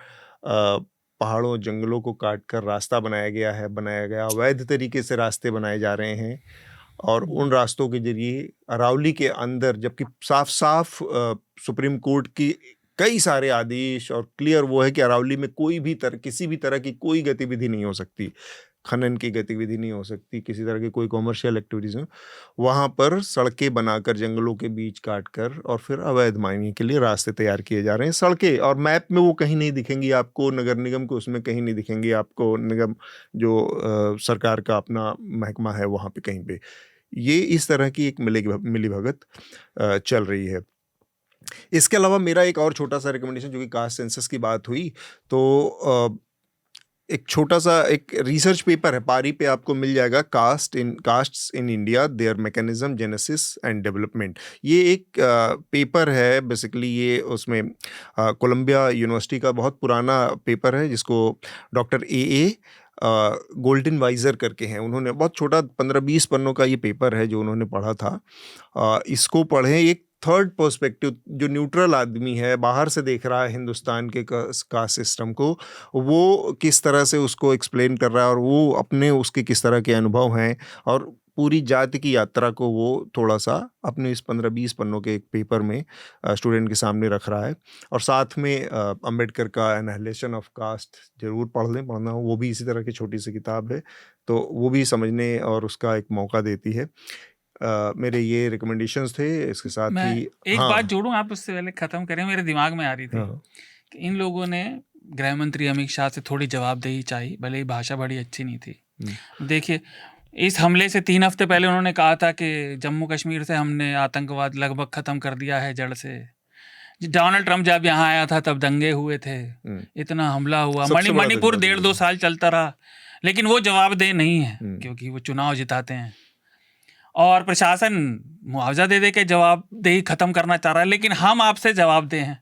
पहाड़ों जंगलों को काट कर रास्ता बनाया गया, अवैध तरीके से रास्ते बनाए जा रहे हैं, और उन रास्तों के जरिए अरावली के अंदर, जबकि साफ सुप्रीम कोर्ट की कई सारे आदेश और क्लियर वो है कि अरावली में किसी भी तरह की कोई गतिविधि नहीं हो सकती, खनन की गतिविधि नहीं हो सकती, किसी तरह की कोई कॉमर्शियल एक्टिविटीज नहीं। वहाँ पर सड़कें बनाकर जंगलों के बीच काटकर और फिर अवैध माइनिंग के लिए रास्ते तैयार किए जा रहे हैं। सड़कें, और मैप में वो कहीं नहीं दिखेंगी आपको, नगर निगम को उसमें कहीं नहीं दिखेंगी आपको, निगम जो सरकार का अपना महकमा है वहाँ पे कहीं पे। ये इस तरह की एक मिलीभगत चल रही है। इसके अलावा मेरा एक और छोटा सा रिकमेंडेशन, जो कि कास्ट सेंसस की बात हुई, तो एक छोटा सा एक रिसर्च पेपर है, पारी पे आपको मिल जाएगा, castes in India, there mechanism, genesis and development. ये एक पेपर है बेसिकली, ये उसमें कोलंबिया यूनिवर्सिटी का बहुत पुराना पेपर है, जिसको डॉक्टर ए गोल्डन वाइजर करके हैं, उन्होंने बहुत छोटा 15-20 पन्नों का ये पेपर है जो उन्होंने पढ़ा था। इसको पढ़ें। एक थर्ड पर्सपेक्टिव, जो न्यूट्रल आदमी है, बाहर से देख रहा है हिंदुस्तान के कास्ट सिस्टम को, वो किस तरह से उसको एक्सप्लेन कर रहा है, और वो अपने उसके किस तरह के अनुभव हैं, और पूरी जाति की यात्रा को वो थोड़ा सा अपने इस 15-20 पन्नों के एक पेपर में स्टूडेंट के सामने रख रहा है। और साथ में अंबेडकर का एनालिसिस ऑफ कास्ट जरूर पढ़ना हो, वो भी इसी तरह की छोटी सी किताब है, तो वो भी समझने और उसका एक मौका देती है। मेरे ये रिकमेंडेशंस थे। इसके साथ मैं ही एक बात जोड़ूं, आप उससे पहले खत्म करें, मेरे दिमाग में आ रही थी कि इन लोगों ने गृह मंत्री अमित शाह से थोड़ी जवाबदेही चाहिए, भले ही भाषा बड़ी अच्छी नहीं थी। देखिए, इस हमले से 3 हफ्ते पहले उन्होंने कहा था कि जम्मू कश्मीर से हमने आतंकवाद लगभग खत्म कर दिया है जड़ से। डोनाल्ड ट्रंप जब यहाँ आया था तब दंगे हुए थे, इतना हमला हुआ, मणिपुर 1.5-2 साल चलता रहा, लेकिन वो जवाबदेह नहीं है क्योंकि वो चुनाव जिताते हैं, और प्रशासन मुआवजा दे के जवाबदेही खत्म करना चाह रहा है, लेकिन हम आपसे जवाबदेह हैं,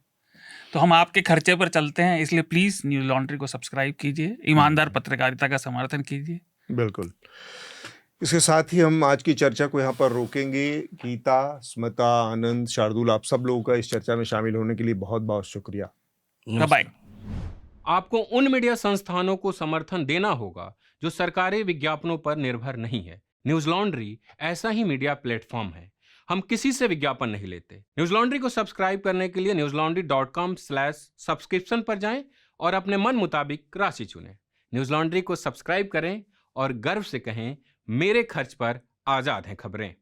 तो हम आपके खर्चे पर चलते हैं। इसलिए प्लीज न्यूज़ लॉन्ड्री को सब्सक्राइब कीजिए, ईमानदार पत्रकारिता का समर्थन कीजिए। बिल्कुल। इसके साथ ही हम आज की चर्चा को यहाँ पर रोकेंगे। गीता, स्मिता, आनंद, शार्दुल, आप सब लोगों का इस चर्चा में शामिल होने के लिए बहुत बहुत शुक्रिया। बाय। आपको उन मीडिया संस्थानों को समर्थन देना होगा जो सरकारी विज्ञापनों पर निर्भर नहीं है। न्यूज़ लॉन्ड्री ऐसा ही मीडिया प्लेटफॉर्म है। हम किसी से विज्ञापन नहीं लेते। न्यूज लॉन्ड्री को सब्सक्राइब करने के लिए newslaundry.com/subscription पर जाएं और अपने मन मुताबिक राशि चुनें। न्यूज लॉन्ड्री को सब्सक्राइब करें और गर्व से कहें, मेरे खर्च पर आजाद हैं खबरें।